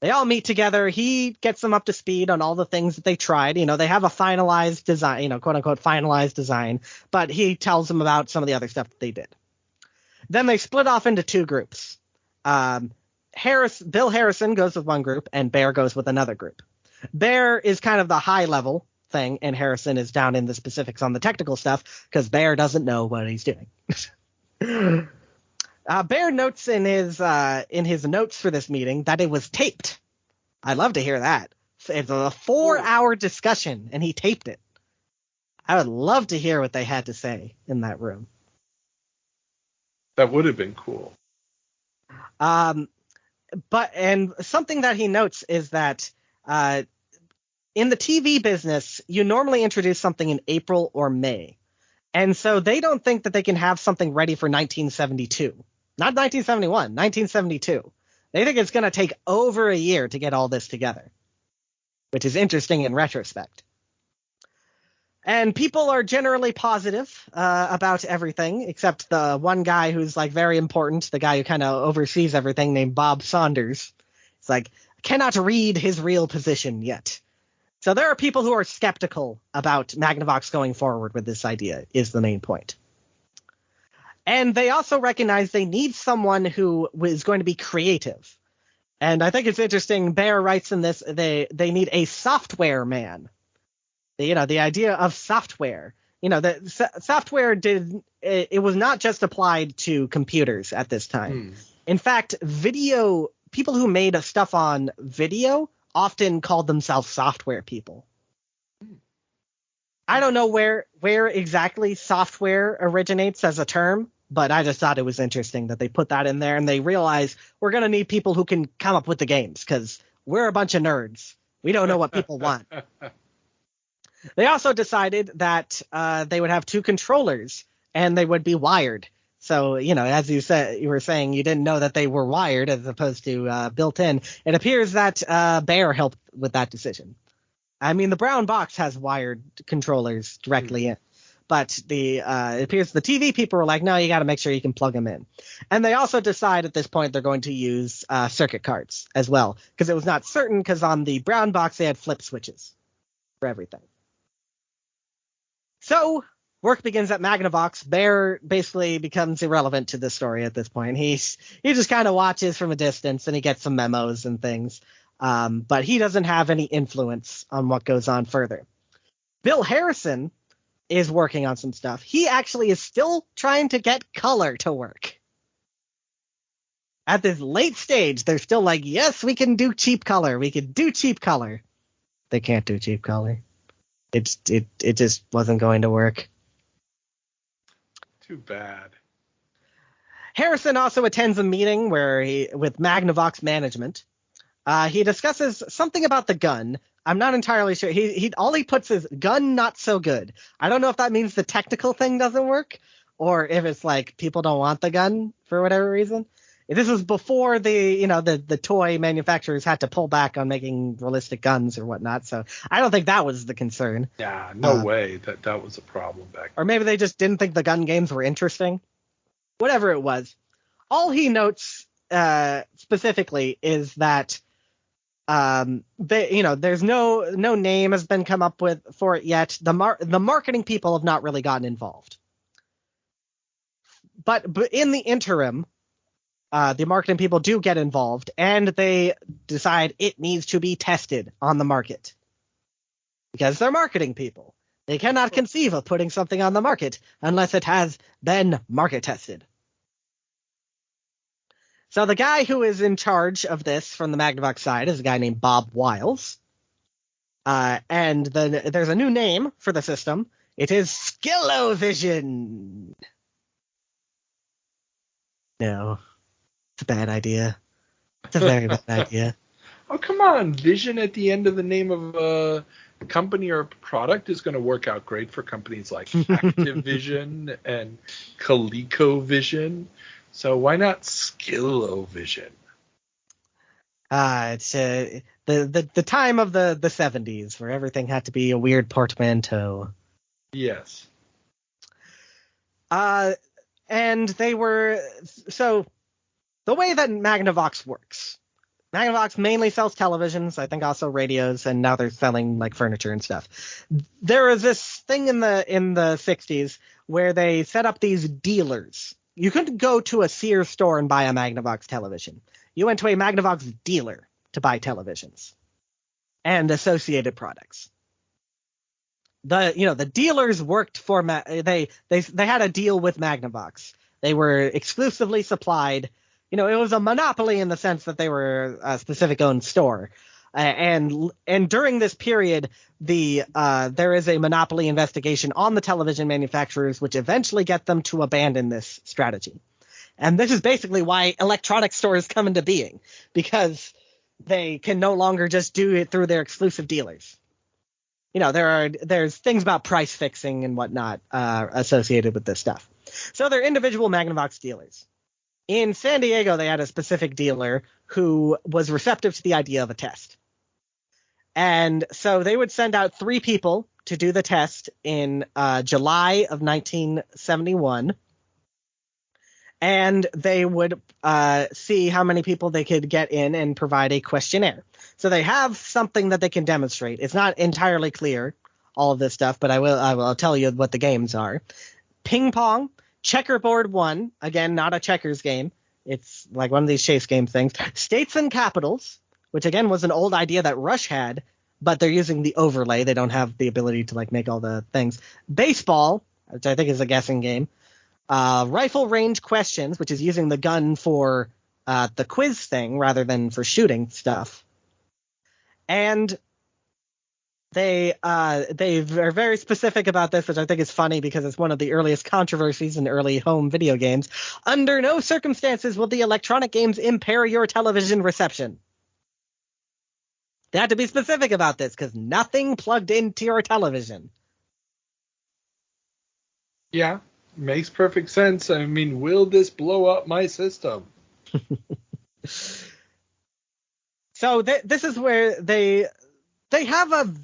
They all meet together. He gets them up to speed on all the things that they tried. You know, they have a finalized design, quote unquote, finalized design, but he tells them about some of the other stuff that they did. Then they split off into two groups. Bill Harrison goes with one group and Baer goes with another group. Baer is kind of the high level thing, and Harrison is down in the specifics on the technical stuff because Baer doesn't know what he's doing. Baer notes in his notes for this meeting that it was taped. I'd love to hear that. It's a 4-hour discussion, and he taped it. I would love to hear what they had to say in that room. That would have been cool. But something that he notes is that in the TV business, you normally introduce something in April or May. And so they don't think that they can have something ready for 1972. Not 1971, 1972. They think it's going to take over a year to get all this together, which is interesting in retrospect. And people are generally positive about everything, except the one guy who's like very important, the guy who kind of oversees everything, named Bob Saunders. It's like, cannot read his real position yet. So there are people who are skeptical about Magnavox going forward with this idea, is the main point. And they also recognize they need someone who is going to be creative. And I think it's interesting, Baer writes in this, they need a software man. The idea of software. Software it was not just applied to computers at this time. In fact, people who made stuff on video often called themselves software people. I don't know where exactly software originates as a term, but I just thought it was interesting that they put that in there, and they realize we're going to need people who can come up with the games because we're a bunch of nerds. We don't know what people want. They also decided that they would have two controllers and they would be wired. So, as you were saying, you didn't know that they were wired as opposed to built in. It appears that Baer helped with that decision. I mean, the brown box has wired controllers directly in, But it appears the TV people were like, no, you got to make sure you can plug them in. And they also decide at this point they're going to use circuit cards as well, because it was not certain, because on the brown box they had flip switches for everything. So work begins at Magnavox. Baer basically becomes irrelevant to the story at this point. He just kind of watches from a distance, and he gets some memos and things. But he doesn't have any influence on what goes on further. Bill Harrison is working on some stuff. He actually is still trying to get color to work. At this late stage, they're still like, yes, we can do cheap color. We can do cheap color. They can't do cheap color. It just wasn't going to work. Too bad. Harrison also attends a meeting with Magnavox management. He discusses something about the gun. I'm not entirely sure. All he puts is gun not so good. I don't know if that means the technical thing doesn't work, or if it's like people don't want the gun for whatever reason. This was before the toy manufacturers had to pull back on making realistic guns or whatnot. So I don't think that was the concern. Yeah, no way that was a problem back then. Or maybe they just didn't think the gun games were interesting. Whatever it was. All he notes specifically is that there's no name has been come up with for it yet. The marketing people have not really gotten involved. But in the interim, the marketing people do get involved, and they decide it needs to be tested on the market. Because they're marketing people. They cannot conceive of putting something on the market unless it has been market tested. So the guy who is in charge of this from the Magnavox side is a guy named Bob Wiles. And there's a new name for the system. It is Skillovision. No. It's a bad idea. It's a very bad idea. Oh, come on. Vision at the end of the name of a company or a product is going to work out great for companies like Activision and ColecoVision. So why not Skillovision? It's the time of the 70s where everything had to be a weird portmanteau. Yes. And they were... So the way that Magnavox works... Magnavox mainly sells televisions, I think also radios, and now they're selling like furniture and stuff. There is this thing in the 60s where they set up these dealers. You couldn't go to a Sears store and buy a Magnavox television. You went to a Magnavox dealer to buy televisions and associated products. The dealers worked for they had a deal with Magnavox. They were exclusively supplied. It was a monopoly in the sense that they were a specific owned store. And during this period, there is a monopoly investigation on the television manufacturers, which eventually get them to abandon this strategy. And this is basically why electronic stores come into being, because they can no longer just do it through their exclusive dealers. There's things about price fixing and whatnot associated with this stuff. So they're individual Magnavox dealers. In San Diego, they had a specific dealer who was receptive to the idea of a test. And so they would send out 3 people to do the test in July of 1971. And they would see how many people they could get in and provide a questionnaire. So they have something that they can demonstrate. It's not entirely clear, all of this stuff, but I will tell you what the games are. Ping Pong, Checkerboard 1, again, not a checkers game. It's like one of these chase game things. States and Capitals, which again was an old idea that Rush had, but they're using the overlay. They don't have the ability to make all the things. Baseball, which I think is a guessing game. Rifle range questions, which is using the gun for the quiz thing rather than for shooting stuff. And they are very specific about this, which I think is funny because it's one of the earliest controversies in early home video games. Under no circumstances will the electronic games impair your television reception. They had to be specific about this because nothing plugged into your television. Yeah, makes perfect sense. I mean, will this blow up my system? So this is where they have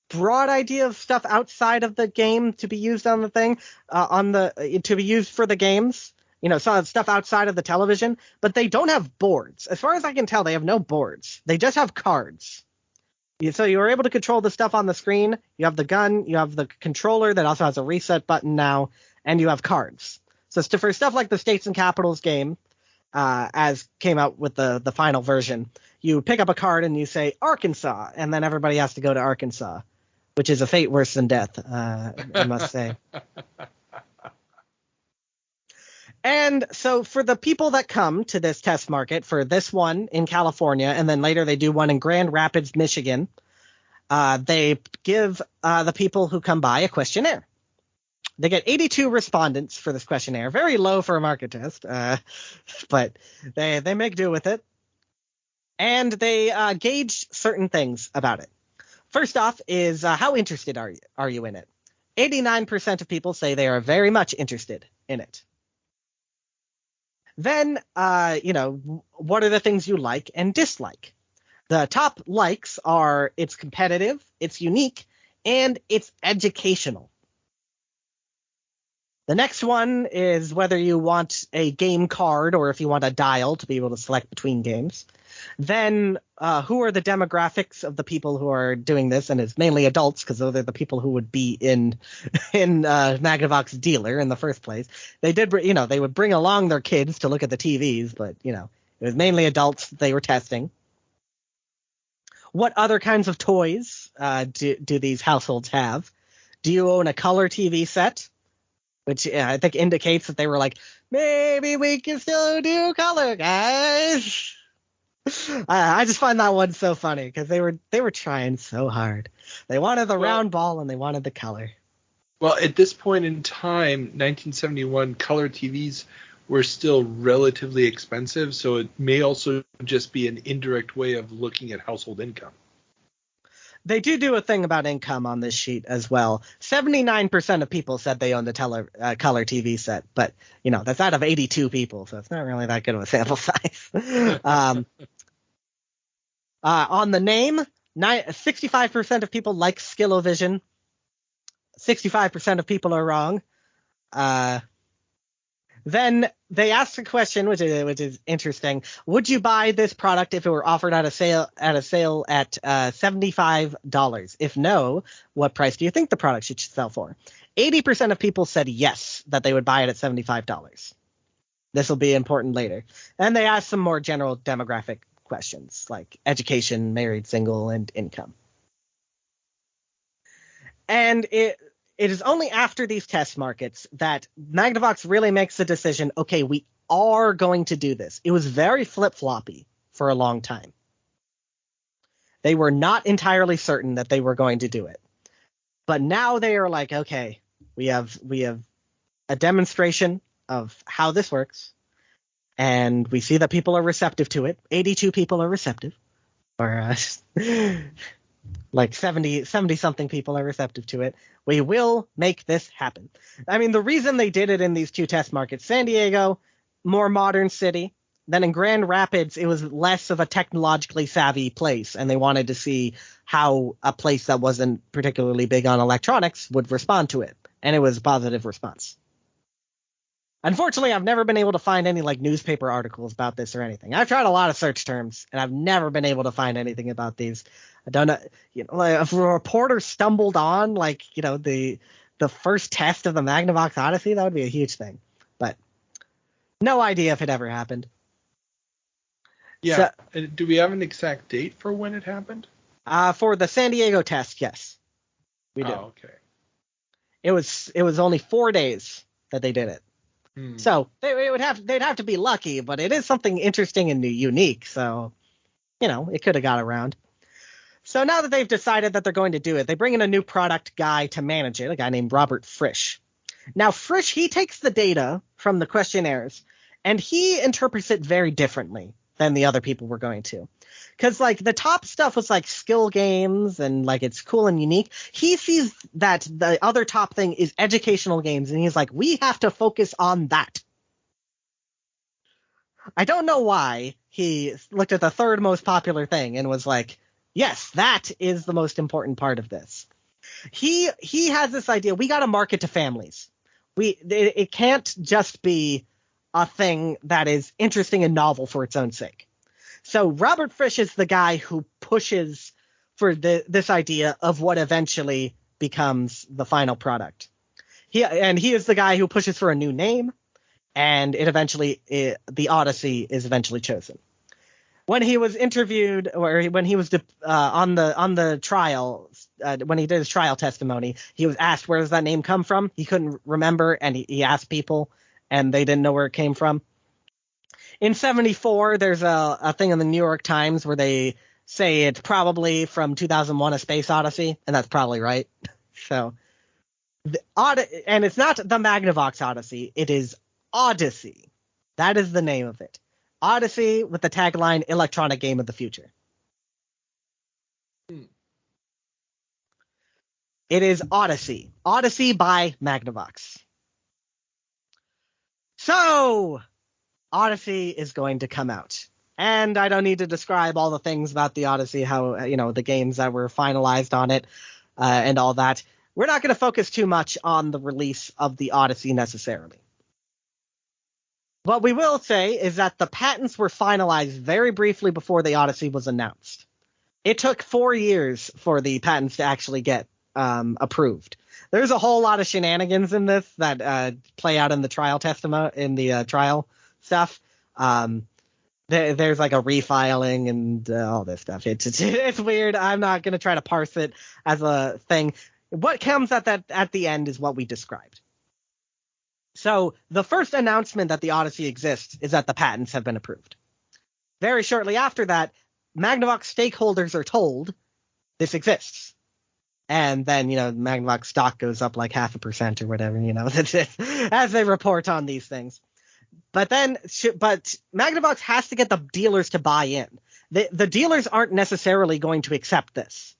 broad idea of stuff outside of the game to be used on the thing, to be used for the games. Some stuff outside of the television, but they don't have boards. As far as I can tell, they have no boards. They just have cards. So you're able to control the stuff on the screen. You have the gun, you have the controller that also has a reset button now, and you have cards. So for stuff like the States and Capitals game, as came out with the final version, you pick up a card and you say Arkansas, and then everybody has to go to Arkansas, which is a fate worse than death, I must say. And so for the people that come to this test market for this one in California, and then later they do one in Grand Rapids, Michigan, they give the people who come by a questionnaire. They get 82 respondents for this questionnaire. Very low for a market test, but they make do with it. And they gauge certain things about it. First off is how interested are you in it? 89% of people say they are very much interested in it. Then, what are the things you like and dislike? The top likes are it's competitive, it's unique, and it's educational. The next one is whether you want a game card or if you want a dial to be able to select between games. Then, who are the demographics of the people who are doing this? And it's mainly adults, because those are the people who would be in Magnavox dealer in the first place. They did, they would bring along their kids to look at the TVs, but, it was mainly adults they were testing. What other kinds of toys do these households have? Do you own a color TV set? Which I think indicates that they were like, maybe we can still do color, guys. I just find that one so funny because they were trying so hard. They wanted the round ball and they wanted the color. Well, at this point in time, 1971, color TVs were still relatively expensive, so it may also just be an indirect way of looking at household income. They do a thing about income on this sheet as well. 79% of people said they owned a color TV set, but that's out of 82 people, so it's not really that good of a sample size. On the name, 65% of people like Skillovision. 65% of people are wrong. Then they asked a question, which is interesting. Would you buy this product if it were offered at a sale at $75? If no, what price do you think the product should sell for? 80% of people said yes, that they would buy it at $75. This will be important later. And they asked some more general demographic questions like education, married, single, and income. And it is only after these test markets that Magnavox really makes the decision, okay, we are going to do this. It was very flip-floppy for a long time. They were not entirely certain that they were going to do it. But now they are like, okay, we have a demonstration of how this works, and we see that people are receptive to it. 82 people are receptive. Or like 70-something people are receptive to it. We will make this happen. I mean, the reason they did it in these two test markets, San Diego, more modern city. Then in Grand Rapids, it was less of a technologically savvy place, and they wanted to see how a place that wasn't particularly big on electronics would respond to it. And it was a positive response. Unfortunately, I've never been able to find any like newspaper articles about this or anything. I've tried a lot of search terms, and I've never been able to find anything about these. I don't know, like if a reporter stumbled on the first test of the Magnavox Odyssey, that would be a huge thing. But no idea if it ever happened. Yeah. So, do we have an exact date for when it happened? For the San Diego test, yes, we do. Oh, okay. It was only 4 days that they did it. So they'd have to be lucky, but it is something interesting and unique. So, it could have got around. So now that they've decided that they're going to do it, they bring in a new product guy to manage it, a guy named Robert Frisch. Now, Frisch, he takes the data from the questionnaires and he interprets it very differently than the other people were going to. Because, the top stuff was, skill games and, it's cool and unique. He sees that the other top thing is educational games, and he's like, we have to focus on that. I don't know why he looked at the third most popular thing and was like, yes, that is the most important part of this. He has this idea. We got to market to families. It can't just be a thing that is interesting and novel for its own sake. So Robert Frisch is the guy who pushes for this idea of what eventually becomes the final product. He is the guy who pushes for a new name, and the Odyssey is eventually chosen. When he was interviewed, or when he was on the trial, when he did his trial testimony, he was asked where does that name come from. He couldn't remember, and he asked people, and they didn't know where it came from. In 1974, there's a thing in the New York Times where they say it's probably from 2001: A Space Odyssey, and that's probably right. So, and it's not the Magnavox Odyssey; it is Odyssey. That is the name of it. Odyssey with the tagline "Electronic Game of the Future." It is Odyssey. Odyssey by Magnavox. So, Odyssey is going to come out. And I don't need to describe all the things about the Odyssey, how, the games that were finalized on it, and all that. We're not going to focus too much on the release of the Odyssey necessarily. What we will say is that the patents were finalized very briefly before the Odyssey was announced. It took 4 years for the patents to actually get approved. There's a whole lot of shenanigans in this that play out in the trial trial stuff. There's like a refiling and all this stuff. It's weird. I'm not going to try to parse it as a thing. What comes at the end is what we described. So the first announcement that the Odyssey exists is that the patents have been approved. Very shortly after that, Magnavox stakeholders are told this exists. And then, Magnavox stock goes up like 0.5% or whatever, as they report on these things. But Magnavox has to get the dealers to buy in. The dealers aren't necessarily going to accept this.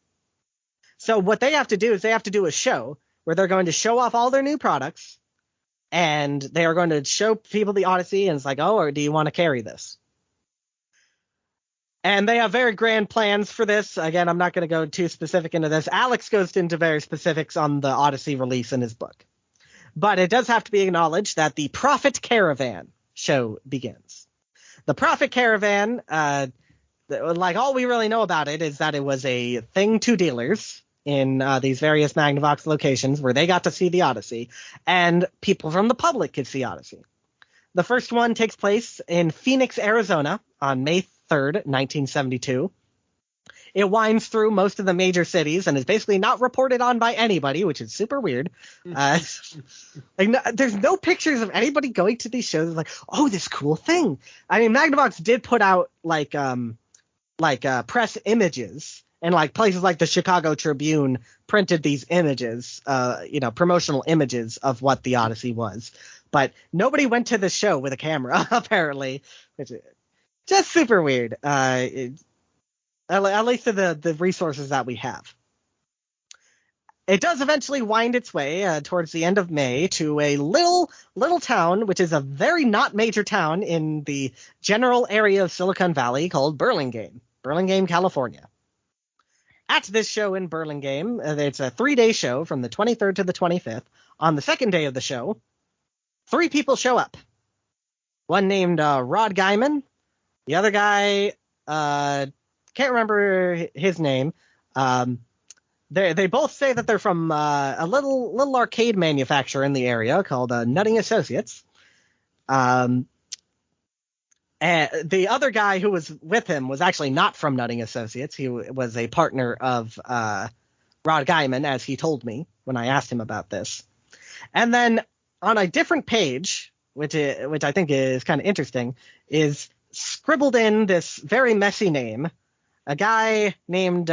So what they have to do is they have to do a show where they're going to show off all their new products, and they are going to show people the Odyssey, and it's like, oh, or do you want to carry this? And they have very grand plans for this. Again, I'm not going to go too specific into this. Alex goes into very specifics on the Odyssey release in his book. But it does have to be acknowledged that the Profit Caravan show begins. The Profit Caravan, all we really know about it is that it was a thing to dealers in these various Magnavox locations where they got to see the Odyssey, and people from the public could see Odyssey. The first one takes place in Phoenix, Arizona on May 3rd, 1972. It winds through most of the major cities and is basically not reported on by anybody, which is super weird. There's no pictures of anybody going to these shows like, oh, this cool thing. I mean, Magnavox did put out press images, and places like the Chicago Tribune printed these images, promotional images of what the Odyssey was. But nobody went to the show with a camera, apparently, which is just super weird. At least to the resources that we have. It does eventually wind its way towards the end of May to a little town, which is a very not major town in the general area of Silicon Valley called Burlingame, California. At this show in Burlingame, it's a 3-day show from the 23rd to the 25th. On the second day of the show, 3 people show up. One named Rod Guyman. The other guy, can't remember his name. They both say that they're from a little arcade manufacturer in the area called Nutting Associates. And the other guy who was with him was actually not from Nutting Associates. He was a partner of Rod Guyman, as he told me when I asked him about this. And then on a different page, which I think is kind of interesting, is scribbled in this very messy name, a guy named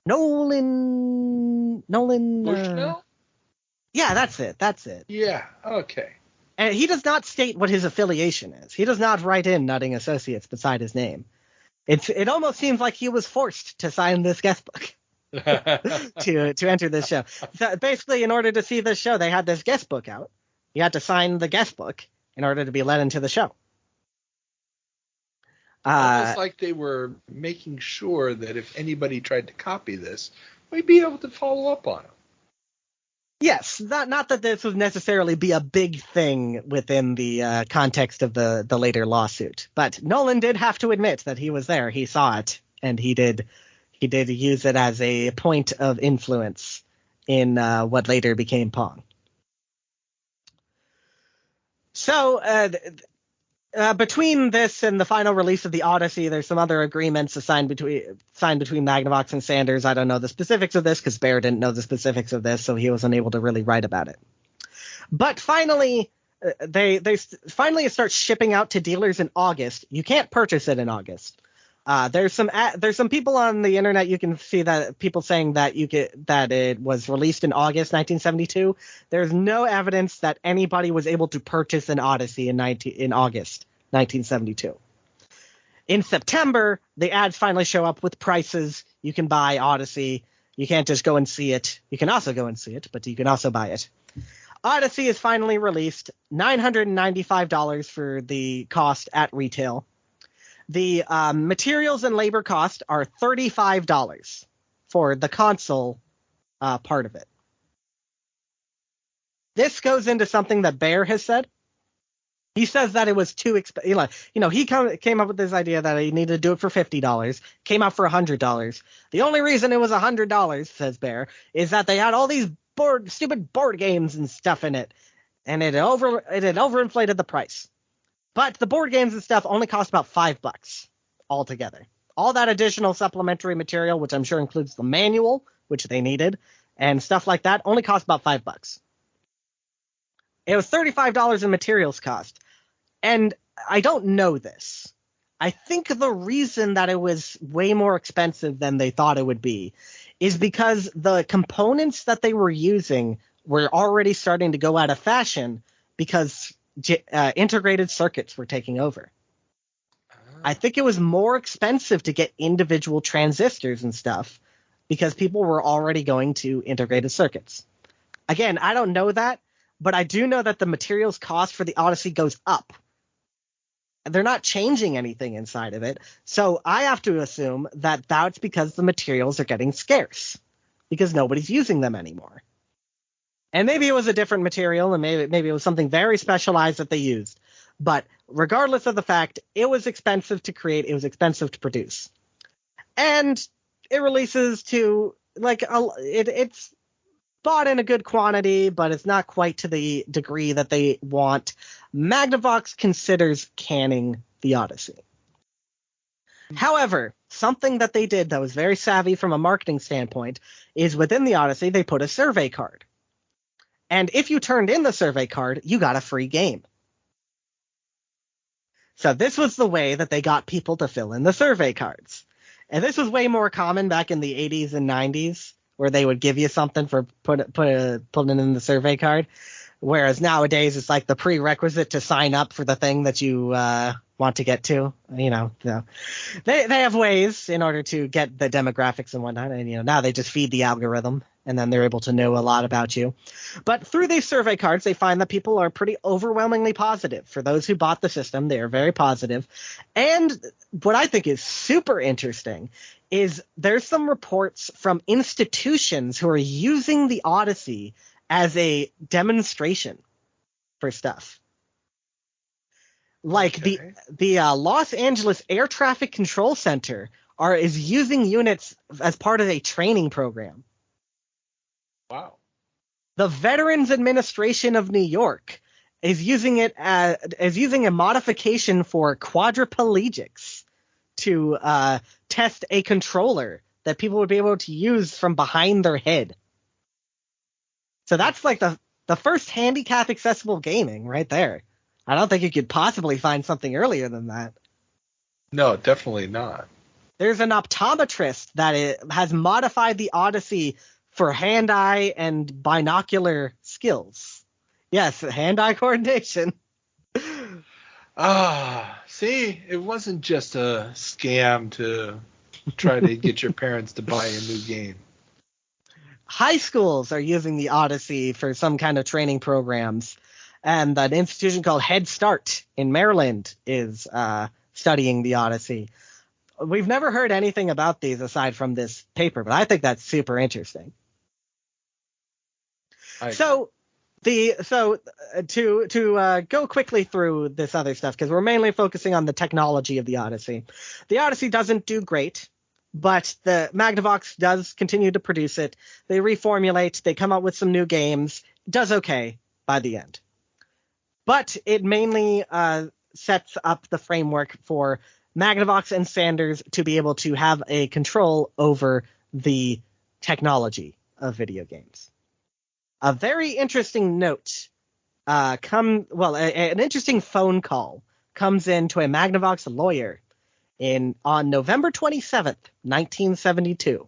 Nolan. Bushnell? Yeah, that's it. Yeah, okay. And he does not state what his affiliation is. He does not write in Nutting Associates beside his name. It almost seems like he was forced to sign this guest book to enter this show. So basically, in order to see this show, they had this guest book out. You had to sign the guest book in order to be let into the show. Almost like they were making sure that if anybody tried to copy this, we'd be able to follow up on them. Yes, not that this would necessarily be a big thing within the context of the later lawsuit, but Nolan did have to admit that he was there. He saw it, and he did use it as a point of influence in what later became Pong. So between this and the final release of the Odyssey, there's some other agreements signed between Magnavox and Sanders. I don't know the specifics of this because Baer didn't know the specifics of this, so he wasn't able to really write about it. But finally, they finally start shipping out to dealers in August. You can't purchase it in August. There's some people on the internet, you can see that people saying that that it was released in August 1972. There's no evidence that anybody was able to purchase an Odyssey in August 1972. In September, the ads finally show up with prices. You can buy Odyssey. You can't just go and see it. You can also go and see it, but you can also buy it. Odyssey is finally released, $995 for the cost at retail. The materials and labor cost are $35 for the console part of it. This goes into something that Baer has said. He says that it was too expensive. He came up with this idea that he needed to do it for $50. Came out for $100. The only reason it was $100, says Baer, is that they had all these stupid board games and stuff in it, and it had overinflated the price. But the board games and stuff only cost about $5 altogether. All that additional supplementary material, which I'm sure includes the manual, which they needed, and stuff like that, only cost about $5. It was $35 in materials cost. And I don't know this. I think the reason that it was way more expensive than they thought it would be is because the components that they were using were already starting to go out of fashion because integrated circuits were taking over. I think it was more expensive to get individual transistors and stuff because people were already going to integrated circuits. Again, I don't know that, but I do know that the materials cost for the Odyssey goes up. They're not changing anything inside of it, so I have to assume that that's because the materials are getting scarce because nobody's using them anymore. And maybe it was a different material, and maybe it was something very specialized that they used. But regardless of the fact, it was expensive to create, it was expensive to produce. And it releases to, it's bought in a good quantity, but it's not quite to the degree that they want. Magnavox considers canning the Odyssey. However, something that they did that was very savvy from a marketing standpoint is within the Odyssey, they put a survey card. And if you turned in the survey card, you got a free game. So this was the way that they got people to fill in the survey cards. And this was way more common back in the 80s and 90s, where they would give you something for putting in the survey card. Whereas nowadays, it's like the prerequisite to sign up for the thing that you want to get to. They have ways in order to get the demographics and whatnot. And now they just feed the algorithm, and then they're able to know a lot about you. But through these survey cards, they find that people are pretty overwhelmingly positive. For those who bought the system, they are very positive. And what I think is super interesting is there's some reports from institutions who are using the Odyssey as a demonstration for stuff. Like the Los Angeles Air Traffic Control Center is using units as part of a training program. Wow. The Veterans Administration of New York is using a modification for quadriplegics to test a controller that people would be able to use from behind their head. So that's like the first handicap accessible gaming right there. I don't think you could possibly find something earlier than that. No, definitely not. There's an optometrist that has modified the Odyssey for hand-eye and binocular skills. Yes, hand-eye coordination. See, it wasn't just a scam to try to get your parents to buy a new game. High schools are using the Odyssey for some kind of training programs. And an institution called Head Start in Maryland is studying the Odyssey. we've never heard anything about these aside from this paper, but I think that's super interesting. To go quickly through this other stuff, because we're mainly focusing on the technology of the Odyssey. The Odyssey doesn't do great, but the Magnavox does continue to produce it. They reformulate, they come up with some new games. It does okay by the end. But it mainly sets up the framework for Magnavox and Sanders to be able to have a control over the technology of video games. A very interesting note, an interesting phone call comes in to a Magnavox lawyer on November 27th, 1972.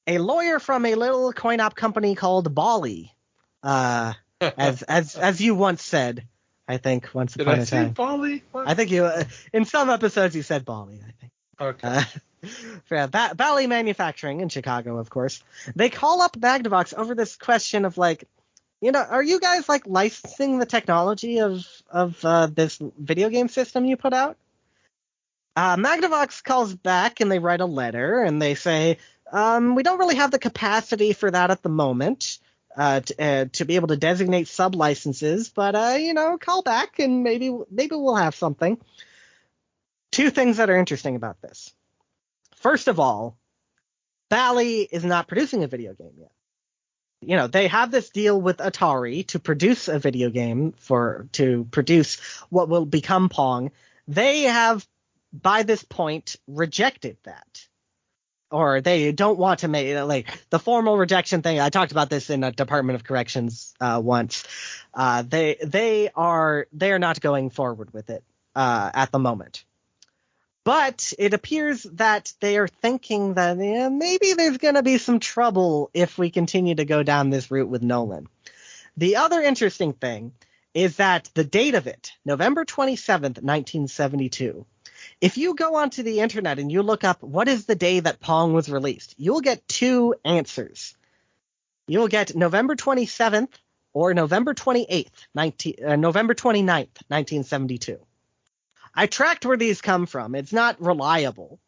A lawyer from a little coin-op company called Bally, as you once said, I think, once upon a time. Did I say Bally? What? I think you, in some episodes you said Bally, I think. Okay. Bally Manufacturing in Chicago, of course. They call up Magnavox over this question of like, are you guys like licensing the technology of this video game system you put out? Magnavox calls back and they write a letter and they say, we don't really have the capacity for that at the moment to be able to designate sub-licenses, but call back and maybe we'll have something. Two things that are interesting about this. First of all, Bally is not producing a video game yet. They have this deal with Atari to produce a video game to produce what will become Pong. They have, by this point, rejected that. Or they don't want to make the formal rejection thing. I talked about this in a Department of Corrections once. They are not going forward with it at the moment. But it appears that they are thinking that maybe there's going to be some trouble if we continue to go down this route with Nolan. The other interesting thing is that the date of it, November 27th, 1972, if you go onto the internet and you look up what is the day that Pong was released, you'll get two answers. You'll get November 27th or November 29th, 1972. I tracked where these come from. It's not reliable,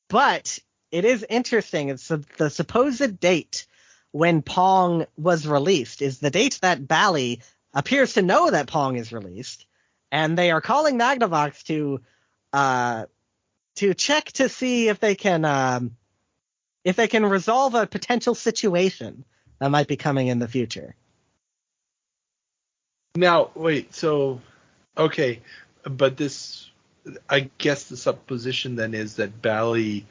but it is interesting. It's the supposed date when Pong was released is the date that Bally appears to know that Pong is released, and they are calling Magnavox to check to see if they can resolve a potential situation that might be coming in the future. Now, wait. So, okay. But this, I guess the supposition then is that Bally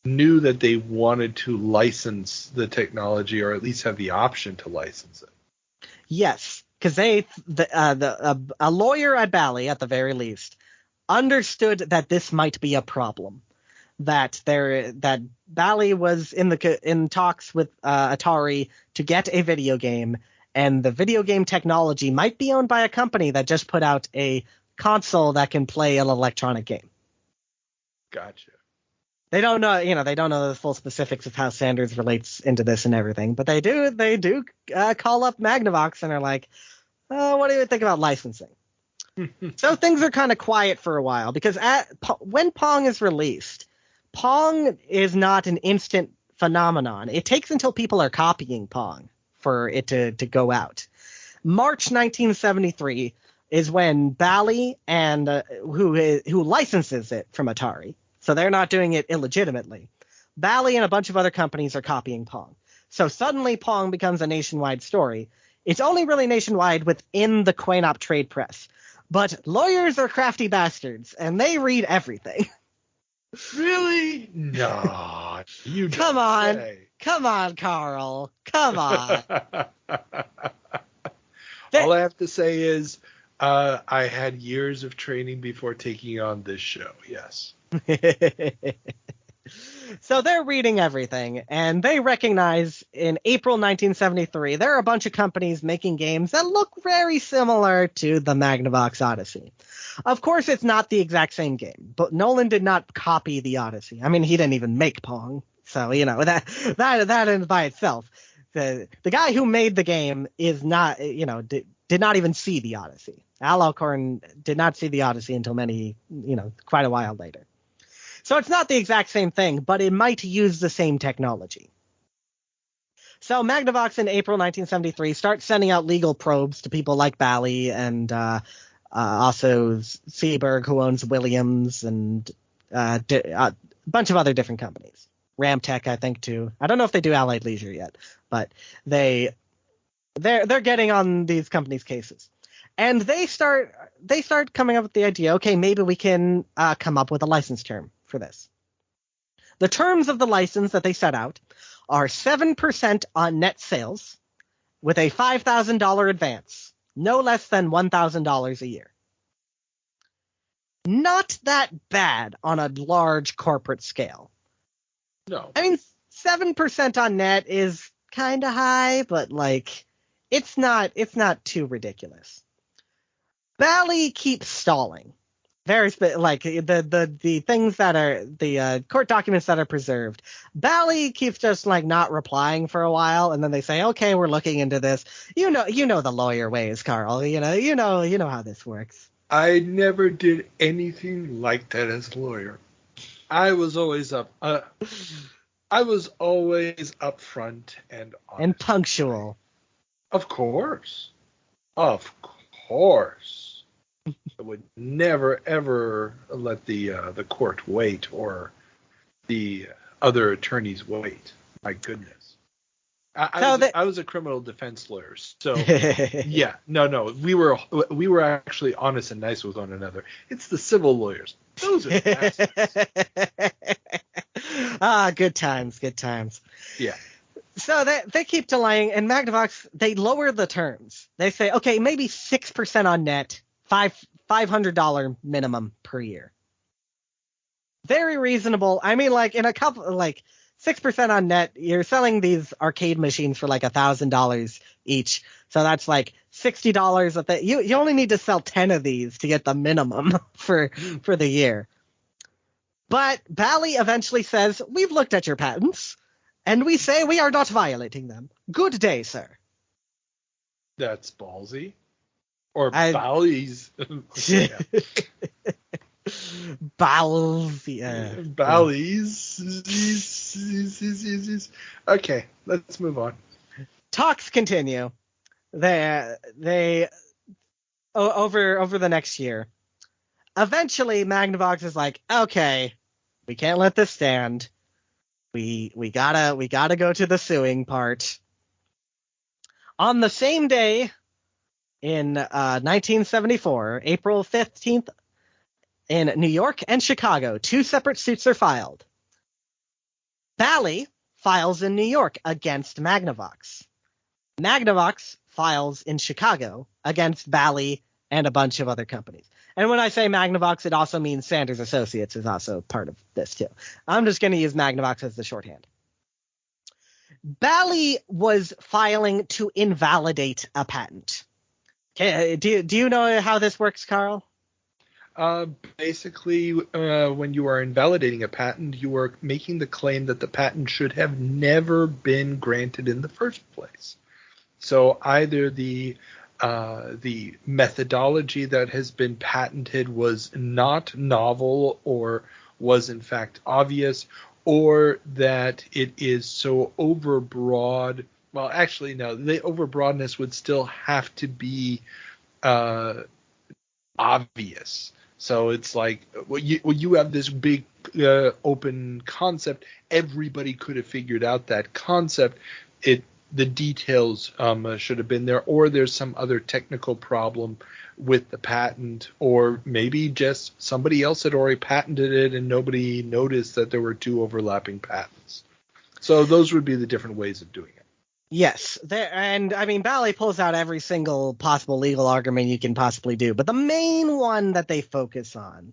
knew that they wanted to license the technology, or at least have the option to license it. Yes, because a lawyer at Bally, at the very least, understood that this might be a problem. That Bally was in talks with Atari to get a video game, and the video game technology might be owned by a company that just put out a console that can play an electronic game. Gotcha. They don't know the full specifics of how Sanders relates into this and everything, but they do call up Magnavox and are like, oh, what do you think about licensing? So things are kind of quiet for a while, because when Pong is released, Pong is not an instant phenomenon. It takes until people are copying Pong for it to go out. March 1973 is when Bally and who licenses it from Atari, so they're not doing it illegitimately. Bally and a bunch of other companies are copying Pong. So suddenly Pong becomes a nationwide story. It's only really nationwide within the coin-op trade press. But lawyers are crafty bastards, and they read everything. Really? No. You Come on. Say. Come on, Carl. Come on. All I have to say is I had years of training before taking on this show. Yes. So they're reading everything, and they recognize in April 1973 there are a bunch of companies making games that look very similar to the Magnavox Odyssey. Of course, it's not the exact same game, but Nolan did not copy the Odyssey. I mean, he didn't even make Pong, so that by itself. The guy who made the game is not, did not even see the Odyssey. Al Alcorn did not see the Odyssey until quite a while later. So it's not the exact same thing, but it might use the same technology. So Magnavox in April 1973 starts sending out legal probes to people like Bally and also Seaberg, who owns Williams, and a bunch of other different companies. Ramtech, I think, too. I don't know if they do Allied Leisure yet, but they're getting on these companies' cases. And they start coming up with the idea, okay, maybe we can come up with a license term for this. The terms of the license that they set out are 7% on net sales with a $5,000 advance, no less than $1,000 a year. Not that bad on a large corporate scale. No. I mean, 7% on net is kind of high, but like it's not too ridiculous. Bally keeps stalling. Like the things that are the court documents that are preserved. Bally keeps just like not replying for a while, and then they say, "Okay, we're looking into this." You know the lawyer ways, Carl. You know how this works. I never did anything like that as a lawyer. I was always upfront and honest. And punctual. Of course. I would never ever let the court wait or the other attorneys wait. My goodness. I was a criminal defense lawyer, so yeah, no, we were actually honest and nice with one another. It's the civil lawyers; those are bastards. Good times. Yeah. So they keep delaying, and Magnavox, they lower the terms. They say, okay, maybe 6% on net, $500 minimum per year. Very reasonable. I mean, like in a couple, like 6% on net, you're selling these arcade machines for like $1,000 each. So that's like $60 you only need to sell 10 of these to get the minimum for the year. But Bally eventually says, we've looked at your patents, and we say we are not violating them. Good day, sir. That's ballsy. Or Bally's. Bally's. Okay, let's move on. Talks continue. They over the next year. Eventually, Magnavox is like, okay, we can't let this stand. We gotta go to the suing part. On the same day, in 1974, April 15th, in New York and Chicago, 2 separate suits are filed. Bally files in New York against Magnavox. Magnavox files in Chicago against Bally and a bunch of other companies. And when I say Magnavox, it also means Sanders Associates is also part of this too. I'm just going to use Magnavox as the shorthand. Bally was filing to invalidate a patent. Okay, do you know how this works, Carl? Basically, when you are invalidating a patent, you are making the claim that the patent should have never been granted in the first place. So either the methodology that has been patented was not novel or was in fact obvious, or that it is so overbroad. Well, actually, no, the overbroadness would still have to be obvious. So it's like when you have this big open concept, everybody could have figured out that concept. The details should have been there, or there's some other technical problem with the patent, or maybe just somebody else had already patented it and nobody noticed that there were 2 overlapping patents. So those would be the different ways of doing it. Yes, and I mean, Bally pulls out every single possible legal argument you can possibly do, but the main one that they focus on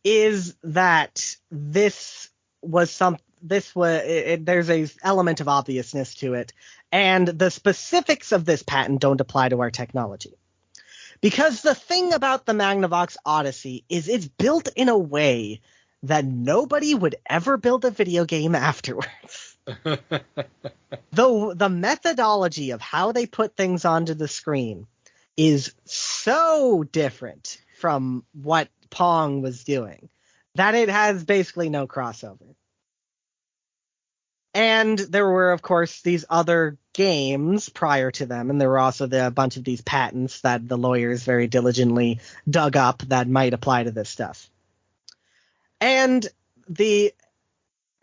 is that there's a element of obviousness to it, and the specifics of this patent don't apply to our technology. Because the thing about the Magnavox Odyssey is it's built in a way that nobody would ever build a video game afterwards. Though the methodology of how they put things onto the screen is so different from what Pong was doing that it has basically no crossover. And there were, of course, these other games prior to them, and there were also a bunch of these patents that the lawyers very diligently dug up that might apply to this stuff. And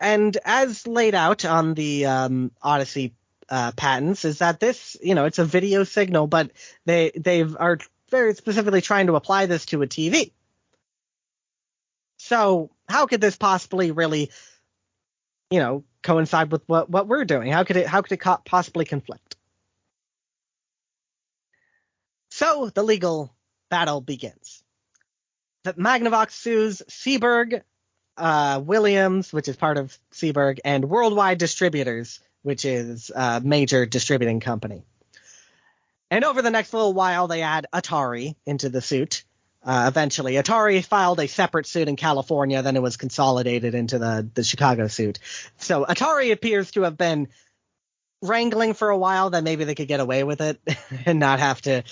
as laid out on the Odyssey patents is that this, it's a video signal, but they are very specifically trying to apply this to a TV. So how could this possibly really, coincide with what we're doing? How could it possibly conflict? So the legal battle begins. The Magnavox sues Seeburg, Williams, which is part of Seeburg, and Worldwide Distributors, which is a major distributing company. And over the next little while, they add Atari into the suit. Eventually, Atari filed a separate suit in California, then it was consolidated into the Chicago suit. So Atari appears to have been wrangling for a while that maybe they could get away with it and not have to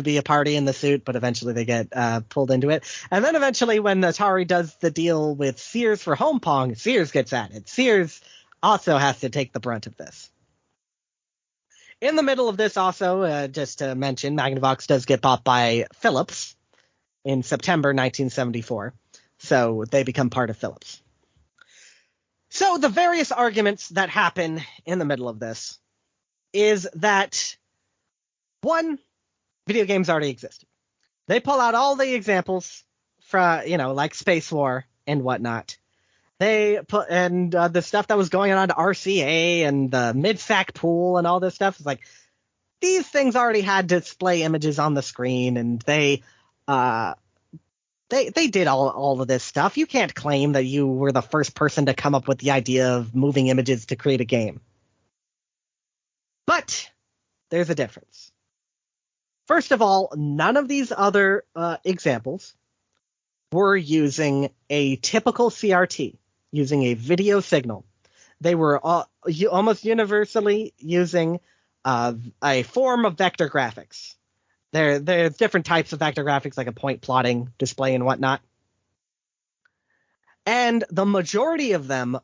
be a party in the suit, but eventually they get pulled into it. And then eventually when Atari does the deal with Sears for home Pong, Sears gets added. Sears also has to take the brunt of this. In the middle of this also, just to mention, Magnavox does get bought by Philips in September 1974, so they become part of Philips. So the various arguments that happen in the middle of this is that, one, video games already existed. They pull out all the examples from, like Space War and whatnot. They put, and the stuff that was going on RCA and the mid-sack pool and all this stuff is like, these things already had display images on the screen, and they did all of this stuff. You can't claim that you were the first person to come up with the idea of moving images to create a game. But there's a difference. First of all, none of these other examples were using a typical CRT, using a video signal. They were almost universally using a form of vector graphics. There's different types of vector graphics, like a point plotting display and whatnot. And the majority of them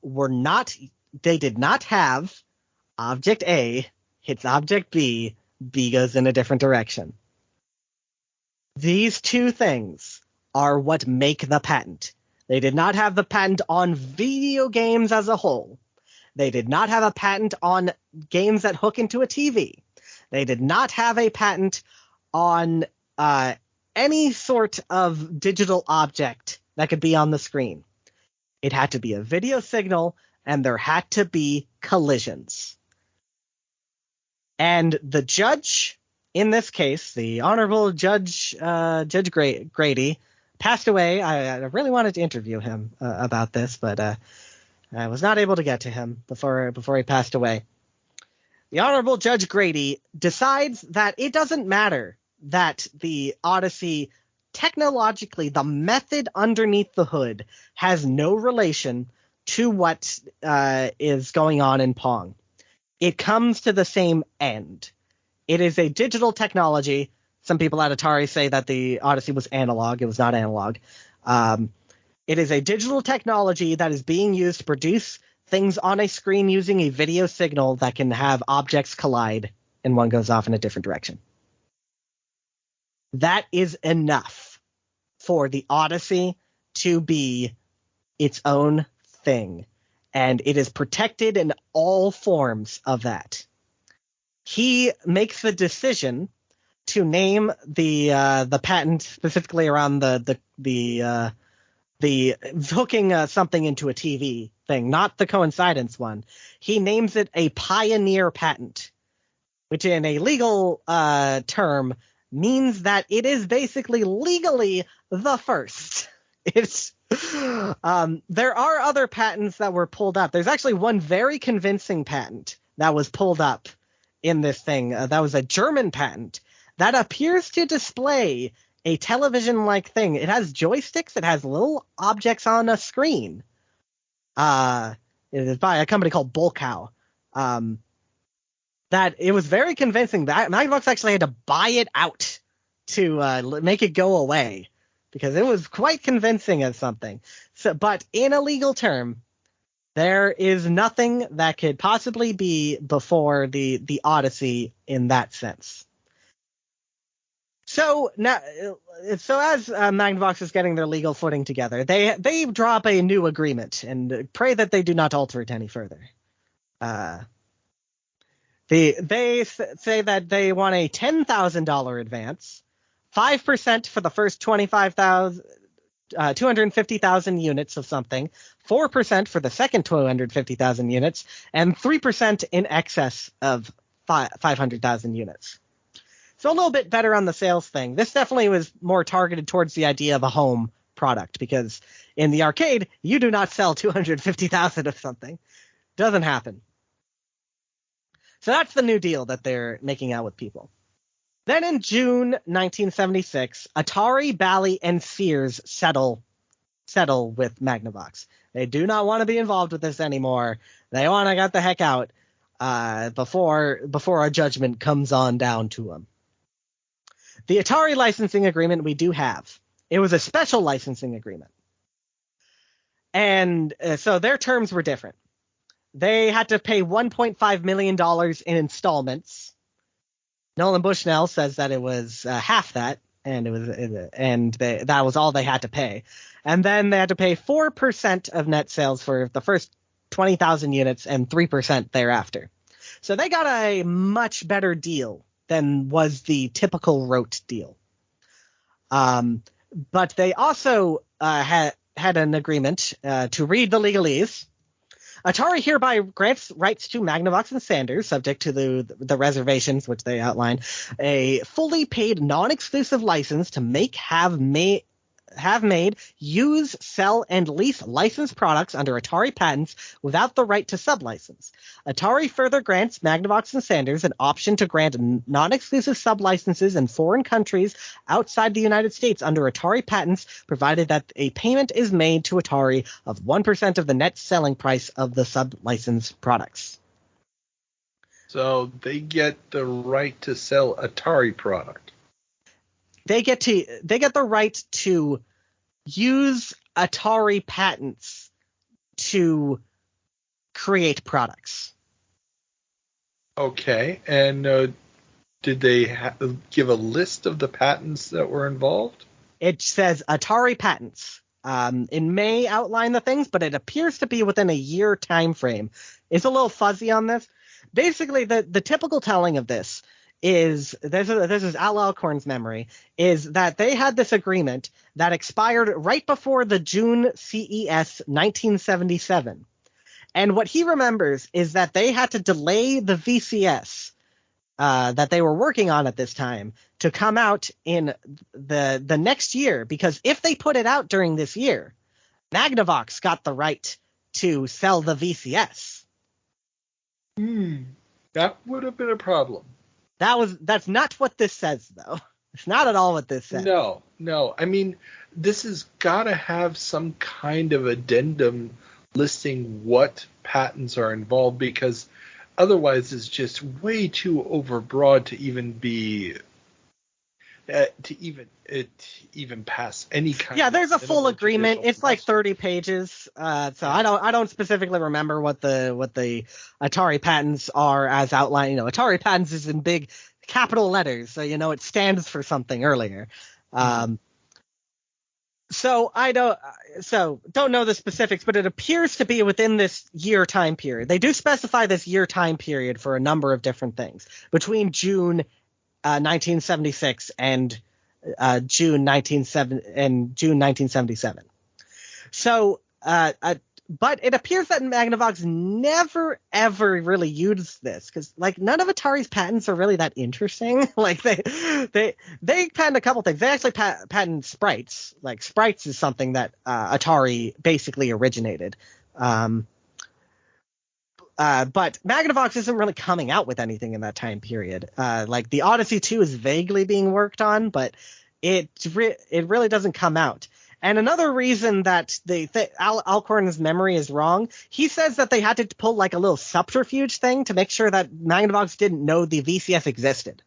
they did not have object A hits object B, B goes in a different direction. These two things are what make the patent. They did not have the patent on video games as a whole. They did not have a patent on games that hook into a TV. They did not have a patent on any sort of digital object that could be on the screen. It had to be a video signal, and there had to be collisions. And the judge, in this case, the Honorable Judge Grady, passed away. I really wanted to interview him about this, but I was not able to get to him before he passed away. The Honorable Judge Grady decides that it doesn't matter that the Odyssey, technologically, the method underneath the hood has no relation to what is going on in Pong. It comes to the same end. It is a digital technology. Some people at Atari say that the Odyssey was analog. It was not analog. It is a digital technology that is being used to produce things on a screen using a video signal that can have objects collide and one goes off in a different direction. That is enough for the Odyssey to be its own thing, and it is protected in all forms of that. He makes the decision to name the patent specifically around the hooking something into a TV thing, not the coincidence one. He names it a pioneer patent, which in a legal term means that it is basically legally the first. It's there are other patents that were pulled up. There's actually one very convincing patent that was pulled up in this thing. That was a German patent that appears to display a television-like thing. It has joysticks. It has little objects on a screen. It is by a company called Bolkow. That it was very convincing. That Magnavox actually had to buy it out to make it go away because it was quite convincing as something. So, but in a legal term, there is nothing that could possibly be before the Odyssey in that sense. So now, as Magnavox is getting their legal footing together, they draw up a new agreement and pray that they do not alter it any further. They say that they want a $10,000 advance, 5% for the first 250,000 units of something, 4% for the second 250,000 units, and 3% in excess of 500,000 units. So a little bit better on the sales thing. This definitely was more targeted towards the idea of a home product, because in the arcade, you do not sell 250,000 of something. Doesn't happen. So that's the new deal that they're making out with people. Then in June 1976, Atari, Bally, and Sears settle with Magnavox. They do not want to be involved with this anymore. They want to get the heck out before a judgment comes on down to them. The Atari licensing agreement we do have. It was a special licensing agreement. And so their terms were different. They had to pay $1.5 million in installments. Nolan Bushnell says that it was half that, and that was all they had to pay. And then they had to pay 4% of net sales for the first 20,000 units and 3% thereafter. So they got a much better deal than was the typical rote deal. But they also had an agreement to read the legalese. Atari hereby grants rights to Magnavox and Sanders, subject to the reservations which they outline, a fully paid non-exclusive license to make, have made, use, sell, and lease licensed products under Atari patents without the right to sublicense. Atari further grants Magnavox and Sanders an option to grant non-exclusive sublicenses in foreign countries outside the United States under Atari patents, provided that a payment is made to Atari of 1% of the net selling price of the sublicensed products. So they get the right to sell Atari product. They get the right to use Atari patents to create products. Okay, and did they give a list of the patents that were involved? It says Atari patents. It may outline the things, but it appears to be within a year time frame. It's a little fuzzy on this. Basically, the typical telling of this is, this is Al Alcorn's memory, is that they had this agreement that expired right before the June CES 1977. And what he remembers is that they had to delay the VCS that they were working on at this time to come out in the next year, because if they put it out during this year, Magnavox got the right to sell the VCS. That would have been a problem. That's not what this says, though. It's not at all what this says. No. I mean, this has got to have some kind of addendum listing what patents are involved, because otherwise it's just way too overbroad to even be even pass any kind. Yeah, there's a full agreement. It's like 30 pages. So I don't specifically remember what the Atari patents are as outlined. You know, Atari patents is in big capital letters, so you know it stands for something earlier. So don't know the specifics, but it appears to be within this year time period. They do specify this year time period for a number of different things between June 1976 and June 1977. So, but it appears that Magnavox never ever really used this, because like none of Atari's patents are really that interesting. Like they patent a couple things. They actually patent sprites. Like sprites is something that Atari basically originated. But Magnavox isn't really coming out with anything in that time period. Like the Odyssey 2 is vaguely being worked on, but it really doesn't come out. And another reason that Alcorn's memory is wrong, he says that they had to pull like a little subterfuge thing to make sure that Magnavox didn't know the VCS existed.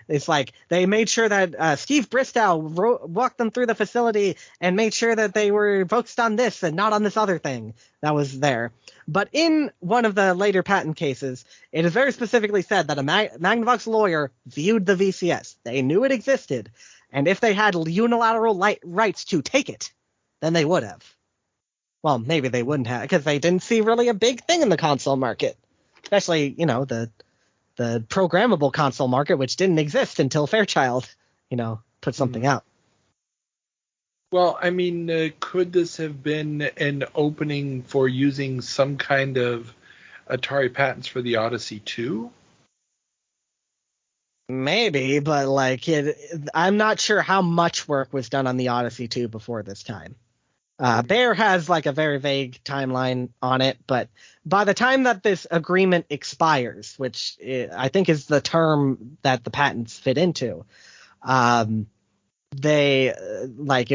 It's like they made sure that Steve Bristow walked them through the facility and made sure that they were focused on this and not on this other thing that was there. But in one of the later patent cases, it is very specifically said that a Magnavox lawyer viewed the VCS. They knew it existed, and if they had unilateral rights to take it, then they would have. Well, maybe they wouldn't have, because they didn't see really a big thing in the console market, especially, the programmable console market, which didn't exist until Fairchild, put something out. Well, I mean, could this have been an opening for using some kind of Atari patents for the Odyssey 2? Maybe, but I'm not sure how much work was done on the Odyssey 2 before this time. Baer has a very vague timeline on it, but by the time that this agreement expires, which I think is the term that the patents fit into, it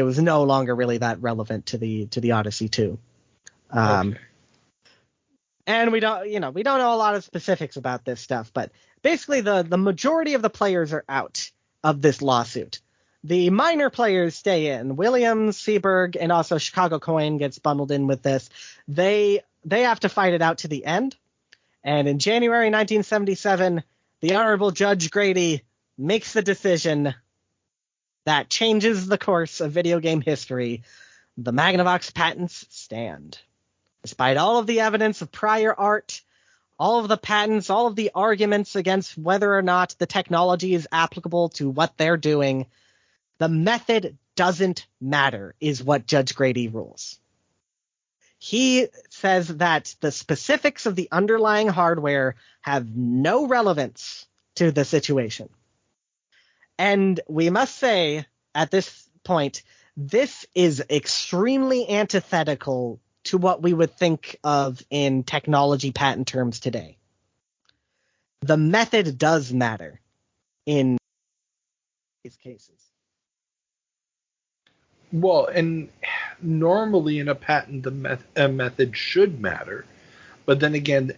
was no longer really that relevant to the Odyssey 2. Okay. And we don't know a lot of specifics about this stuff, but basically the majority of the players are out of this lawsuit. The minor players stay in. Williams, Seaberg, and also Chicago Coin gets bundled in with this. They have to fight it out to the end. And in January 1977, the Honorable Judge Grady makes the decision that changes the course of video game history. The Magnavox patents stand. Despite all of the evidence of prior art, all of the patents, all of the arguments against whether or not the technology is applicable to what they're doing, the method doesn't matter, is what Judge Grady rules. He says that the specifics of the underlying hardware have no relevance to the situation. And we must say, at this point, this is extremely antithetical to what we would think of in technology patent terms today. The method does matter in these cases. Well, and normally in a patent, a method should matter. But then again,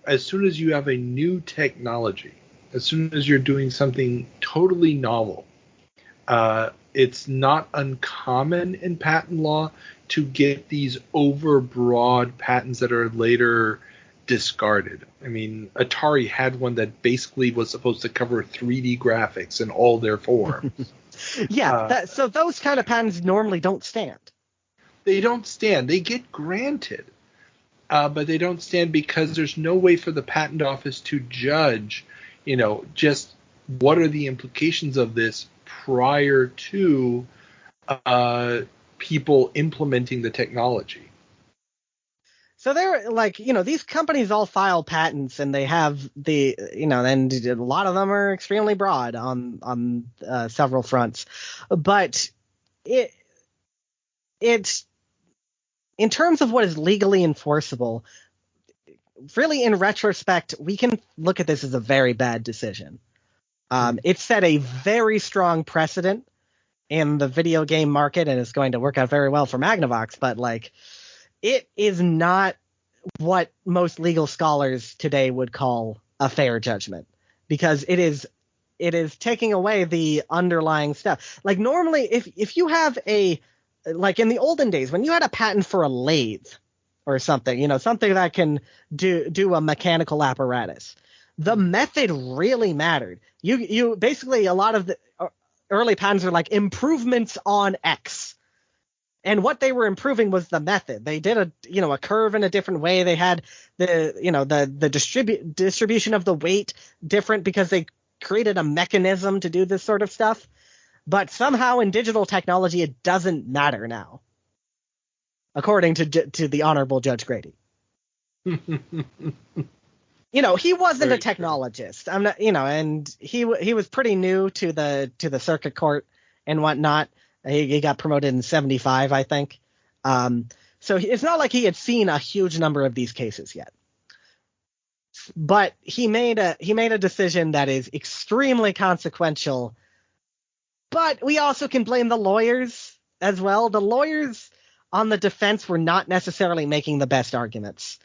as soon as you have a new technology, as soon as you're doing something totally novel, it's not uncommon in patent law to get these overbroad patents that are later discarded. I mean, Atari had one that basically was supposed to cover 3D graphics in all their forms. Yeah, so those kind of patents normally don't stand. They don't stand. They get granted, but they don't stand because there's no way for the patent office to judge, just what are the implications of this prior to people implementing the technology. So they're these companies all file patents, and they have and a lot of them are extremely broad on several fronts. But it's in terms of what is legally enforceable, really in retrospect, we can look at this as a very bad decision. It set a very strong precedent in the video game market, and it's going to work out very well for Magnavox, but it is not what most legal scholars today would call a fair judgment, because it is taking away the underlying stuff. Normally, if you have in the olden days, when you had a patent for a lathe or something, something that can do a mechanical apparatus, the method really mattered. You basically, a lot of the early patents are improvements on X. And what they were improving was the method. They did a curve in a different way. They had the distribution of the weight different because they created a mechanism to do this sort of stuff. But somehow in digital technology, it doesn't matter now, according to the Honorable Judge Grady. He wasn't very a technologist. I'm not, and he was pretty new to the circuit court and whatnot. He got promoted in 1975, I think. So it's not like he had seen a huge number of these cases yet. But he made a decision that is extremely consequential. But we also can blame the lawyers as well. The lawyers on the defense were not necessarily making the best arguments.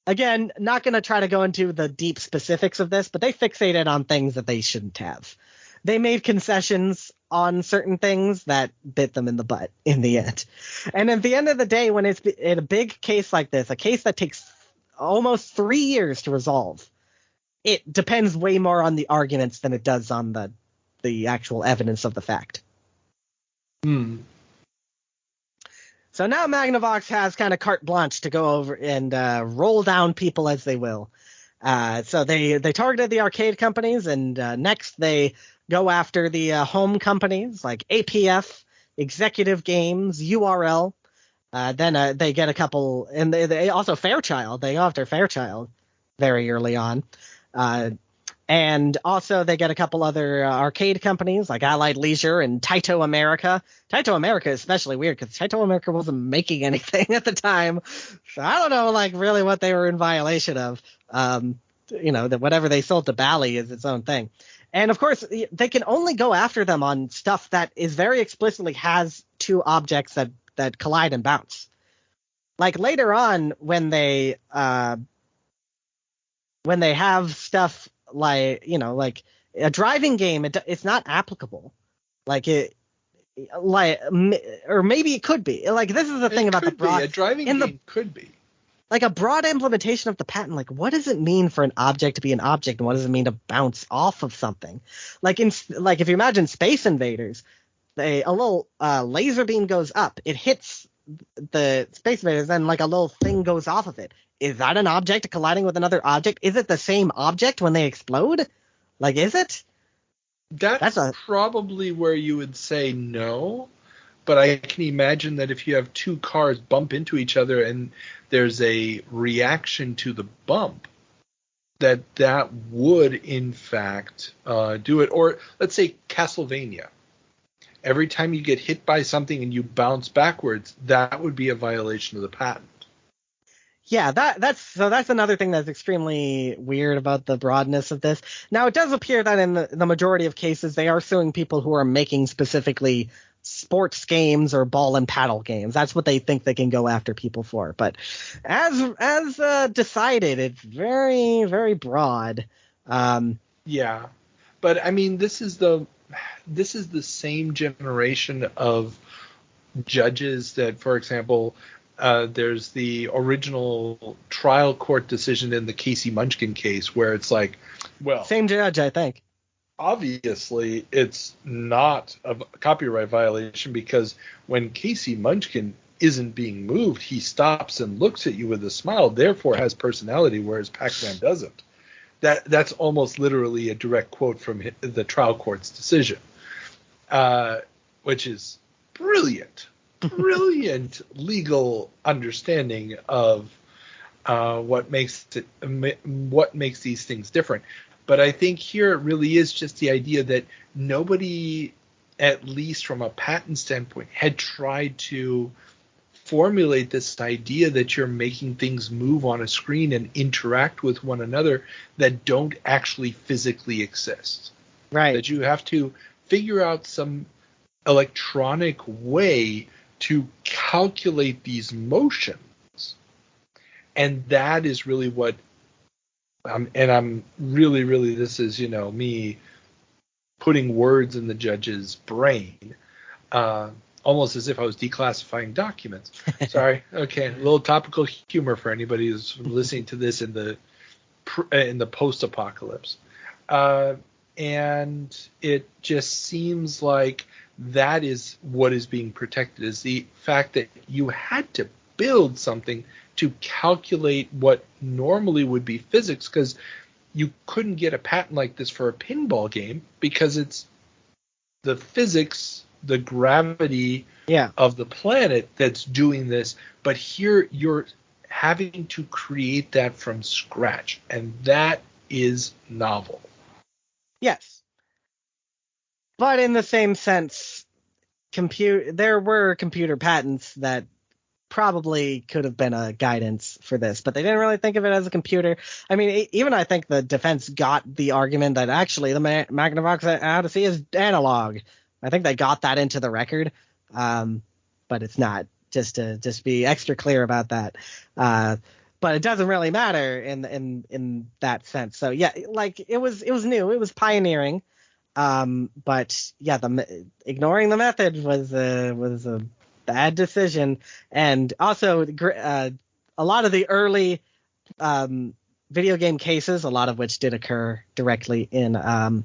Again, not going to try to go into the deep specifics of this, but they fixated on things that they shouldn't have. they made concessions on certain things that bit them in the butt in the end. And at the end of the day, when it's in a big case like this, a case that takes almost 3 years to resolve, it depends way more on the arguments than it does on the actual evidence of the fact. So now Magnavox has kind of carte blanche to go over and roll down people as they will. So they targeted the arcade companies, and next they go after the home companies like APF, Executive Games, URL. Then they get a couple, and they also Fairchild. They go after Fairchild very early on. And also they get a couple other arcade companies like Allied Leisure and Taito America. Taito America is especially weird because Taito America wasn't making anything at the time. So I don't know, like, really what they were in violation of. That whatever they sold to Bally is its own thing. And of course, they can only go after them on stuff that is very explicitly has two objects that collide and bounce. Like later on, when they have stuff like a driving game, it's not applicable. Or maybe it could be. Like, this is the thing about the broad. A driving game could be. Like a broad implementation of the patent, like what does it mean for an object to be an object, and what does it mean to bounce off of something? Like if you imagine Space Invaders, a little laser beam goes up, it hits the Space Invaders, and like a little thing goes off of it. Is that an object colliding with another object? Is it the same object when they explode? Like, is it? That's probably where you would say no. But I can imagine that if you have two cars bump into each other and there's a reaction to the bump, that would, in fact, do it. Or let's say Castlevania. Every time you get hit by something and you bounce backwards, that would be a violation of the patent. Yeah, that's another thing that's extremely weird about the broadness of this. Now, it does appear that in the majority of cases, they are suing people who are making specifically sports games or ball and paddle games. That's what they think they can go after people for. But as decided, it's very, very broad. Yeah, but I mean, this is the same generation of judges that, for example, there's the original trial court decision in the Casey Munchkin case where it's like, well, same judge, I think. Obviously, it's not a copyright violation because when Casey Munchkin isn't being moved, he stops and looks at you with a smile, therefore has personality, whereas Pac-Man doesn't. That's almost literally a direct quote from the trial court's decision, which is brilliant legal understanding of what makes these things different. But I think here it really is just the idea that nobody, at least from a patent standpoint, had tried to formulate this idea that you're making things move on a screen and interact with one another that don't actually physically exist. Right. That you have to figure out some electronic way to calculate these motions. And that is really what I'm really, this is, me putting words in the judge's brain, almost as if I was declassifying documents. Sorry. Okay. A little topical humor for anybody who's listening to this in the post-apocalypse. And it just seems like that is what is being protected, is the fact that you had to build something to calculate what normally would be physics, because you couldn't get a patent like this for a pinball game because it's the physics, the gravity of the planet that's doing this. But here you're having to create that from scratch, and that is novel. Yes. But in the same sense, there were computer patents that probably could have been a guidance for this, but they didn't really think of it as a computer. I mean, even I think the defense got the argument that actually the Magnavox Odyssey is analog. I think they got that into the record, but it's not. Just to be extra clear about that. But it doesn't really matter in that sense. So yeah, like it was new, it was pioneering. But yeah, ignoring the method was a bad decision, and also a lot of the early video game cases, a lot of which did occur directly in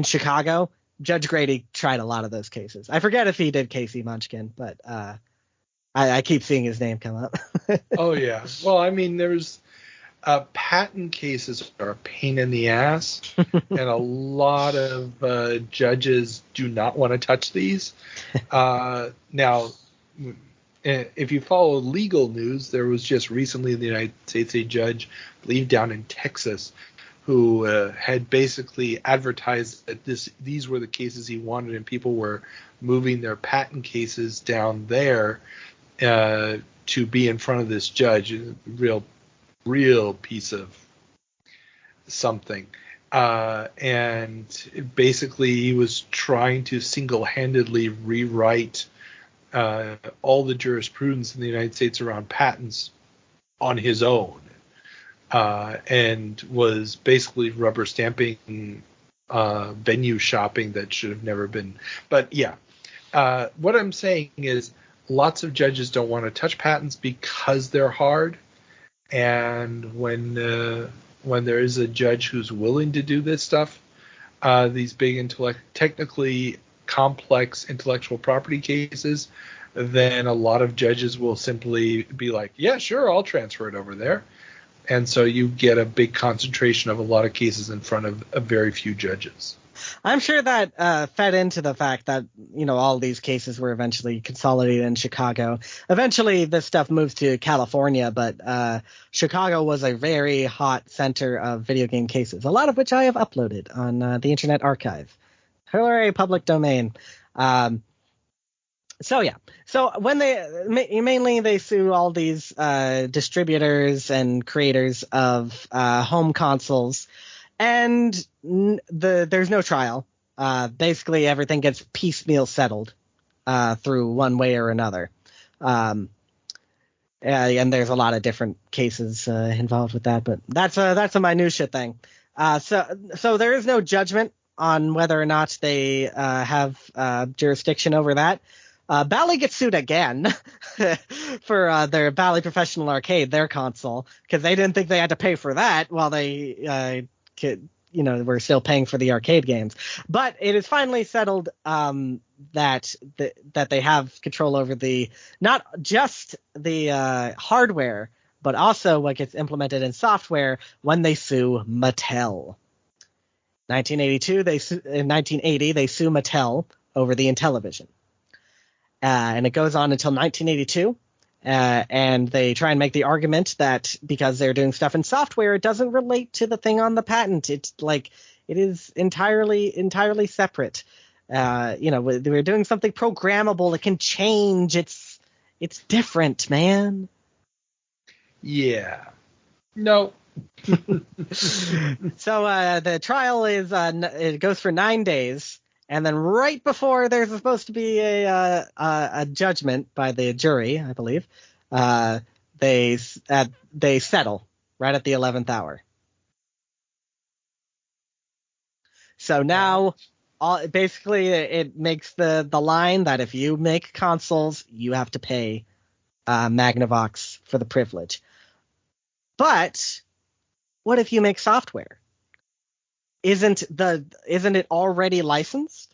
Chicago. Judge Grady tried a lot of those cases. I forget if he did Casey Munchkin, but I keep seeing his name come up. Oh yeah. Well, I mean, there's patent cases are a pain in the ass, and a lot of judges do not want to touch these. Now, if you follow legal news, there was just recently in the United States a judge, I believe down in Texas, who had basically advertised that these were the cases he wanted, and people were moving their patent cases down there to be in front of this judge. Real piece of something. And basically he was trying to single-handedly rewrite all the jurisprudence in the United States around patents on his own. And was basically rubber stamping venue shopping that should have never been. But yeah, what I'm saying is lots of judges don't want to touch patents because they're hard. And when there is a judge who's willing to do this stuff, these big technically complex intellectual property cases, then a lot of judges will simply be like, yeah, sure, I'll transfer it over there. And so you get a big concentration of a lot of cases in front of a very few judges. I'm sure that fed into the fact that, all these cases were eventually consolidated in Chicago. Eventually, this stuff moved to California, but Chicago was a very hot center of video game cases, a lot of which I have uploaded on the Internet Archive. Hooray, public domain. So when they sue all these distributors and creators of home consoles, and there's no trial. Basically, everything gets piecemeal settled through one way or another. And there's a lot of different cases involved with that, but that's a minutia thing. So there is no judgment on whether or not they have jurisdiction over that. Bally gets sued again for their Bally Professional Arcade, their console, because they didn't think they had to pay for that while they were still paying for the arcade games. But it is finally settled that they have control over not just the hardware, but also what gets implemented in software when they sue Mattel. In 1980, they sue Mattel over the Intellivision. And it goes on until 1982. And they try and make the argument that because they're doing stuff in software, it doesn't relate to the thing on the patent. It's like it is entirely separate. We're doing something programmable. It can change. It's different, man. Yeah. No. So the trial it goes for 9 days. And then right before there's supposed to be a judgment by the jury, I believe, they settle right at the 11th hour. So now, basically, it makes the line that if you make consoles, you have to pay Magnavox for the privilege. But what if you make software? Isn't it already licensed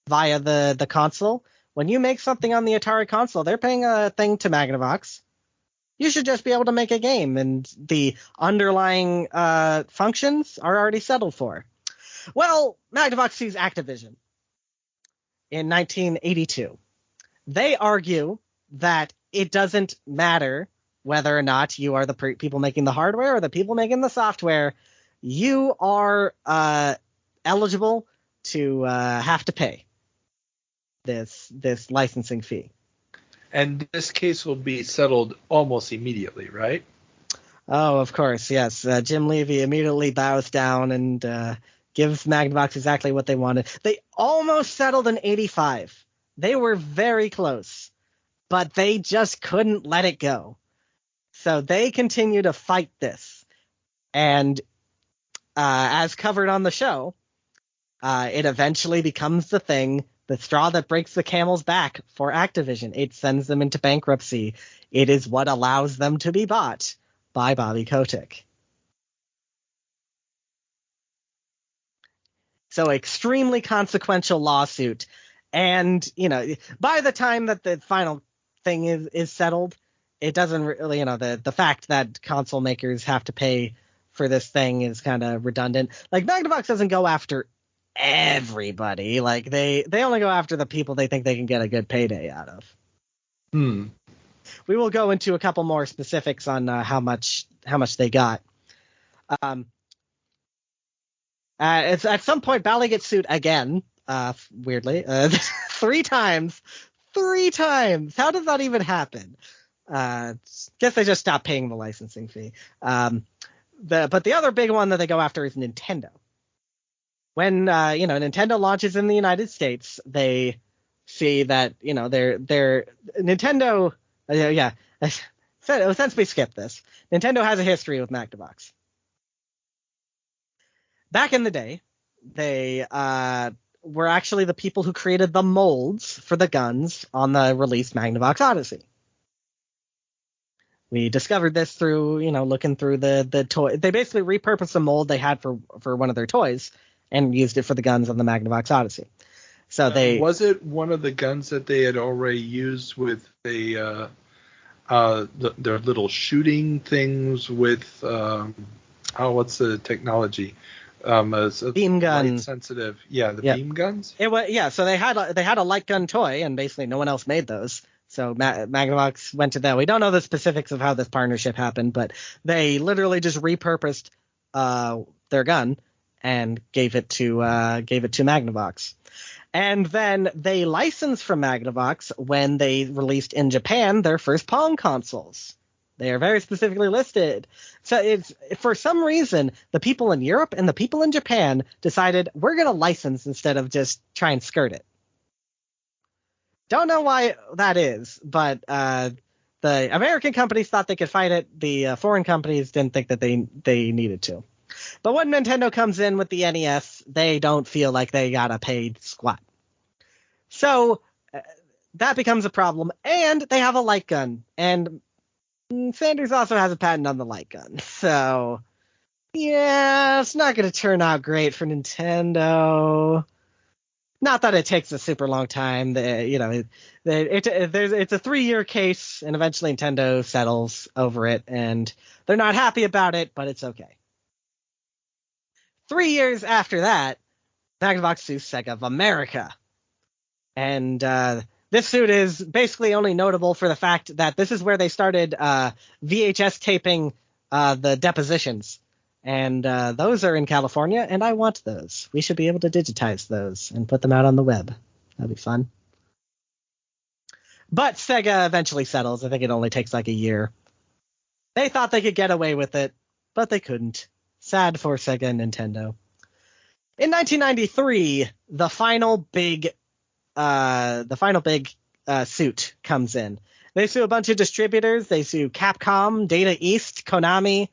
via the console? When you make something on the Atari console, they're paying a thing to Magnavox. You should just be able to make a game, and the underlying functions are already settled for. Well, Magnavox sues Activision in 1982. They argue that it doesn't matter whether or not you are the people making the hardware or the people making the software. You are eligible to have to pay this licensing fee. And this case will be settled almost immediately, right? Oh, of course, yes. Jim Levy immediately bows down and gives Magnavox exactly what they wanted. They almost settled in 85. They were very close, but they just couldn't let it go. So they continue to fight this. And as covered on the show, It eventually becomes the thing, the straw that breaks the camel's back for Activision. It sends them into bankruptcy. It is what allows them to be bought by Bobby Kotick. So extremely consequential lawsuit. And, by the time that the final thing is settled, it doesn't really, the fact that console makers have to pay for this thing is kind of redundant. Like, Magnavox doesn't go after everybody. Like, they only go after the people they think they can get a good payday out of. We will go into a couple more specifics on how much they got. At some point, Bally gets sued again. Weirdly, 3 times. 3 times. How does that even happen? Guess they just stopped paying the licensing fee. But the other big one that they go after is Nintendo. When Nintendo launches in the United States, they see that their Nintendo. Since we skipped this, Nintendo has a history with Magnavox. Back in the day, they were actually the people who created the molds for the guns on the released Magnavox Odyssey. We discovered this through, looking through the toy. They basically repurposed the mold they had for one of their toys and used it for the guns on the Magnavox Odyssey. So was it one of the guns that they had already used with their little shooting things with what's the technology? Beam gun. Sensitive. Yeah, beam guns. It was So they had a light gun toy, and basically no one else made those. So Magnavox went to that. We don't know the specifics of how this partnership happened, but they literally just repurposed their gun and gave it to Magnavox. And then they licensed from Magnavox when they released in Japan their first Pong consoles. They are very specifically listed. So it's, for some reason, the people in Europe and the people in Japan decided we're going to license instead of just try and skirt it. Don't know why that is, but the American companies thought they could fight it. The foreign companies didn't think that they needed to. But when Nintendo comes in with the NES, they don't feel like they got a paid squat. So that becomes a problem. And they have a light gun. And Sanders also has a patent on the light gun. So, yeah, it's not going to turn out great for Nintendo. Not that it takes a super long time. It's a 3-year case, and eventually Nintendo settles over it. And they're not happy about it, but it's okay. 3 years after that, Magnavox sues Sega of America. And this suit is basically only notable for the fact that this is where they started VHS taping the depositions. And those are in California, and I want those. We should be able to digitize those and put them out on the web. That'd be fun. But Sega eventually settles. I think it only takes like a year. They thought they could get away with it, but they couldn't. Sad for Sega and Nintendo. In 1993, the final big suit comes in. They sue a bunch of distributors. They sue Capcom, Data East, Konami,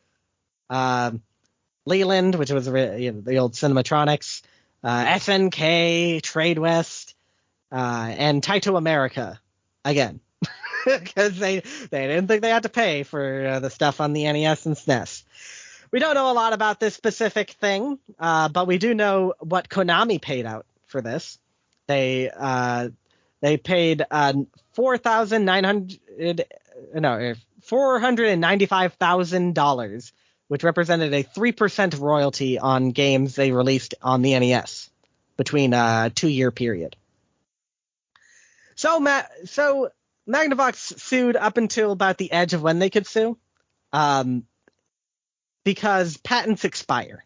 Leland, which was the old Cinematronics, SNK, Trade West, and Taito America again, because they didn't think they had to pay for the stuff on the NES and SNES. We don't know a lot about this specific thing, but we do know what Konami paid out for this. They paid $495,000, which represented a 3% royalty on games they released on the NES between a 2-year period. So Magnavox sued up until about the edge of when they could sue, because patents expire.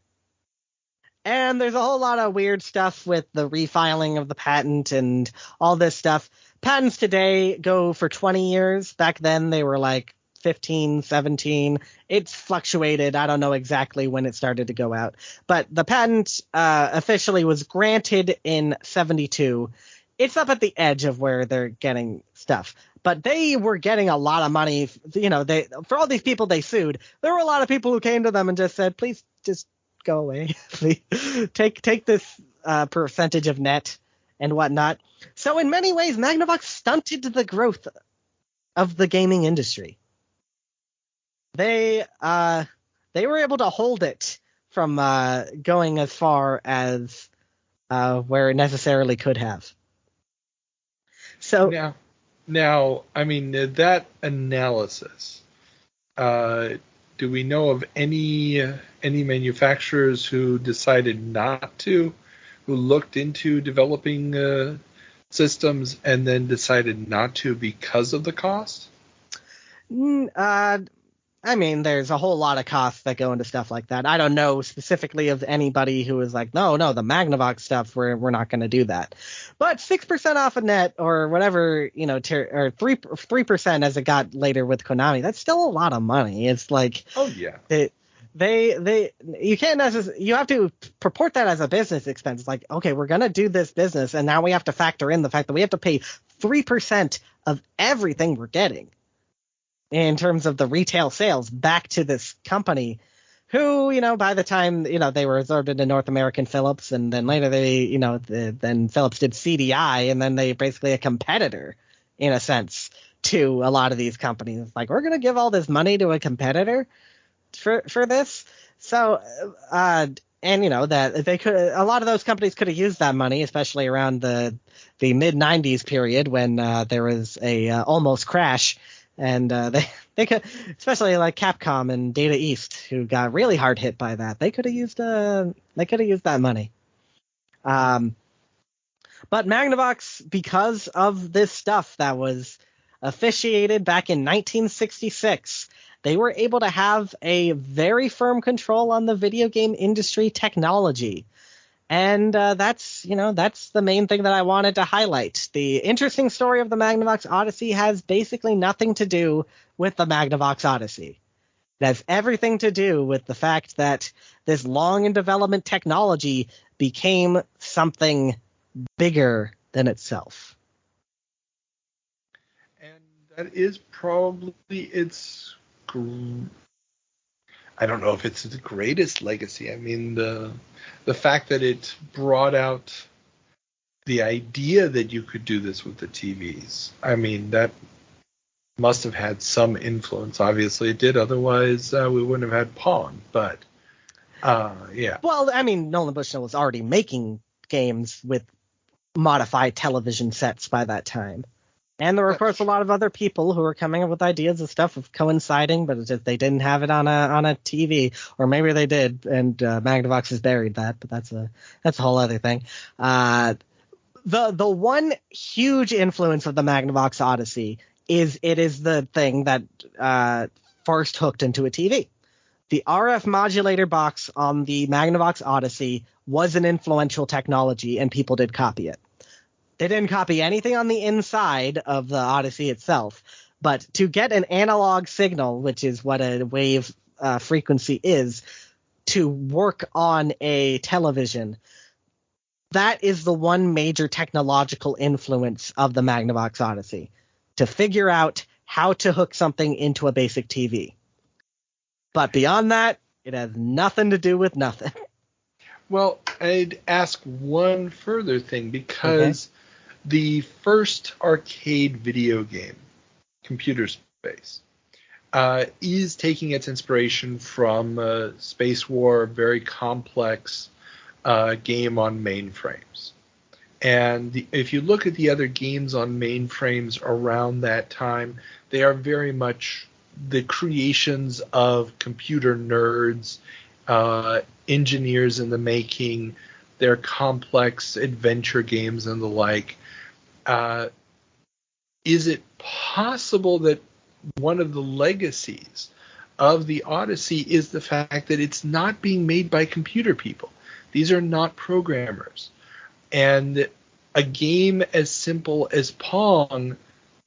And there's a whole lot of weird stuff with the refiling of the patent and all this stuff. Patents today go for 20 years. Back then they were like 15, 17. It's fluctuated. I don't know exactly when it started to go out. But the patent officially was granted in 72. It's up at the edge of where they're getting stuff. But they were getting a lot of money. For all these people they sued, there were a lot of people who came to them and just said, please just go away. Please take this percentage of net and whatnot. So in many ways, Magnavox stunted the growth of the gaming industry. They were able to hold it from going as far as where it necessarily could have. So now, I mean, that analysis. Do we know of any manufacturers who decided not to, who looked into developing systems and then decided not to because of the cost? I mean, there's a whole lot of costs that go into stuff like that. I don't know specifically of anybody who was like, no, the Magnavox stuff, we're not going to do that. But 6% off a net or whatever, or 3% as it got later with Konami, that's still a lot of money. It's like, oh yeah, you can't necessarily, you have to purport that as a business expense. It's like, okay, we're going to do this business, and now we have to factor in the fact that we have to pay 3% of everything we're getting in terms of the retail sales back to this company who, by the time, they were absorbed into North American Philips, and then later they, then Philips did CDI, and then they basically a competitor in a sense to a lot of these companies. It's like, we're going to give all this money to a competitor for this. So, and that they could, a lot of those companies could have used that money, especially around the mid 90s period when there was a almost crash. And they could, especially like Capcom and Data East, who got really hard hit by that. They could have used that money. But Magnavox, because of this stuff that was officiated back in 1966, they were able to have a very firm control on the video game industry technology. And that's the main thing that I wanted to highlight. The interesting story of the Magnavox Odyssey has basically nothing to do with the Magnavox Odyssey. It has everything to do with the fact that this long in development technology became something bigger than itself. And that is probably its, I don't know if it's the greatest legacy. I mean, the fact that it brought out the idea that you could do this with the TVs. I mean, that must have had some influence. Obviously, it did. Otherwise, we wouldn't have had Pong. But, yeah. Well, I mean, Nolan Bushnell was already making games with modified television sets by that time. And there were, of course, a lot of other people who were coming up with ideas of stuff of coinciding, but it's just they didn't have it on a TV, or maybe they did, and Magnavox has buried that. But that's a whole other thing. The one huge influence of the Magnavox Odyssey is it is the thing that first hooked into a TV. The RF modulator box on the Magnavox Odyssey was an influential technology, and people did copy it. They didn't copy anything on the inside of the Odyssey itself, but to get an analog signal, which is what a wave frequency is, to work on a television, that is the one major technological influence of the Magnavox Odyssey, to figure out how to hook something into a basic TV. But beyond that, it has nothing to do with nothing. Well, I'd ask one further thing, because the first arcade video game, Computer Space, is taking its inspiration from Space War, very complex game on mainframes. And if you look at the other games on mainframes around that time, they are very much the creations of computer nerds, engineers in the making. They're complex adventure games and the like. Is it possible that one of the legacies of the Odyssey is the fact that it's not being made by computer people? These are not programmers. And a game as simple as Pong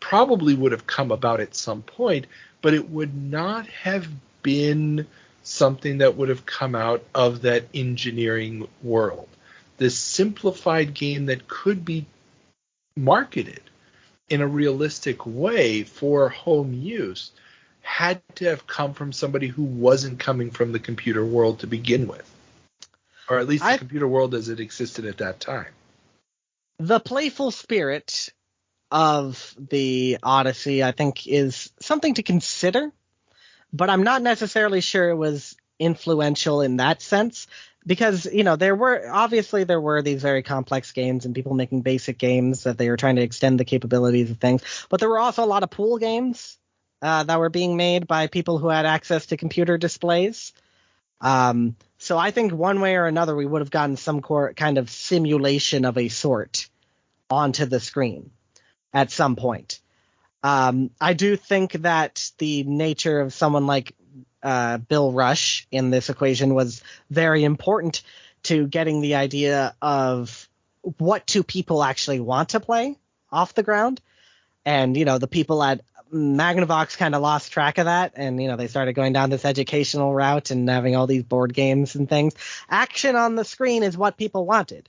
probably would have come about at some point, but it would not have been something that would have come out of that engineering world. This simplified game that could be marketed in a realistic way for home use had to have come from somebody who wasn't coming from the computer world to begin with. or at least the computer world as it existed at that time. The playful spirit of the Odyssey, I think, is something to consider, but I'm not necessarily sure it was influential in that sense. Because, there were these very complex games and people making basic games that they were trying to extend the capabilities of things. But there were also a lot of pool games that were being made by people who had access to computer displays. So I think one way or another, we would have gotten some kind of simulation of a sort onto the screen at some point. I do think that the nature of someone like Bill Rush in this equation was very important to getting the idea of what do people actually want to play off the ground. And, the people at Magnavox kind of lost track of that. And, they started going down this educational route and having all these board games and things. Action on the screen is what people wanted.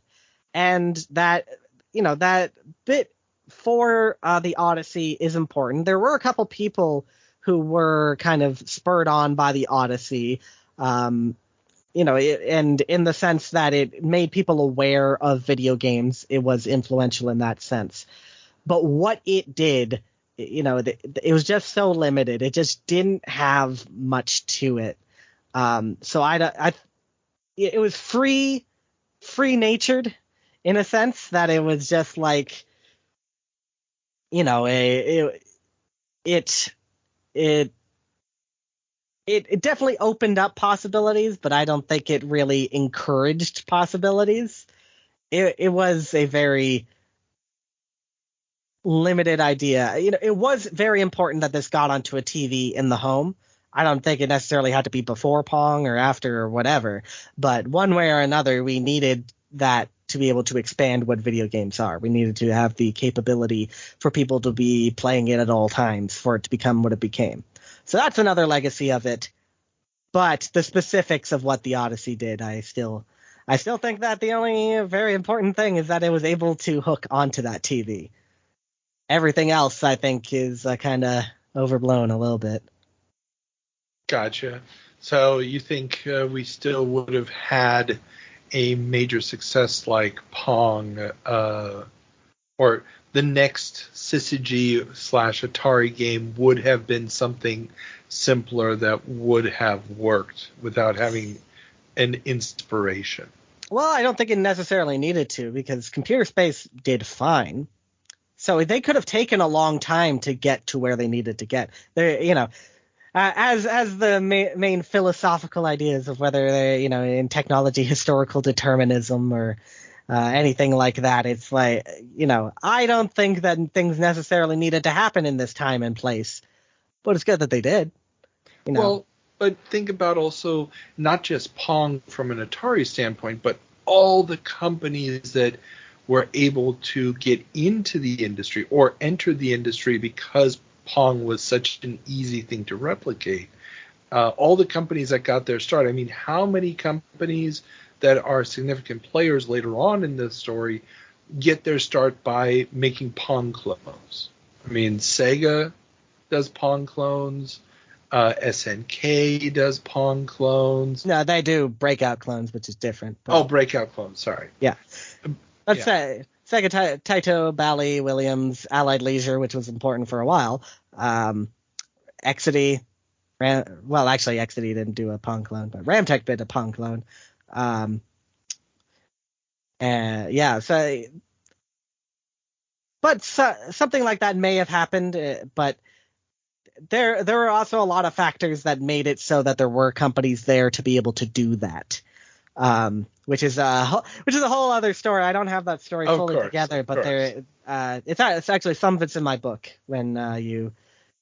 And that, that bit for the Odyssey is important. There were a couple people who were kind of spurred on by the Odyssey, and in the sense that it made people aware of video games. It was influential in that sense. But what it did, it was just so limited. It just didn't have much to it. So it was free-natured in a sense that it was just like, it definitely opened up possibilities, but I don't think it really encouraged possibilities. It was a very limited idea. It was very important that this got onto a TV in the home. I don't think it necessarily had to be before Pong or after or whatever, but one way or another, we needed that to be able to expand what video games are. We needed to have the capability for people to be playing it at all times for it to become what it became. So that's another legacy of it. But the specifics of what the Odyssey did, I still think that the only very important thing is that it was able to hook onto that TV. Everything else, I think, is kind of overblown a little bit. Gotcha. So you think we still would have had a major success like Pong, or the next Syzygy/Atari game would have been something simpler that would have worked without having an inspiration? Well, I don't think it necessarily needed to, because Computer Space did fine. So they could have taken a long time to get to where they needed to get. As the main philosophical ideas of whether they're, in technology, historical determinism or anything like that, it's like, I don't think that things necessarily needed to happen in this time and place, but it's good that they did. Well, but think about also not just Pong from an Atari standpoint, but all the companies that were able to get into the industry or enter the industry because Pong was such an easy thing to replicate. All the companies that got their start. I mean, how many companies that are significant players later on in the story get their start by making Pong clones? I mean, Sega does Pong clones. SNK does Pong clones. No, they do Breakout clones, which is different. But... Oh, Breakout clones. Sorry. Yeah. Let's say Sega, Taito, Bally, Williams, Allied Leisure, which was important for a while. Exidy. Actually, Exidy didn't do a Pong clone, but Ramtech did a Pong clone. Something like that may have happened, but there were also a lot of factors that made it so that there were companies there to be able to do that. Which is a whole other story. I don't have that story fully together, but it's actually some of it's in my book when you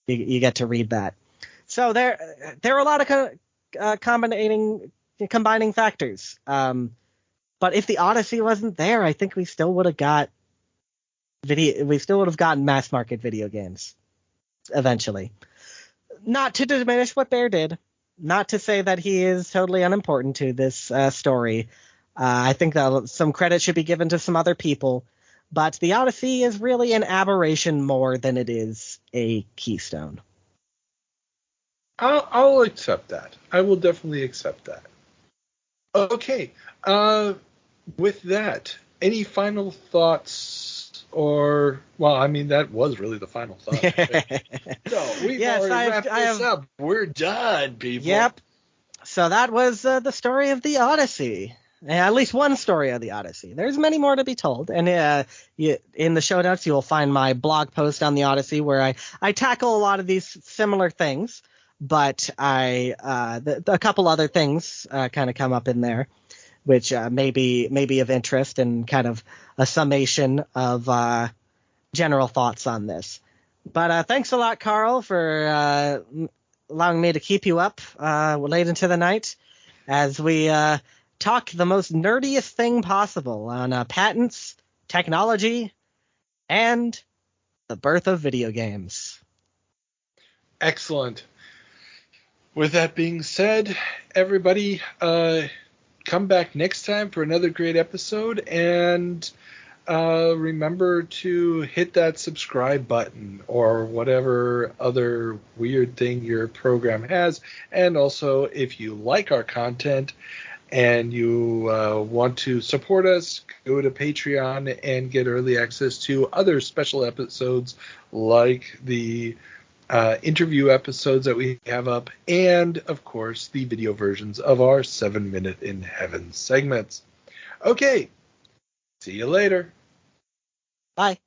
get to read that. So there are a lot of combining factors. But if the Odyssey wasn't there, I think we still would have got gotten mass market video games eventually. Not to diminish what Baer did. Not to say that he is totally unimportant to this story. I think that some credit should be given to some other people, but the Odyssey is really an aberration more than it is a keystone. I'll accept that. I will definitely accept that. Okay. With that, any final thoughts? Or, well, I mean, that was really the final thought. So we've Yes, already wrapped this up. We're done, people. Yep. So that was the story of the Odyssey. At least one story of the Odyssey. There's many more to be told. And in the show notes, you'll find my blog post on the Odyssey where I tackle a lot of these similar things. But a couple other things kind of come up in there, which may be of interest and kind of a summation of general thoughts on this. But thanks a lot, Carl, for allowing me to keep you up late into the night as we talk the most nerdiest thing possible on patents, technology, and the birth of video games. Excellent. With that being said, everybody, come back next time for another great episode, and remember to hit that subscribe button or whatever other weird thing your program has. And also, if you like our content and you want to support us, go to Patreon and get early access to other special episodes like the interview episodes that we have up, and of course the video versions of our 7-Minute in Heaven segments. Okay, see you later. Bye.